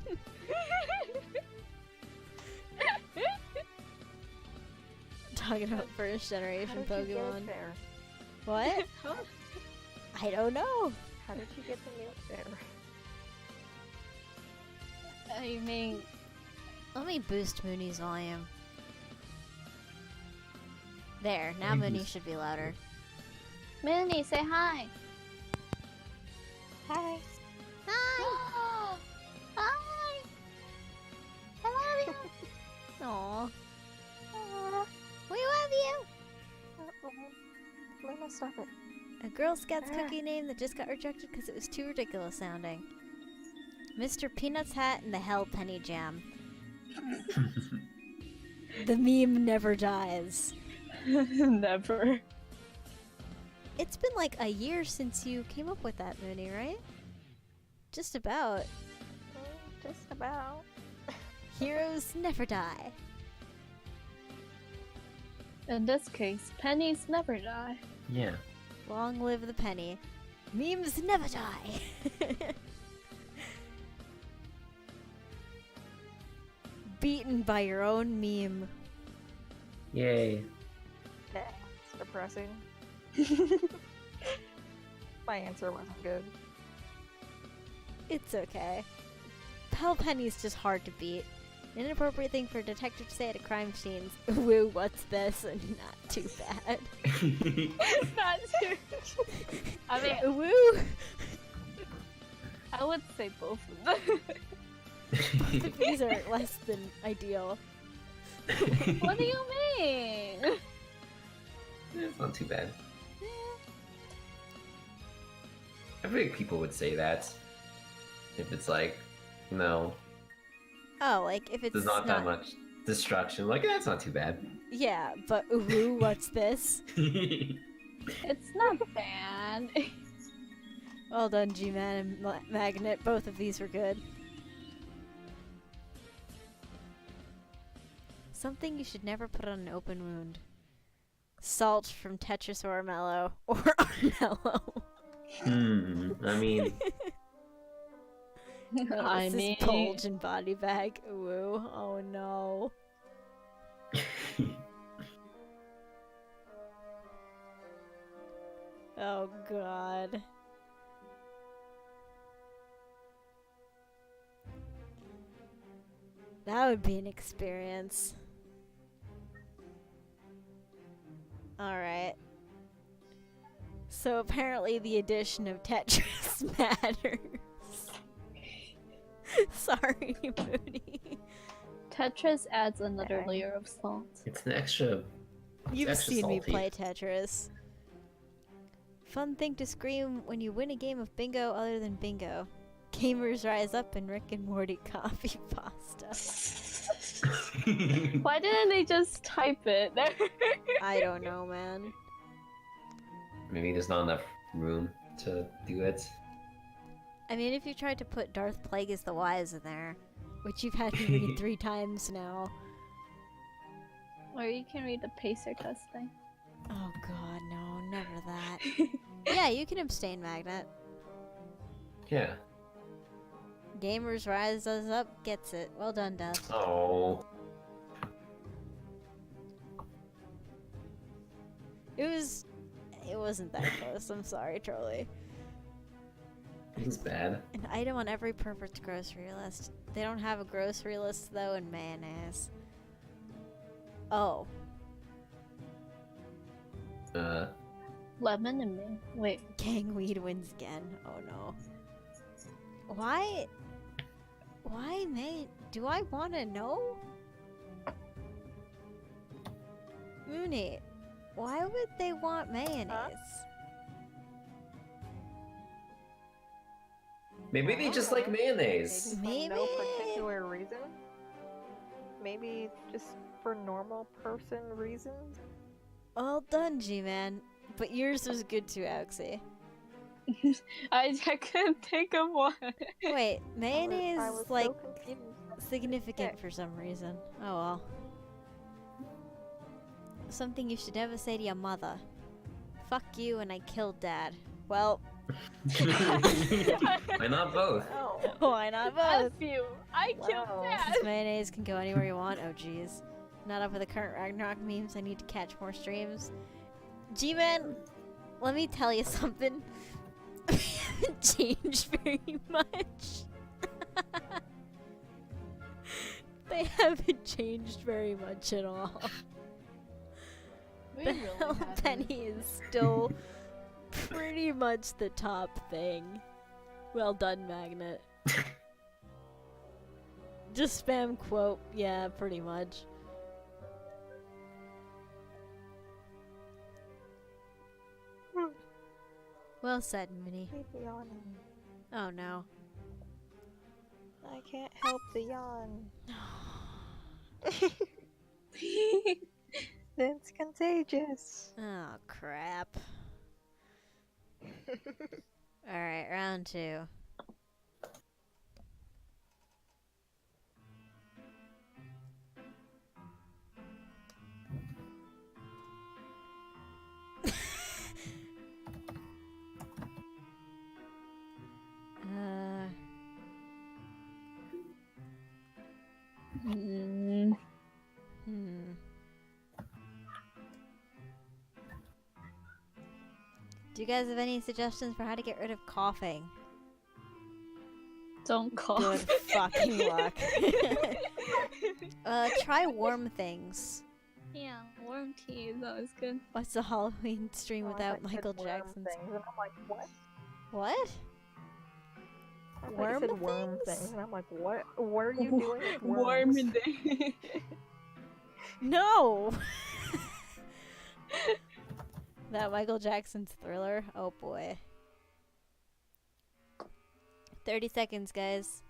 talking about first How generation did you get Pokemon. it there? What? I don't know. How did you get the nuke there? I mean, Let me boost Mooney's volume. There, now Let me Mooney boost- should be louder. Mooney, say hi. Hi. Hi! Hi. I love you. Aw, Ah, we love you! Luna, stop it. A Girl Scouts cookie name that just got rejected because it was too ridiculous sounding. Mr. Peanut's hat and the Hell Penny Jam. The meme never dies. Never. It's been like a year since you came up with that, Mooney, right? Just about. Just about. Heroes never die. In this case, pennies never die. Yeah. Long live the penny. Memes never die. Beaten by your own meme. Yay. That's depressing. My answer wasn't good. It's okay. Pal Penny's just hard to beat. An inappropriate thing for a detective to say at a crime scene. Woo, what's this? Not too bad. Not too. I mean, Woo! I would say both of them. These are less than ideal. What do you mean? It's not too bad. I think people would say that. If it's like, no, Oh, like if it's there's not that much destruction. Like, that's not too bad. Yeah, but woo, what's this? It's not bad. Well done, G-Man and Magnet. Both of these were good. Something you should never put on an open wound. Salt from Tetris or Mellow. Or Armello. I mean, I This mean, is bulge and body bag. Woo. Oh no. Oh god. That would be an experience. Alright. So apparently the addition of Tetris matters. Sorry, Mooney. Tetris adds another Okay. layer of salt. it's an extra. You've extra seen me salty. play Tetris. Fun thing to scream when you win a game of bingo other than bingo. Gamers rise up and Rick and Morty coffee pasta. Why didn't they just type it? I don't know, man. Maybe there's not enough room to do it. I mean, if you tried to put Darth Plagueis the Wise in there, which you've had me read 3 times now. Or you can read the pacer test thing. Oh god, no, never that. Yeah, you can abstain, Magnet. Yeah. Gamers Rise Us Up gets it. Well done, Death. Oh. It wasn't that close. I'm sorry, Charlie. It was bad. An item on every pervert's grocery list. They don't have a grocery list though in mayonnaise. Oh. Lemon and me. Wait. Gangweed wins again. Oh no. Why? Why do I want to know? Mooney, why would they want mayonnaise? Maybe they just like mayonnaise. Maybe for no Maybe. particular reason. Maybe just for normal person reasons. Well done, G-Man. But yours was good too, Oxy. I couldn't think of one. Wait, mayonnaise I was is like so confused. significant for some reason. Oh well. Something you should never say to your mother. Fuck you and I killed Dad. Well, Why not both? Oh, why not both? F you. I killed Wow. Dad. This mayonnaise can go anywhere you want. Oh jeez. Not up with the current Ragnarok memes. I need to catch more streams. G-Man, let me tell you something. We haven't changed very much. They haven't changed very much at all. We The really Hell haven't. Penny is still pretty much the top thing. Well done, Magnet. Just spam quote. Yeah, pretty much. Well said, Minnie. keep yawning. Oh no. I can't help the yawn. It's contagious. Oh crap. Alright, round 2. Mm. Do you guys have any suggestions for how to get rid of coughing? Don't cough. Good fucking luck. Try warm things. Yeah, warm tea is always good. What's a Halloween stream Oh, I without thought you said Michael worm Jackson's? things, and I'm like, what? What? I thought Worm you said worm things? things, and I'm like, what? What are you doing with worms? Warm day. No! That Michael Jackson's Thriller? Oh boy. 30 seconds, guys.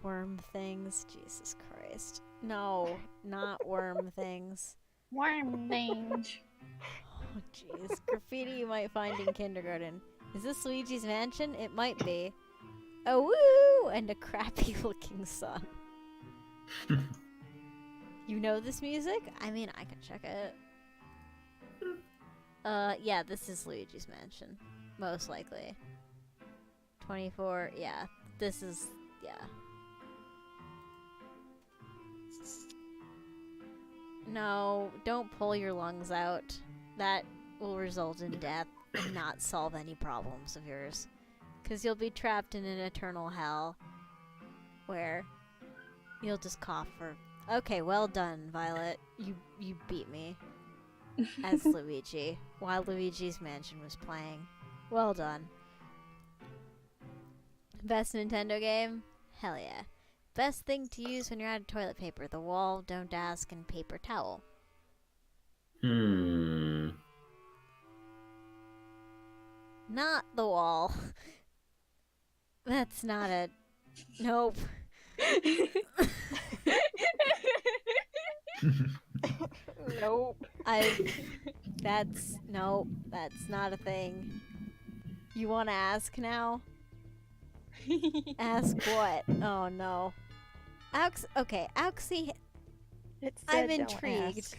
Worm things? Jesus Christ. No, not worm things. Warm things. Oh jeez. Graffiti you might find in kindergarten. Is this Luigi's Mansion? It might be. Oh woo! And a crappy looking sun. You know this music? I mean, I can check it. Yeah, this is Luigi's Mansion. Most likely. 24, yeah. This is, yeah. No, don't pull your lungs out. That will result in death and not solve any problems of yours. Because you'll be trapped in an eternal hell where you'll just cough for... Okay, well done, Violet. You beat me as Luigi while Luigi's Mansion was playing. Well done. Best Nintendo game? Hell yeah. Best thing to use when you're out of toilet paper: the wall, don't ask, and paper towel. Not the wall. That's not it. Nope. Nope. Nope, that's not a thing. You wanna ask now? Ask what? Oh no. Okay, Auxie, It I'm said don't intrigued. ask.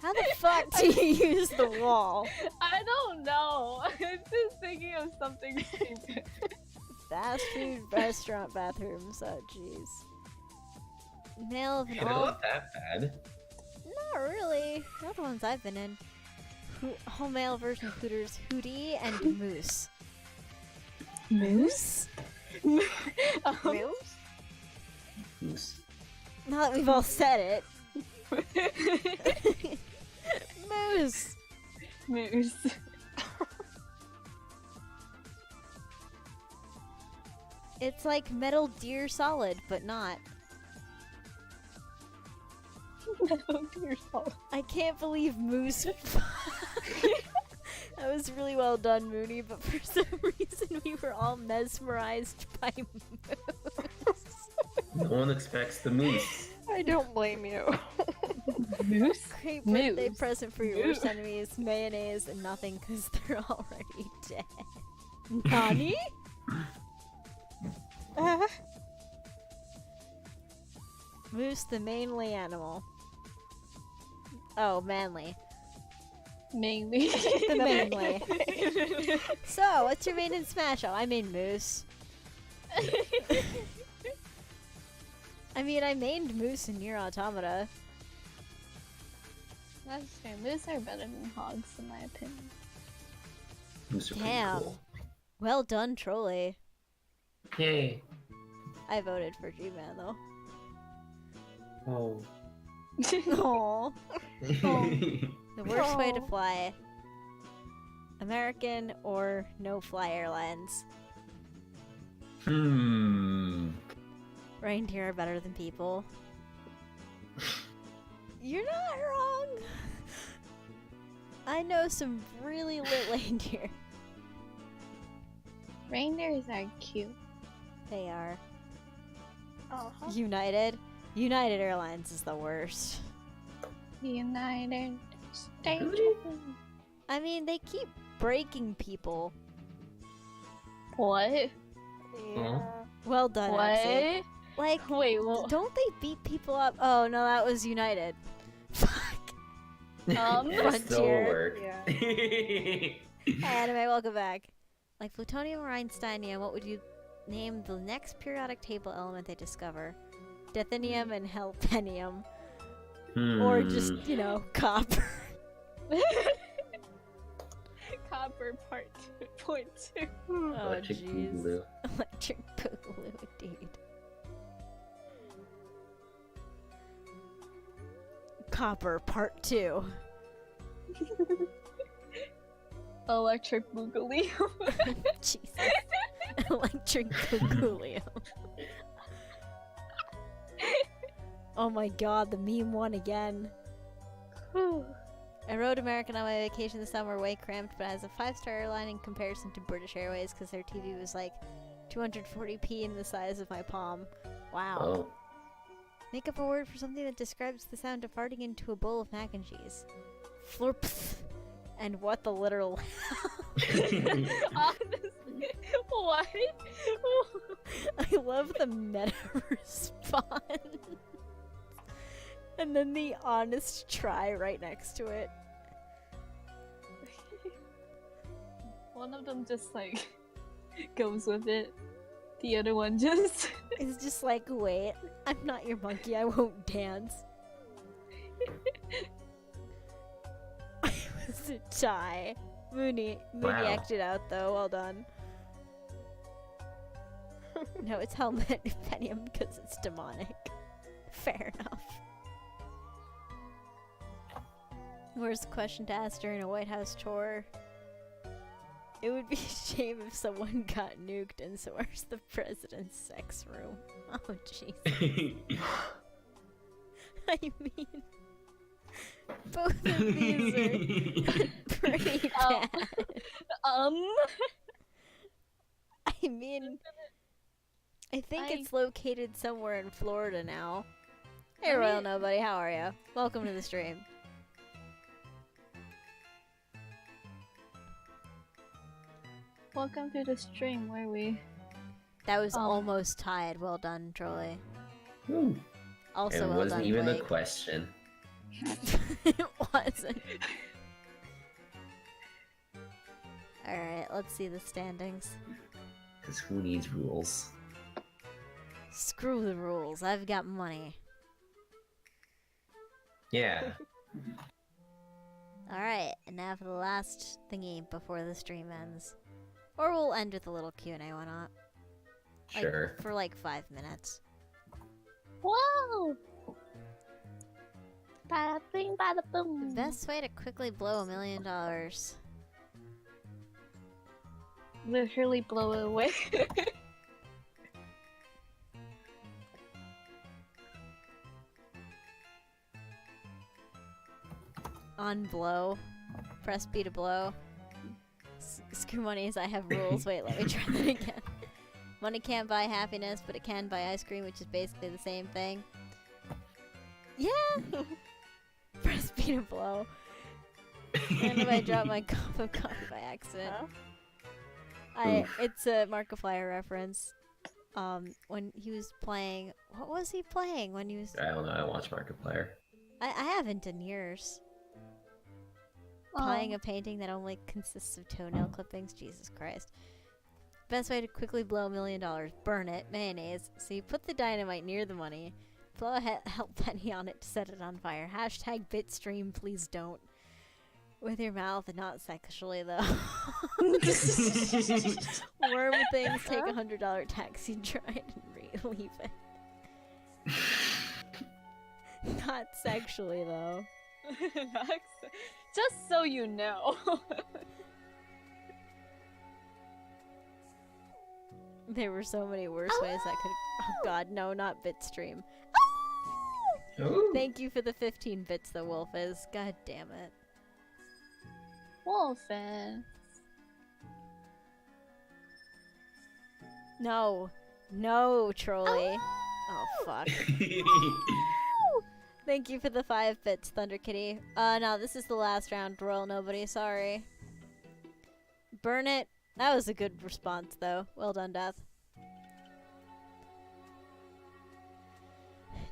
How the fuck do you use the wall? I don't know. I'm just thinking of something stupid. Fast food restaurant bathrooms. Oh, jeez. Male of an They're all. not that bad. Not really. Not the ones I've been in. Whole male version of Hooters, Hootie, and Moose. Moose? Moose? Moose. Now that we've all said it. Moose! Moose. It's like Metal Gear Solid, but not. Metal Gear Solid. I can't believe Moose. That was really well done, Mooney, but for some reason we were all mesmerized by Moose. No one expects the moose. I don't blame you. Moose? Great birthday Moose. present for your worst enemies, mayonnaise and nothing because they're already dead. Nani? Moose, the mainly animal. Oh, manly. Mainly. The mainly. So, what's your main in Smash? Oh, I mean Moose. I mean, I mained Moose in Nier Automata. That's fair. Moose are better than hogs, in my opinion. Moose are pretty Damn. cool. Well done, Trolley. Yay. I voted for G-Man, though. Oh. Aww. The worst way to fly. American or no-fly airlines. Reindeer are better than people. You're not wrong. I know some really lit reindeer. Reindeers are cute. They are. Uh-huh. United. United Airlines is the worst. United States. Really? I mean, they keep breaking people. What? Yeah. Well done, Epsi. What? Like, Wait, well, don't they beat people up? Oh no, that was United. Fuck. It still Frontier. worked. Yeah. Hi, anime, welcome back. Like plutonium or Einsteinium, what would you name the next periodic table element they discover? Deathinium and Helpenium. Or just, you know, copper. Copper part 2.2. Oh, Electric jeez. Boogaloo. Electric Boogaloo, dude. Copper Part 2. Electric Boogaloo. Jesus. Electric Boogaloo. Oh my god, the meme won again. I rode American on my vacation this summer, way cramped, but as a 5-star airline in comparison to British Airways because their TV was like 240p in the size of my palm. Wow. Oh. Make up a word for something that describes the sound of farting into a bowl of mac and cheese. Flurps. And what the literal Honestly, what? I love the meta response. And then the honest try right next to it. One of them just like goes with it. The other one just It's just like, wait, I'm not your monkey, I won't dance. It was a tie. Mooney Wow. acted out though, well done. No, it's helmet Penium because it's demonic. Fair enough. Worst question to ask during a White House tour. It would be a shame if someone got nuked, and so where's the president's sex room? Oh, jeez. I mean, both of these are pretty bad. I mean, I think it's located somewhere in Florida now. Hey, Royal Nobody, how are you? Welcome to the stream. welcome to the stream where we That was almost tied. Well done, Troy. Ooh. Also, It well wasn't done, even Blake. a question. It wasn't. Alright, let's see the standings. Because who needs rules? Screw the rules, I've got money. Yeah. Alright, and now for the last thingy before the stream ends. Or we'll end with a little Q&A, why not? Like, Sure. for like 5 minutes. Whoa! Bada bing, bada boom. Best way to quickly blow $1 million. Literally blow it away. On blow. Press B to blow. Screw monies, I have rules. Wait, let me try that again. Money can't buy happiness, but it can buy ice cream, which is basically the same thing. Yeah! Press B to blow. And if I drop my cup of coffee by accident. Huh? It's a Markiplier reference. When he was playing... What was he playing when he was... I don't know, I don't watch Markiplier. I haven't in years. Buying a painting that only consists of toenail clippings? Jesus Christ. Best way to quickly blow $1 million. Burn it. Mayonnaise. So you put the dynamite near the money. Blow a help penny on it to set it on fire. Hashtag bitstream, please don't. With your mouth and not sexually, though. Worm things take $100 taxi ride and leave it. Not sexually, though. Just so you know. There were so many worse ways that could. Oh god, no, not bitstream. Ooh. Thank you for the 15 bits, the wolf is. God damn it. Wolfen. No. No, Trolley. Oh, fuck. Thank you for the 5 bits, Thunder Kitty. No, this is the last round, Royal Nobody, sorry. Burn it. That was a good response, though. Well done, Death.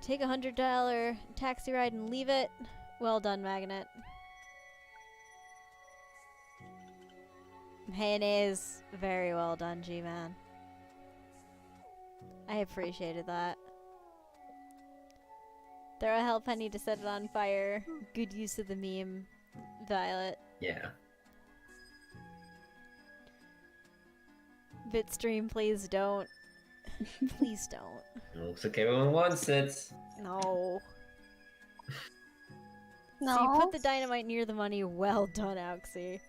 Take $100 taxi ride and leave it. Well done, Magnet. Mayonnaise. Very well done, G-Man. I appreciated that. Throw a hell penny to set it on fire. Good use of the meme, Violet. Yeah. Bitstream, please don't. Please don't. Looks like everyone wants it. No. No. So you put the dynamite near the money. Well done, Auxie.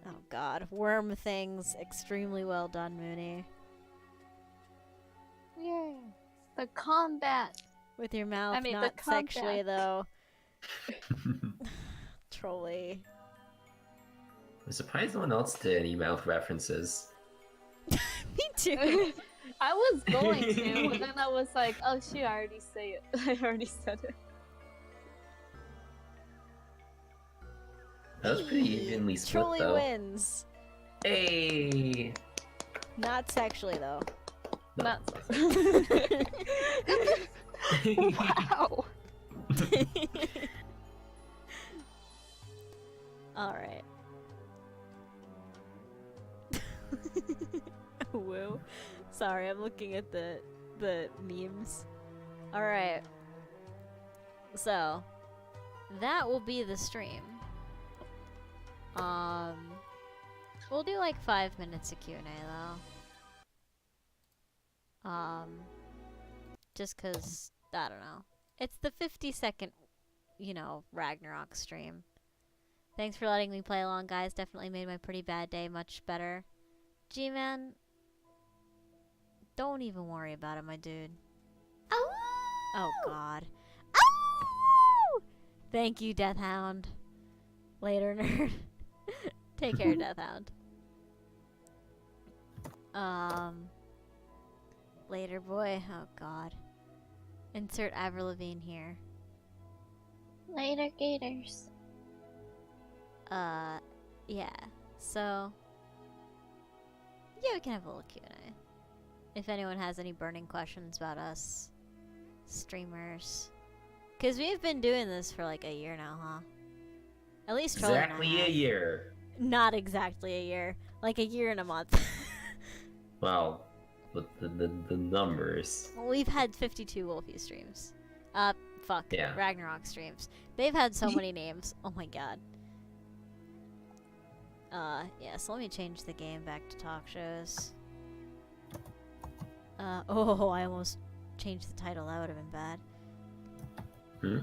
Oh god. Worm things. Extremely well done, Mooney. Yay. The combat. With your mouth, I mean, the not combat. sexually, though. Trolley. I'm surprised no one else did any mouth references. Me too. I was going to, but then I was like, oh shit, I already say it. I already said it. That was pretty evenly split, Trolley though. wins. Hey! Not sexually, though. No. Not- Wow. Alright. Woo. Sorry, I'm looking at the memes. Alright. So, that will be the stream. We'll do like 5 minutes of Q&A though. Just cause, I don't know. It's the 50-second, you know, Ragnarok stream. Thanks for letting me play along, guys. Definitely made my pretty bad day much better. G-Man, don't even worry about it, my dude. Oh, God. Ow! Thank you, Deathhound. Later, nerd. Take care, Deathhound. Later, boy. Oh, God. Insert Avril Lavigne here. Later, Gators. Yeah. So, yeah, we can have a little Q&A. If anyone has any burning questions about us streamers. Because we've been doing this for like a year now, huh? At least Troy and I Exactly a have. year. Not exactly a year. Like a year and a month. Well, with the numbers. We've had 52 Wolfie streams. Fuck. Yeah. Ragnarok streams. They've had so many names. Oh my god. Yeah, so let me change the game back to talk shows. Oh, I almost changed the title. That would have been bad. Hmm?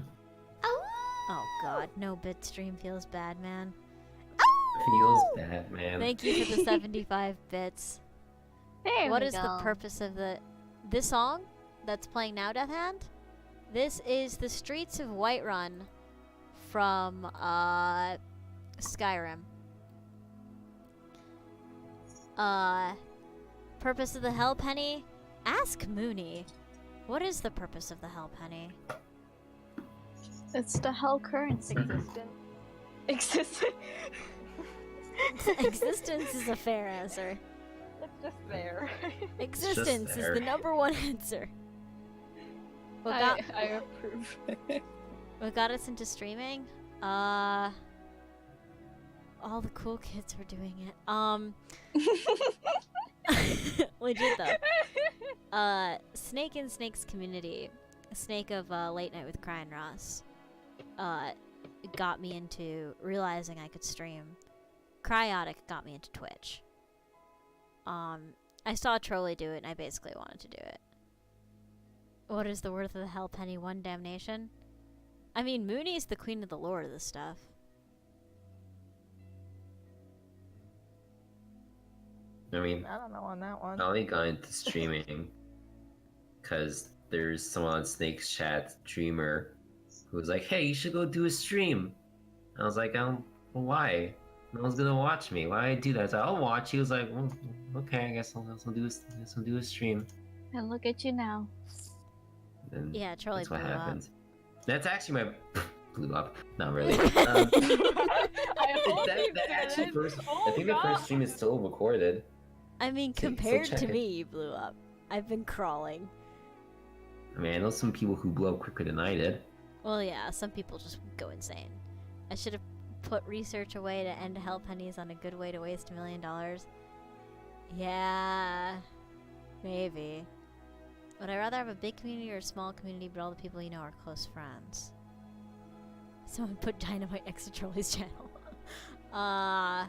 Oh god, no bitstream feels bad, man. Feels bad, man. Thank you for the 75 bits. There What we is go. the purpose of this song that's playing now, Death Hand? This is the Streets of Whiterun from Skyrim. Purpose of the Hell Penny? Ask Mooney. What is the purpose of the Hell Penny? It's the hell currency. Existent. Existence is a fair answer. It's just there. Existence is there. the number one answer. What got, I approve. what got us into streaming? All the cool kids were doing it. Legit though. Snake and Snake's community, Snake of Late Night with Cry and Ross, got me into realizing I could stream. Cryotic got me into Twitch. I saw Trolley do it and I basically wanted to do it. What is the worth of the Hell Penny? One damnation? I mean, Mooney's the queen of the lore of this stuff. I mean, I don't know on that one. I only got into streaming because there's someone on Snake's chat, streamer, who was like, "Hey, you should go do a stream." I was like, why? No one's gonna watch me. Why I do that?" I was like, "I'll watch." He was like, "Well, okay, I guess I'll do a stream." And look at you now. And Yeah, Trolley that's what blew up. happened. That's actually my blew up. Not really. I hope that you actually did. first. Oh, I think the God. first stream is still recorded. I mean, So compared check to it. me, you blew up. I've been crawling. I mean, I know some people who blow up quicker than I did. Well, yeah, some people just go insane. I should have put research away to end hell pennies on a good way to waste $1 million. Yeah, maybe. Would I rather have a big community or a small community, but all the people you know are close friends? Someone put dynamite next to Trolley's channel. A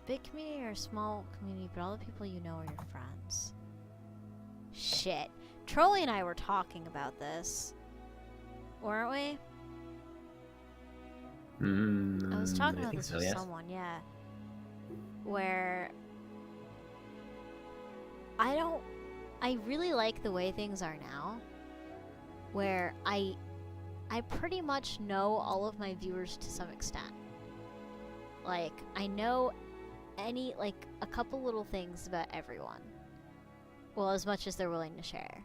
big community or a small community, but all the people you know are your friends. Shit. Trolley and I were talking about this, weren't we? I was talking about think this so, with yes. someone, yeah. Where I really like the way things are now. Where I pretty much know all of my viewers to some extent. Like, I know a couple little things about everyone. Well, as much as they're willing to share.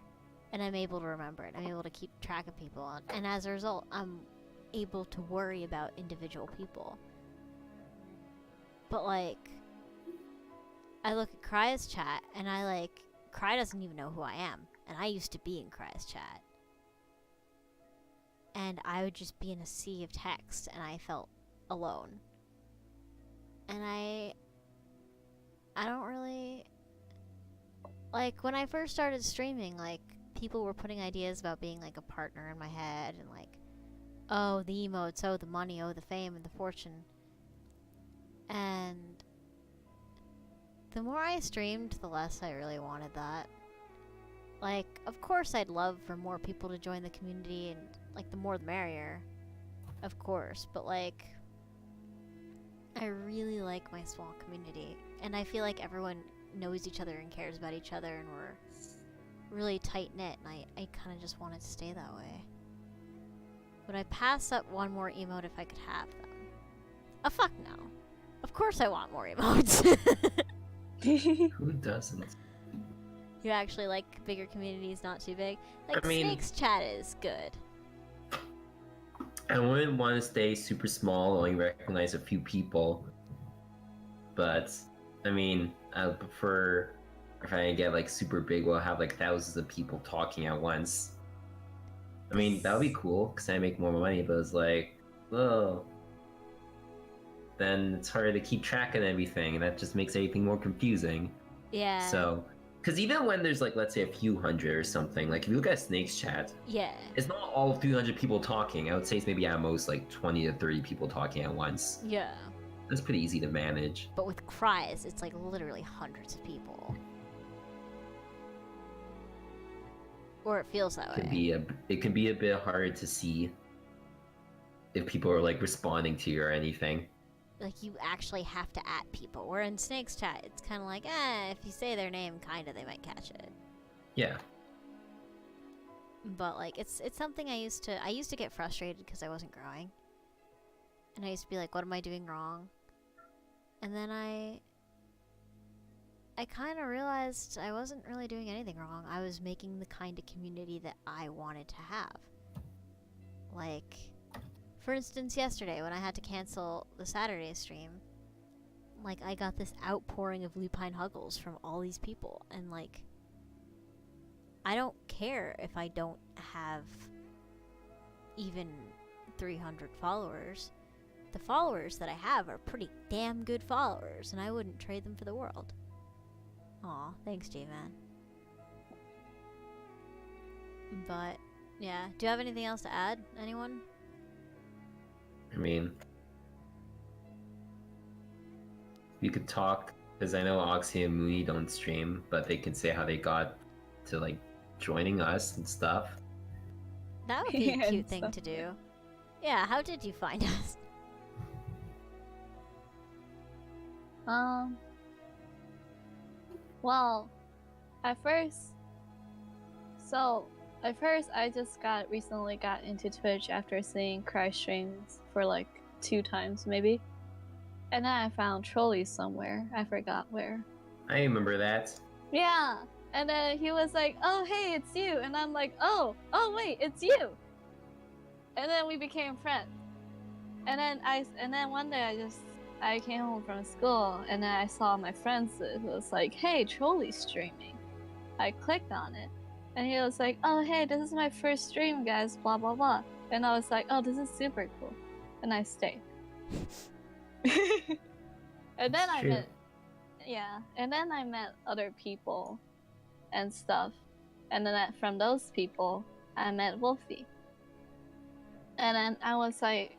And I'm able to remember it. I'm able to keep track of people. And as a result, I'm able to worry about individual people. But, like, I look at Cry's chat, and Cry doesn't even know who I am. And I used to be in Cry's chat. And I would just be in a sea of text, and I felt alone. And I don't really... Like, when I first started streaming, like, people were putting ideas about being, like, a partner in my head, and, like, oh, the emotes, oh, the money, oh, the fame, and the fortune. And the more I streamed, the less I really wanted that. Like, of course I'd love for more people to join the community, and, like, the more the merrier. Of course, but, like, I really like my small community. And I feel like everyone knows each other and cares about each other, and we're really tight-knit, and I kind of just want it to stay that way. Would I pass up one more emote if I could have them? Fuck no. Of course I want more emotes. Who doesn't? You actually like bigger communities, not too big? Like, I mean- Snake's chat is good. I wouldn't want to stay super small, only recognize a few people. But, I mean, I would prefer if I get like super big, we'll have like thousands of people talking at once. I mean, that would be cool because I make more money, but it's like, well, then it's harder to keep track of everything, and that just makes everything more confusing. Yeah. So, because even when there's like, let's say a few hundred or something, like if you look at Snake's chat, Yeah. it's not all 300 people talking. I would say it's maybe at most like 20 to 30 people talking at once. Yeah. That's pretty easy to manage. But with cries, it's like literally hundreds of people. Or it feels that way. It can be a bit harder to see if people are like responding to you or anything. Like you actually have to at people. Where in Snake's chat, it's kind of like, if you say their name, kinda, they might catch it. Yeah. But like, it's something I used to get frustrated because I wasn't growing, and I used to be like, what am I doing wrong? And then I kind of realized I wasn't really doing anything wrong. I was making the kind of community that I wanted to have. Like, for instance, yesterday when I had to cancel the Saturday stream, like, I got this outpouring of lupine huggles from all these people, and like, I don't care if I don't have even 300 followers. The followers that I have are pretty damn good followers, and I wouldn't trade them for the world. Aw, thanks, J-Man. But, yeah. Do you have anything else to add? Anyone? I mean, you could talk, because I know Oxy and Mooney don't stream, but they can say how they got to, like, joining us and stuff. That would be a Yeah, cute thing to do. Yeah, how did you find us? Well, at first I just recently got into Twitch after seeing Cry streams for like 2 times maybe. And then I found Trolley somewhere. I forgot where. I remember that. Yeah. And then he was like, "Oh, hey, it's you." And I'm like, "Oh, wait, it's you." And then we became friends. And then one day I came home from school and then I saw my friends. It was like, "Hey, Trolley's streaming." I clicked on it and he was like, "Oh, hey, this is my first stream, guys, blah blah blah." And I was like, "Oh, this is super cool." And I stayed. And then True. and then I met other people and stuff. And then from those people, I met Wolfie. And then I was like,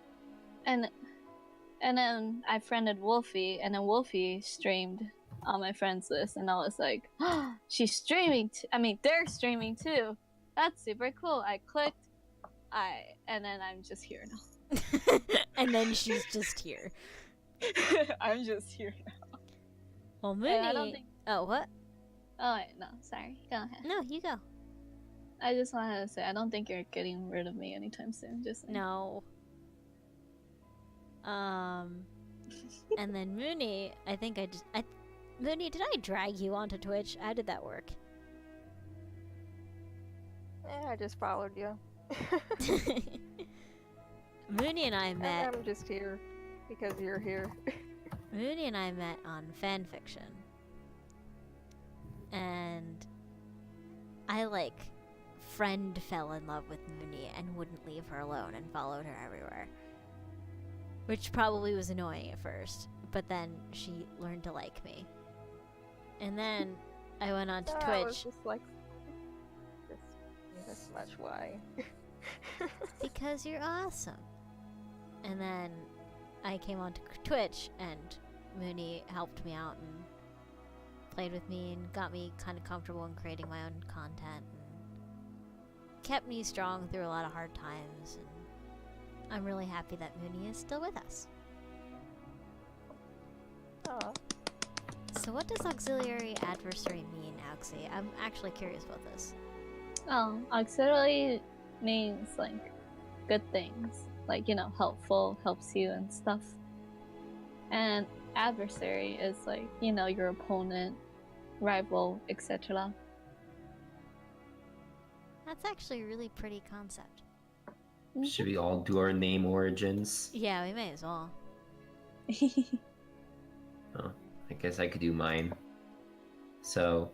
and then I friended Wolfie, and then Wolfie streamed on my friends list, and I was like, oh, she's streaming. They're streaming too. That's super cool. I clicked, and then I'm just here now. And then she's just here. I'm just here now. Well, Mooney. And I don't think... Oh, what? Oh wait, no, sorry. Go ahead. No, you go. I just wanted to say, I don't think you're getting rid of me anytime soon. Just saying. No. And then Mooney, I think Mooney, did I drag you onto Twitch? How did that work? I just followed you. Mooney and I met. I'm just here because you're here. Mooney and I met on fanfiction. And I, friend fell in love with Mooney and wouldn't leave her alone and followed her everywhere. Which probably was annoying at first, but then she learned to like me. And then I went on to I Twitch. was just like, this much. Why? Because you're awesome. And then I came on to Twitch, and Mooney helped me out and played with me and got me kind of comfortable in creating my own content and kept me strong through a lot of hard times. And I'm really happy that Mooney is still with us. Aw. So what does auxiliary adversary mean, Auxie? I'm actually curious about this. Oh, auxiliary means good things. Helpful, helps you and stuff. And adversary is your opponent, rival, etc. That's actually a really pretty concept. Should we all do our name origins? Yeah, we may as well. Oh, I guess I could do mine. So,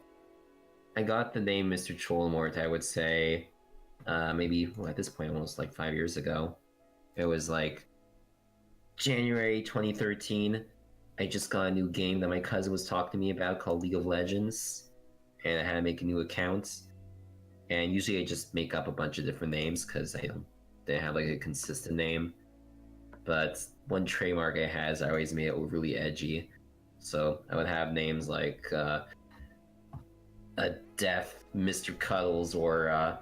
I got the name Mr. Cholmort, I would say, maybe well, at this point almost like 5 years ago. It was like January 2013. I just got a new game that my cousin was talking to me about called League of Legends, and I had to make a new account. And usually I just make up a bunch of different names because I don't they have like a consistent name. But one trademark I had is I always made it overly edgy. So I would have names like a Death Mr. Cuddles or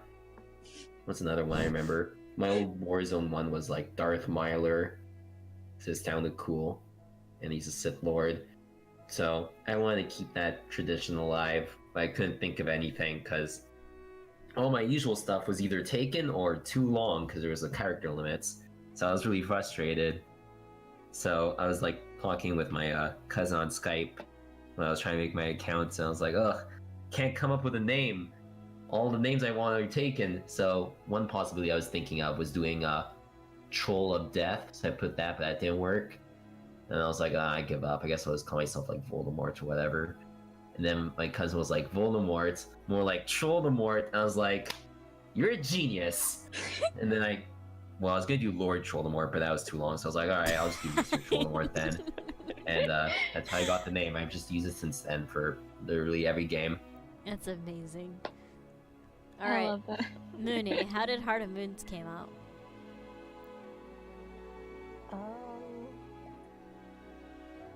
what's another one I remember? My old Warzone one was like Darth Myler. So it sounded cool. And he's a Sith Lord. So I wanted to keep that tradition alive, but I couldn't think of anything because all my usual stuff was either taken or too long because there was a character limits. So I was really frustrated. So I was like talking with my cousin on Skype when I was trying to make my accounts, and I was like, ugh, can't come up with a name. All the names I wanted are taken. So one possibility I was thinking of was doing Troll of Death. So I put that, but that didn't work. And I was like, I give up. I guess I'll just call myself like Voldemort or whatever. And then my cousin was like, Voldemort, more like Troldemort. And I was like, you're a genius. And then I was gonna do Lord Troldemort, but that was too long. So I was like, all right, I'll just do Mr. Troldemort then. And that's how I got the name. I've just used it since then for literally every game. That's amazing. I Alright, love that. Mooney, how did Heart of Moons came out?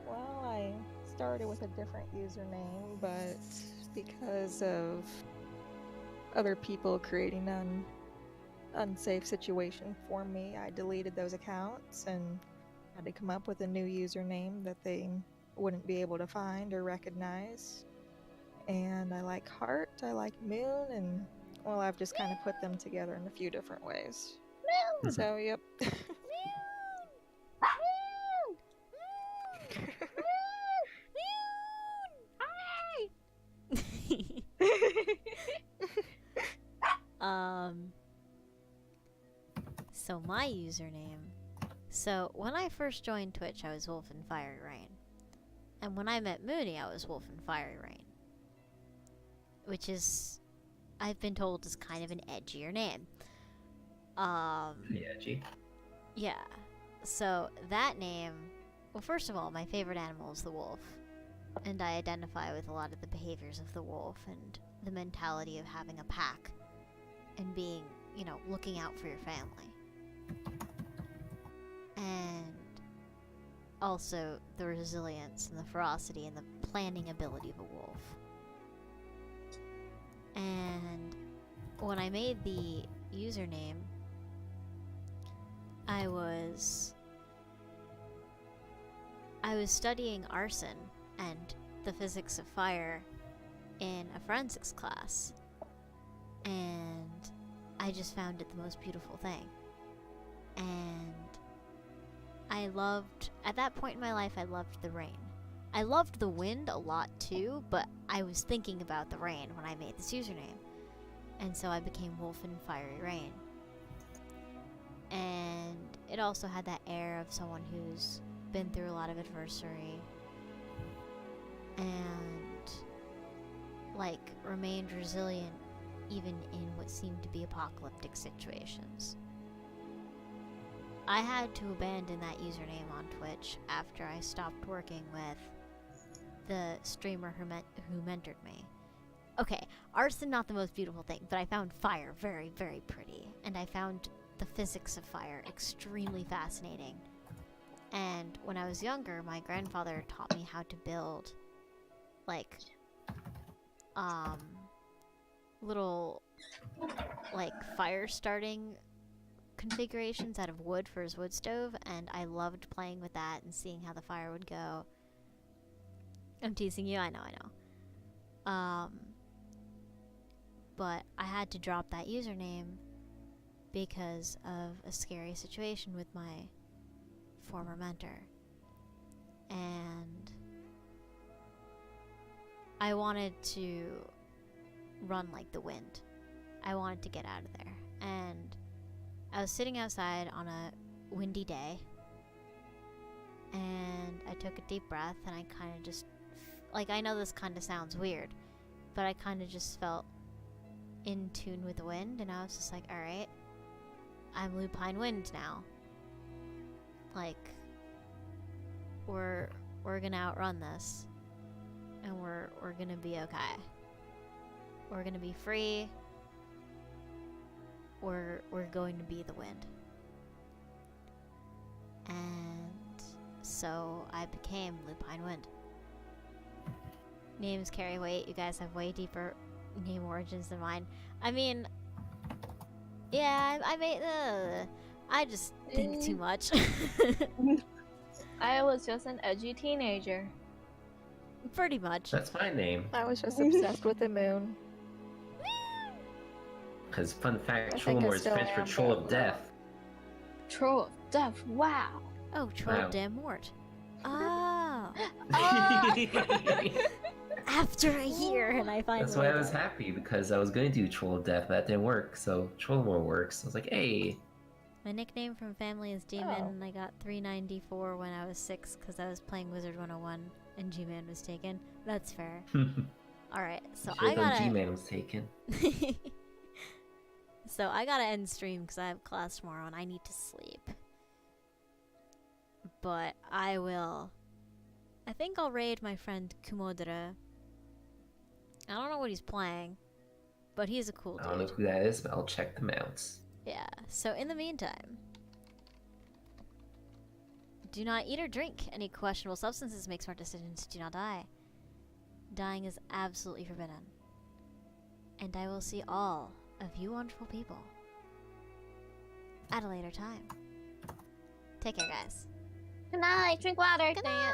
Well, I started with a different username, but because of other people creating an unsafe situation for me, I deleted those accounts and had to come up with a new username that they wouldn't be able to find or recognize. And I like Heart, I like Moon, and well, I've just kind of put them together in a few different ways. Moon! So, yep. So my username. So when I first joined Twitch, I was Wolf and Fiery Rain. And when I met Mooney, I was Wolf and Fiery Rain. Which is, I've been told, is kind of an edgier name. Pretty edgy. Yeah. So that name, well, first of all, my favorite animal is the wolf. And I identify with a lot of the behaviors of the wolf and the mentality of having a pack and being, you know, looking out for your family. And also the resilience and the ferocity and the planning ability of a wolf. And when I made the username, I was studying arson and the physics of fire in a forensics class, and I just found it the most beautiful thing. And I loved, at that point in my life, I loved the rain. I loved the wind a lot too, but I was thinking about the rain when I made this username. And so I became Wolf and Fiery Rain. And it also had that air of someone who's been through a lot of adversity and like remained resilient even in what seemed to be apocalyptic situations. I had to abandon that username on Twitch after I stopped working with the streamer who mentored me. Okay, arson not the most beautiful thing, but I found fire very, very pretty, and I found the physics of fire extremely fascinating. And when I was younger, my grandfather taught me how to build like little like fire starting configurations out of wood for his wood stove, and I loved playing with that and seeing how the fire would go. I'm teasing you, I know. But I had to drop that username because of a scary situation with my former mentor. And I wanted to run like the wind. I wanted to get out of there. And I was sitting outside on a windy day, and I took a deep breath, and I kind of just, like, I know this kind of sounds weird, but I kind of just felt in tune with the wind, and I was just like, alright, I'm Lupine Wind now. Like, we're gonna outrun this, and we're gonna be okay. We're gonna be free. We're going to be the wind. And so I became Lupine Wind. Names carry weight. You guys have way deeper name origins than mine. I mean, yeah, I just think too much. I was just an edgy teenager. Pretty much. That's my name. I was just obsessed with the moon. Because fun fact, I think I Trollmore is still French for am, Troll but of Death. Troll of Death, wow. Oh, Troll Wow. de Mort. Oh. Ah! After a year, and I finally That's why I was did. happy, because I was going to do Troll of Death, but that didn't work, so Trollmore works. I was like, hey. My nickname from family is G-Man, Oh. and I got 394 when I was 6 because I was playing Wizard 101 and G-Man was taken. That's fair. Alright, so I gotta... G-Man was taken. So I gotta end stream because I have class tomorrow and I need to sleep. But I will... I think I'll raid my friend Kumodera. I don't know what he's playing, but he's a cool I don't know dude. who that is, but I'll check them out. Yeah, so in the meantime, do not eat or drink any questionable substances, make smart decisions, do not die. Dying is absolutely forbidden. And I will see all of you wonderful people at a later time. Take care, guys. Good night, drink water. Good dang it. night.